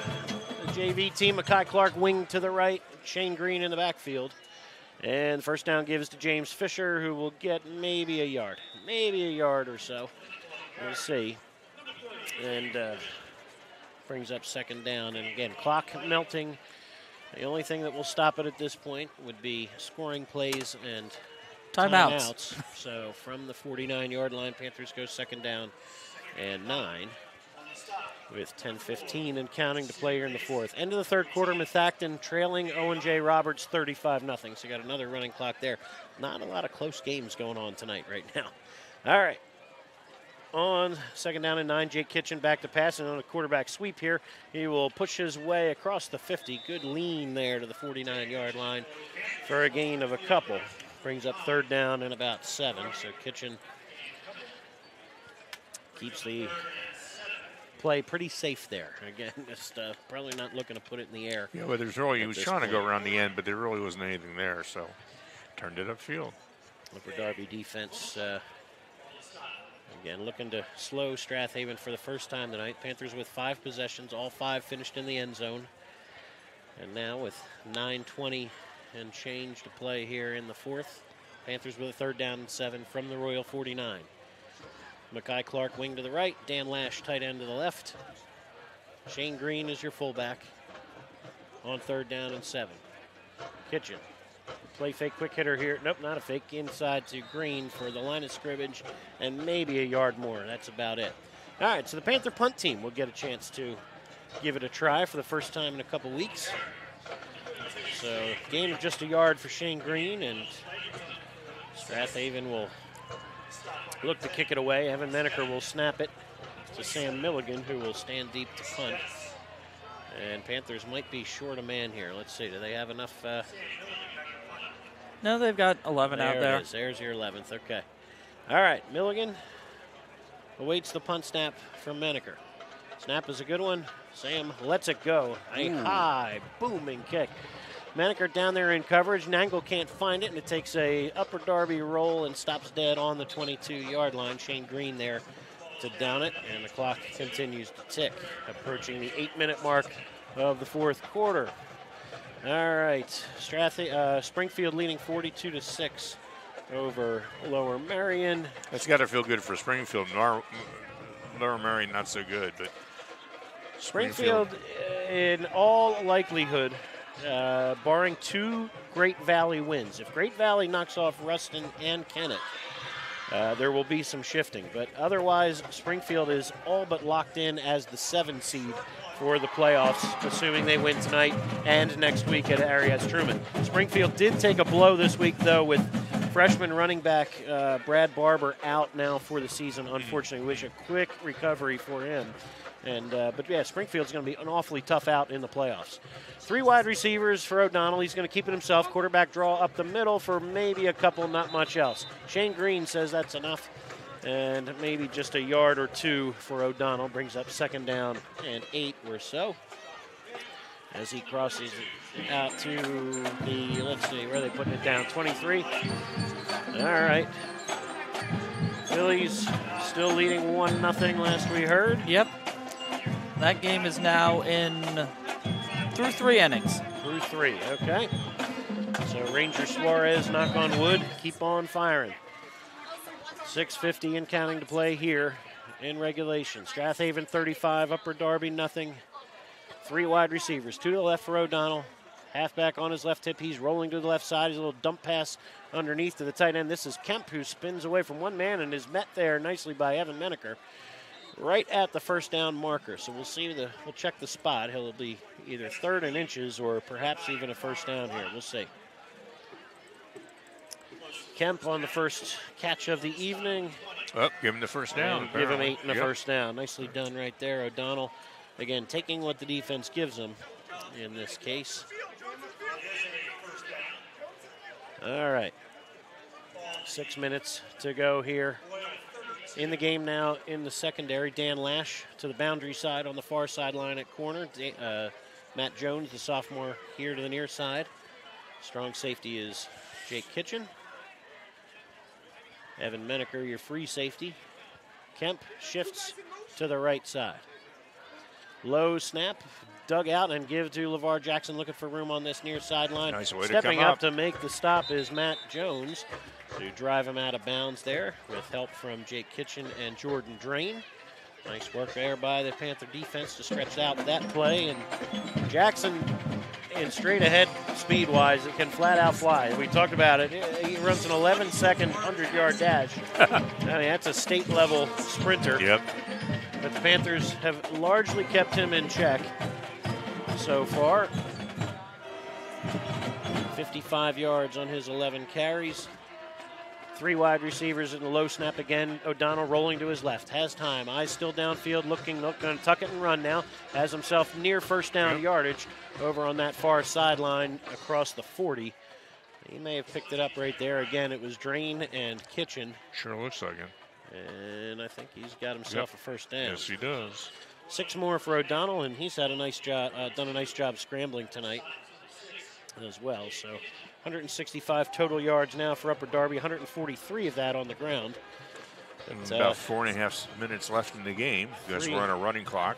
S3: the JV team. Mackay Clark wing to the right. Shane Green in the backfield. And first down gives to James Fisher, who will get maybe a yard. Maybe a yard or so. We'll see. And brings up second down. And again, clock melting. The only thing that will stop it at this point would be scoring plays and timeouts. So from the 49-yard line, Panthers go second down and 9 with 10:15 and counting to play here in the fourth. End of the third quarter, Methacton trailing Owen J. Roberts 35-0. So you got another running clock there. Not a lot of close games going on tonight right now. All right. On second down and 9, Jake Kitchen back to pass, and on a quarterback sweep here, he will push his way across the 50. Good lean there to the 49-yard line for a gain of a couple. Brings up third down and about 7. So Kitchen keeps the play pretty safe there. Again, just probably not looking to put it in the air.
S9: Yeah, but there's really, he was trying to go around the end, but there really wasn't anything there, so turned it upfield.
S3: Upper Darby defense. Again, looking to slow Strath Haven for the first time tonight. Panthers with 5 possessions, all 5 finished in the end zone. And now with 9:20 and change to play here in the fourth, Panthers with a third down and 7 from the Royal 49. Mackay Clark wing to the right, Dan Lash tight end to the left. Shane Green is your fullback on third down and 7. Kitchen. Play fake quick hitter here. Nope, not a fake. Inside to Green for the line of scrimmage and maybe a yard more. That's about it. All right, so the Panther punt team will get a chance to give it a try for the first time in a couple weeks. So gain of just a yard for Shane Green, and Strath Haven will look to kick it away. Evan Menaker will snap it to Sam Milligan, who will stand deep to punt. And Panthers might be short a man here. Let's see, do they have enough?
S7: No, they've got 11 out there.
S3: There it is. There's your 11th. Okay. All right. Milligan awaits the punt snap from Menaker. Snap is a good one. Sam lets it go. A high, booming kick. Menaker down there in coverage. Nangle can't find it, and it takes a Upper Darby roll and stops dead on the 22-yard line. Shane Green there to down it, and the clock continues to tick, approaching the 8-minute mark of the fourth quarter. All right, Springfield leading 42-6 over Lower Merion.
S9: That's got to feel good for Springfield. Lower Merion not so good, but
S3: Springfield in all likelihood barring two Great Valley wins. If Great Valley knocks off Ruston and Kennett, there will be some shifting. But otherwise, Springfield is all but locked in as the 7 seed for the playoffs, assuming they win tonight and next week at Arias Truman. Springfield did take a blow this week, though, with freshman running back Brad Barber out now for the season. Unfortunately, wish a quick recovery for him. But yeah, Springfield's going to be an awfully tough out in the playoffs. 3 wide receivers for O'Donnell. He's going to keep it himself. Quarterback draw up the middle for maybe a couple, not much else. Shane Green says that's enough. And maybe just a yard or 2 for O'Donnell. Brings up 2nd down and 8 or so. As he crosses out to the, let's see, where are they putting it down? 23. All right. Phillies still leading 1-0 last we heard.
S7: Yep. That game is now through 3 innings.
S3: Through 3, okay. So Ranger Suarez, knock on wood, keep on firing. 6:50 and counting to play here in regulation. Strath Haven 35, Upper Darby nothing. 3 wide receivers, 2 to the left for O'Donnell. Halfback on his left hip, he's rolling to the left side. He's a little dump pass underneath to the tight end. This is Kemp, who spins away from one man and is met there nicely by Evan Menaker right at the 1st down marker. So we'll see, we'll check the spot. He'll be either 3rd and inches or perhaps even a 1st down here. We'll see. Kemp on the first catch of the evening.
S9: Oh, give him the 1st down.
S3: Give him 8 and a 1st down. Nicely done right there. O'Donnell, again, taking what the defense gives him in this case. All right. 6 minutes to go here in the game now in the secondary. Dan Lash to the boundary side on the far sideline at corner. Matt Jones, the sophomore, here to the near side. Strong safety is Jake Kitchen. Evan Menaker, your free safety. Kemp shifts to the right side. Low snap, dug out and give to LeVar Jackson, looking for room on this near sideline.
S9: Nice way
S3: Stepping
S9: to come
S3: up to make the stop is Matt Jones to drive him out of bounds there with help from Jake Kitchen and Jordan Drain. Nice work there by the Panther defense to stretch out that play. And Jackson, in straight ahead speed-wise, it can flat out fly. We talked about it. He runs an 11-second 100-yard dash. I mean, that's a state-level sprinter.
S9: Yep.
S3: But the Panthers have largely kept him in check so far. 55 yards on his 11 carries. 3 wide receivers in the low snap again. O'Donnell rolling to his left. Has time. Eyes still downfield. Looking, going to tuck it and run now. Has himself near 1st down yardage over on that far sideline across the 40. He may have picked it up right there. Again, it was Drain and Kitchen.
S9: Sure looks like it.
S3: And I think he's got himself a 1st down.
S9: Yes, he does.
S3: 6 more for O'Donnell, and he's had a nice job, done a nice job scrambling tonight as well. So 165 total yards now for Upper Darby, 143 of that on the ground.
S9: And about 4.5 minutes left in the game because we're on a running clock.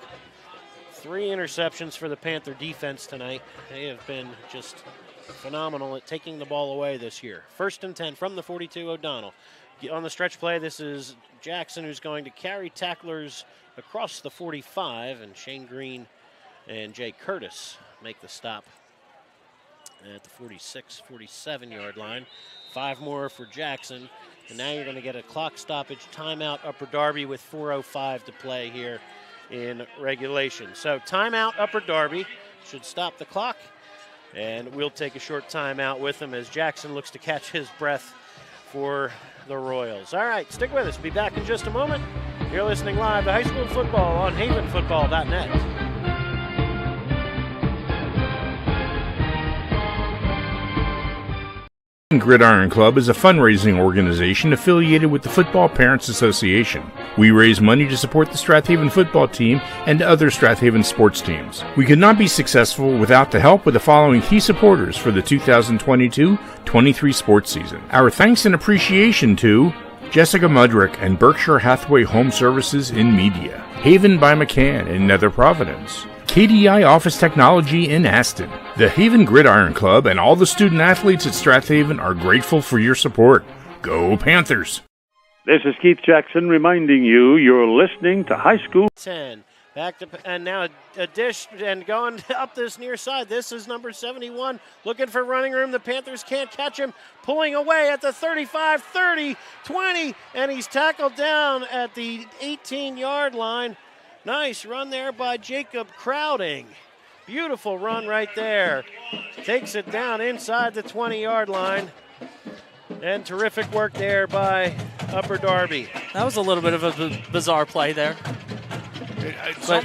S3: 3 interceptions for the Panther defense tonight. They have been just phenomenal at taking the ball away this year. 1st and 10 from the 42, O'Donnell. On the stretch play, this is Jackson who's going to carry tacklers across the 45, and Shane Green and Jay Curtis make the stop at the 46, 47-yard line. 5 more for Jackson, and now you're going to get a clock stoppage timeout Upper Darby with 4:05 to play here in regulation. So timeout Upper Darby should stop the clock, and we'll take a short timeout with them as Jackson looks to catch his breath for the Royals. All right, stick with us. Be back in just a moment. You're listening live to High School Football on havenfootball.net.
S1: Gridiron Club is a fundraising organization affiliated with the Football Parents Association. We raise money to support the Strath Haven football team and other Strath Haven sports teams. We could not be successful without the help of the following key supporters for the 2022-23 sports season. Our thanks and appreciation to Jessica Mudrick and Berkshire Hathaway Home Services in Media, Haven by McCann in Nether Providence, KDI Office Technology in Aston. The Haven Gridiron Club and all the student athletes at Strath Haven are grateful for your support. Go Panthers!
S6: This is Keith Jackson reminding you you're listening to High School
S3: 10. Back to, and now a dish and going up this near side. This is number 71 looking for running room. The Panthers can't catch him. Pulling away at the 35, 30, 20, and he's tackled down at the 18-yard line. Nice run there by Jacob Crowding. Beautiful run right there. Takes it down inside the 20-yard line. And terrific work there by Upper Darby.
S7: That was a little bit of a bizarre play there.
S3: But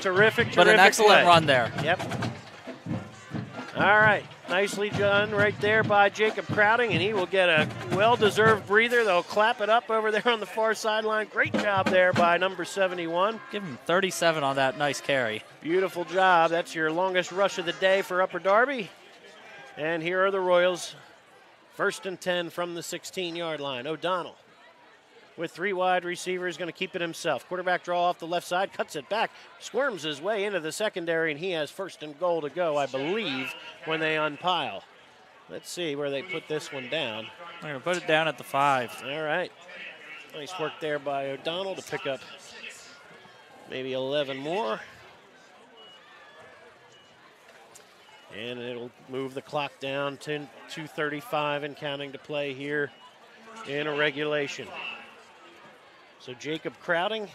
S3: terrific
S7: But an excellent
S3: play.
S7: run there.
S3: Yep. All right. Nicely done right there by Jacob Crowding, and he will get a well-deserved breather. They'll clap it up over there on the far sideline. Great job there by number 71.
S7: Give him 37 on that nice carry.
S3: Beautiful job. That's your longest rush of the day for Upper Darby. And here are the Royals. 1st and 10 from the 16-yard line. O'Donnell with 3 wide receivers, going to keep it himself. Quarterback draw off the left side, cuts it back, squirms his way into the secondary, and he has 1st and goal to go, I believe, when they unpile. Let's see where they put this one down.
S7: They're going to put it down at the 5.
S3: All right. Nice work there by O'Donnell to pick up maybe 11 more. And it'll move the clock down to 2:35 and counting to play here in a regulation. So Jacob Crowding,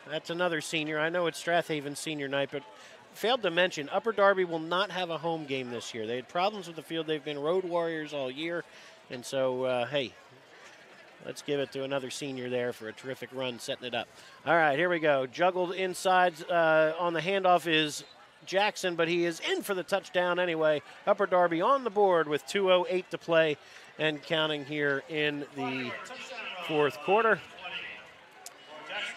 S3: that's another senior. I know it's Strath Haven senior night, but failed to mention Upper Darby will not have a home game this year. They had problems with the field. They've been road warriors all year. And so, hey, let's give it to another senior there for a terrific run setting it up. All right, here we go. Juggled inside on the handoff is Jackson, but he is in for the touchdown anyway. Upper Darby on the board with 2:08 to play and counting here in the 4th quarter.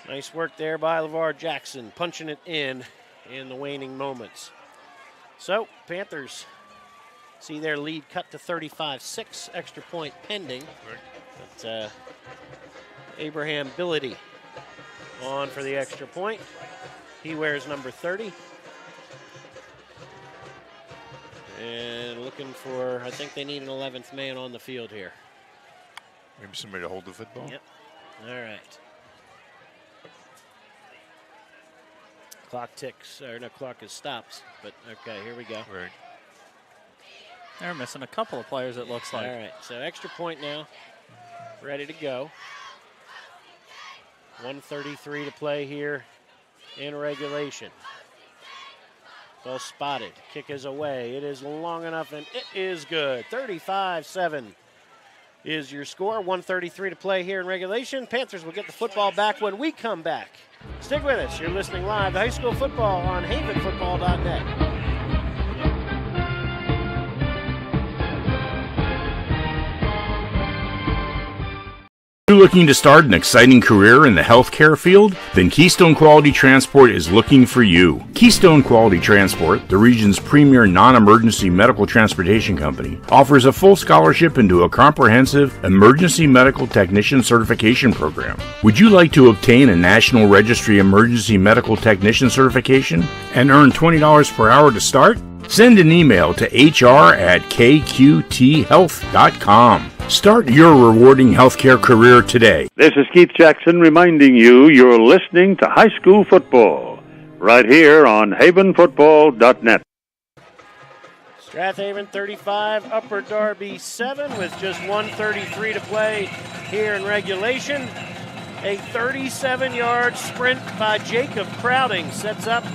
S3: Nice work there by LeVar Jackson, punching it in the waning moments. So, Panthers see their lead cut to 35-6, extra point pending. But Abraham Billity on for the extra point. He wears number 30. And looking for, I think they need an 11th man on the field here.
S15: Maybe somebody to hold the football?
S3: Yep. All right. Clock ticks, or no, clock is stops, but okay, here we go.
S15: Right.
S7: They're missing a couple of players, it looks like.
S3: All right, so extra point now, ready to go. 1:33 to play here in regulation. Ball spotted, kick is away. It is long enough, and it is good. 35-7 is your score. 1:33 to play here in regulation. Panthers will get the football back when we come back. Stick with us. You're listening live to High School Football on havenfootball.net.
S1: Are you looking to start an exciting career in the healthcare field? Then Keystone Quality Transport is looking for you. Keystone Quality Transport, the region's premier non-emergency medical transportation company, offers a full scholarship into a comprehensive emergency medical technician certification program. Would you like to obtain a National Registry Emergency Medical Technician certification and earn $20 per hour to start? Send an email to hr@kqthealth.com. Start your rewarding healthcare career today.
S6: This is Keith Jackson reminding you you're listening to High School Football right here on havenfootball.net.
S3: Strath Haven 35, Upper Darby 7 with just 1:33 to play here in regulation. A 37-yard sprint by Jacob Crowding sets up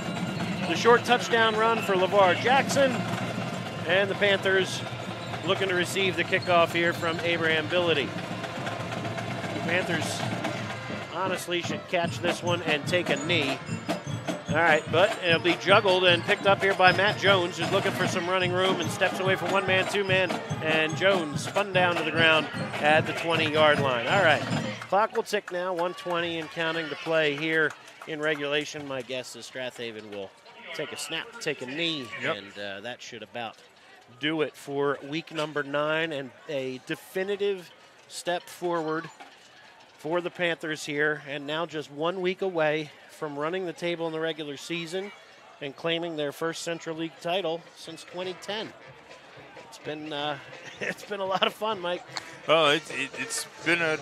S3: the short touchdown run for LeVar Jackson. And the Panthers looking to receive the kickoff here from Abraham Billity. The Panthers honestly should catch this one and take a knee. All right, but it'll be juggled and picked up here by Matt Jones, who's looking for some running room and steps away from one man, two man, and Jones spun down to the ground at the 20-yard line. All right, clock will tick now, 1:20 and counting to play here in regulation. My guess is Strath Haven will take a snap, take a knee, and that should about do it for week number 9 and a definitive step forward for the Panthers here, and now just 1 week away from running the table in the regular season and claiming their first Central League title since 2010. It's been a lot of fun, Mike.
S15: Well, it's been a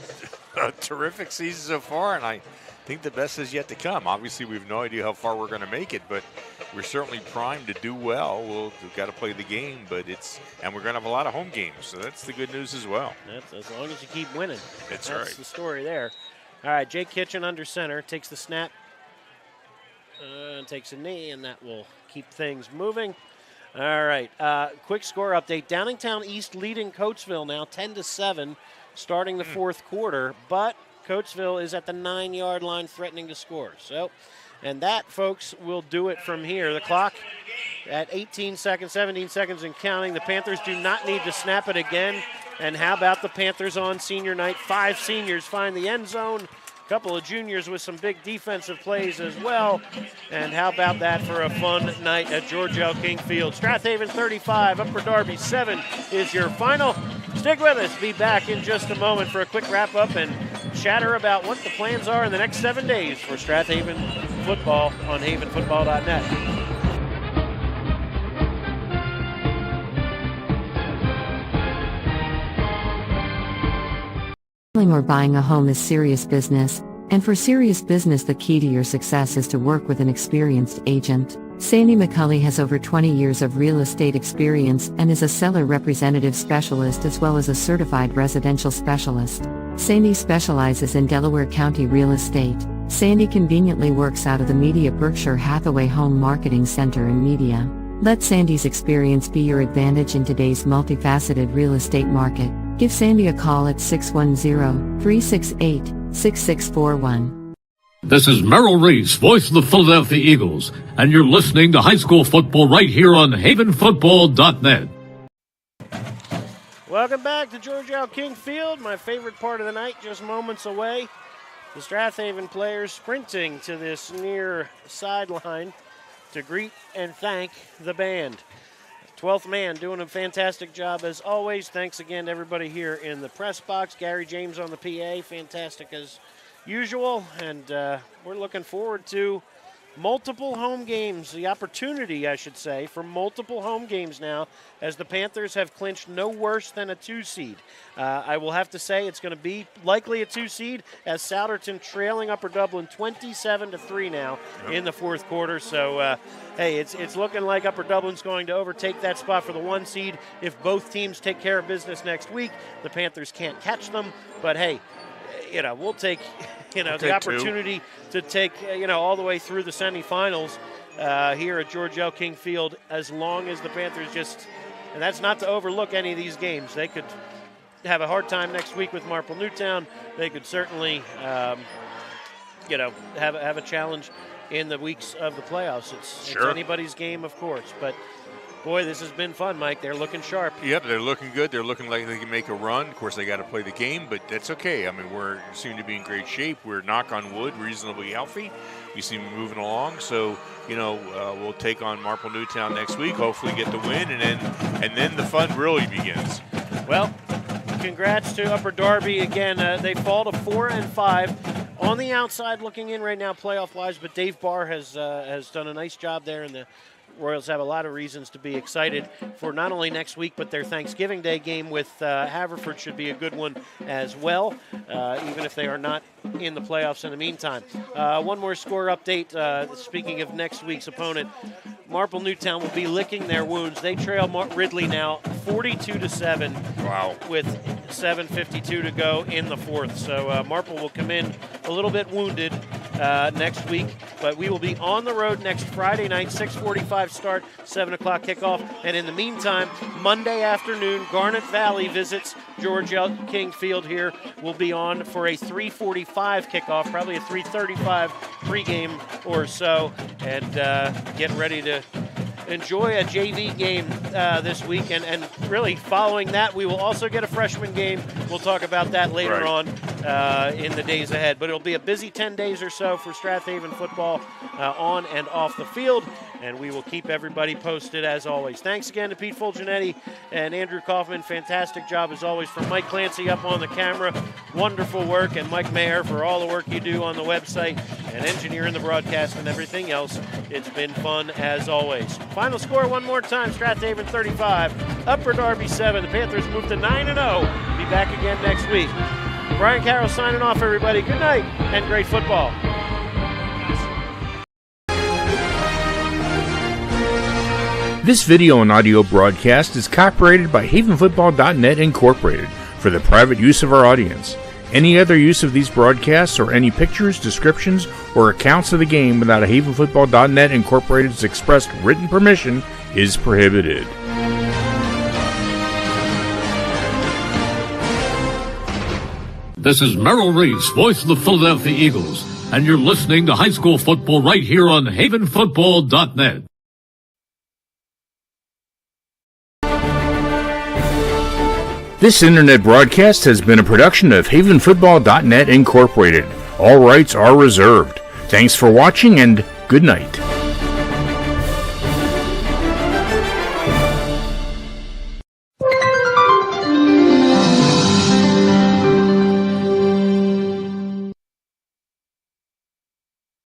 S15: terrific season so far, and think the best is yet to come. Obviously, we have no idea how far we're going to make it, but we're certainly primed to do well. We've got to play the game, and we're going to have a lot of home games, so that's the good news as well.
S3: That's as long as you keep winning.
S15: That's right.
S3: That's the story there. All right, Jake Kitchen under center, takes the snap, takes a knee, and that will keep things moving. All right, quick score update. Downingtown East leading Coatesville now 10-7, starting the fourth quarter, but Coatesville is at the 9-yard line threatening to score. So, and that, folks, will do it from here. The clock at 18 seconds, 17 seconds and counting. The Panthers do not need to snap it again. And how about the Panthers on senior night? 5 seniors find the end zone. A couple of juniors with some big defensive plays as well. And how about that for a fun night at George L. King Field? Strath Haven 35, Upper Darby 7 is your final. Stick with us. Be back in just a moment for a quick wrap-up and chatter about what the plans are in the next 7 days for Strath Haven football on havenfootball.net.
S10: Selling or buying a home is serious business, and for serious business the key to your success is to work with an experienced agent. Sandy McCulley has over 20 years of real estate experience and is a seller representative specialist as well as a certified residential specialist. Sandy specializes in Delaware County real estate. Sandy conveniently works out of the Media Berkshire Hathaway Home Marketing Center in Media. Let Sandy's experience be your advantage in today's multifaceted real estate market. Give Sandy a call at 610-368-6641.
S8: This is Merrill Reese, voice of the Philadelphia Eagles, and you're listening to high school football right here on havenfootball.net.
S3: Welcome back to George L. King Field, my favorite part of the night, just moments away. The Strath Haven players sprinting to this near sideline to greet and thank the band. 12th man doing a fantastic job as always. Thanks again to everybody here in the press box. Gary James on the PA, fantastic as usual. And we're looking forward to multiple home games, the opportunity, I should say, for multiple home games now as the Panthers have clinched no worse than a 2 seed. I will have to say it's going to be likely a 2 seed as Souderton trailing Upper Dublin 27-3 now in the fourth quarter. So, hey, it's looking like Upper Dublin's going to overtake that spot for the 1 seed. If both teams take care of business next week, the Panthers can't catch them. But, hey, we'll take the opportunity to take all the way through the semifinals here at George L. King Field as long as the Panthers and that's not to overlook any of these games. They could have a hard time next week with Marple Newtown. They could certainly have a challenge in the weeks of the playoffs. It's anybody's game, of course, but boy, this has been fun, Mike. They're looking sharp.
S15: Yep, they're looking good. They're looking like they can make a run. Of course, they got to play the game, but that's okay. I mean, we're seem to be in great shape. We're, knock on wood, reasonably healthy. We seem to be moving along. So, we'll take on Marple Newtown next week, hopefully get the win, and then the fun really begins.
S3: Well, congrats to Upper Darby. Again, they fall to 4-5. On the outside looking in right now playoff-wise, but Dave Barr has done a nice job there, and the Royals have a lot of reasons to be excited for not only next week, but their Thanksgiving Day game with Haverford should be a good one as well, even if they are not in the playoffs in the meantime. One more score update. Speaking of next week's opponent, Marple Newtown will be licking their wounds. They trail Ridley now 42-7.
S15: Wow.
S3: With 7:52 to go in the fourth. So Marple will come in a little bit wounded next week, but we will be on the road next Friday night, 6:45 start, 7 o'clock kickoff. And in the meantime, Monday afternoon, Garnet Valley visits George L. King Field here. We'll be on for a 3:45 kickoff, probably a 3:35 pregame or so, and get ready to enjoy a JV game this week. And really following that, we will also get a freshman game. We'll talk about that later on in the days ahead. But it'll be a busy 10 days or so for Strath Haven football on and off the field. And we will keep everybody posted as always. Thanks again to Pete Fulginiti and Andrew Kauffman. Fantastic job as always from Mike Clancy up on the camera. Wonderful work. And Mike Mayer for all the work you do on the website and engineering the broadcast and everything else. It's been fun as always. Final score one more time. Strath Haven 35, Upper Darby 7. The Panthers move to 9-0. Be back again next week. Brian Carroll signing off, everybody. Good night and great football.
S1: This video and audio broadcast is copyrighted by havenfootball.net Incorporated for the private use of our audience. Any other use of these broadcasts or any pictures, descriptions, or accounts of the game without a havenfootball.net Incorporated's expressed written permission is prohibited.
S8: This is Merrill Reese, voice of the Philadelphia Eagles, and you're listening to high school football right here on havenfootball.net.
S1: This internet broadcast has been a production of havenfootball.net Incorporated. All rights are reserved. Thanks for watching and good night.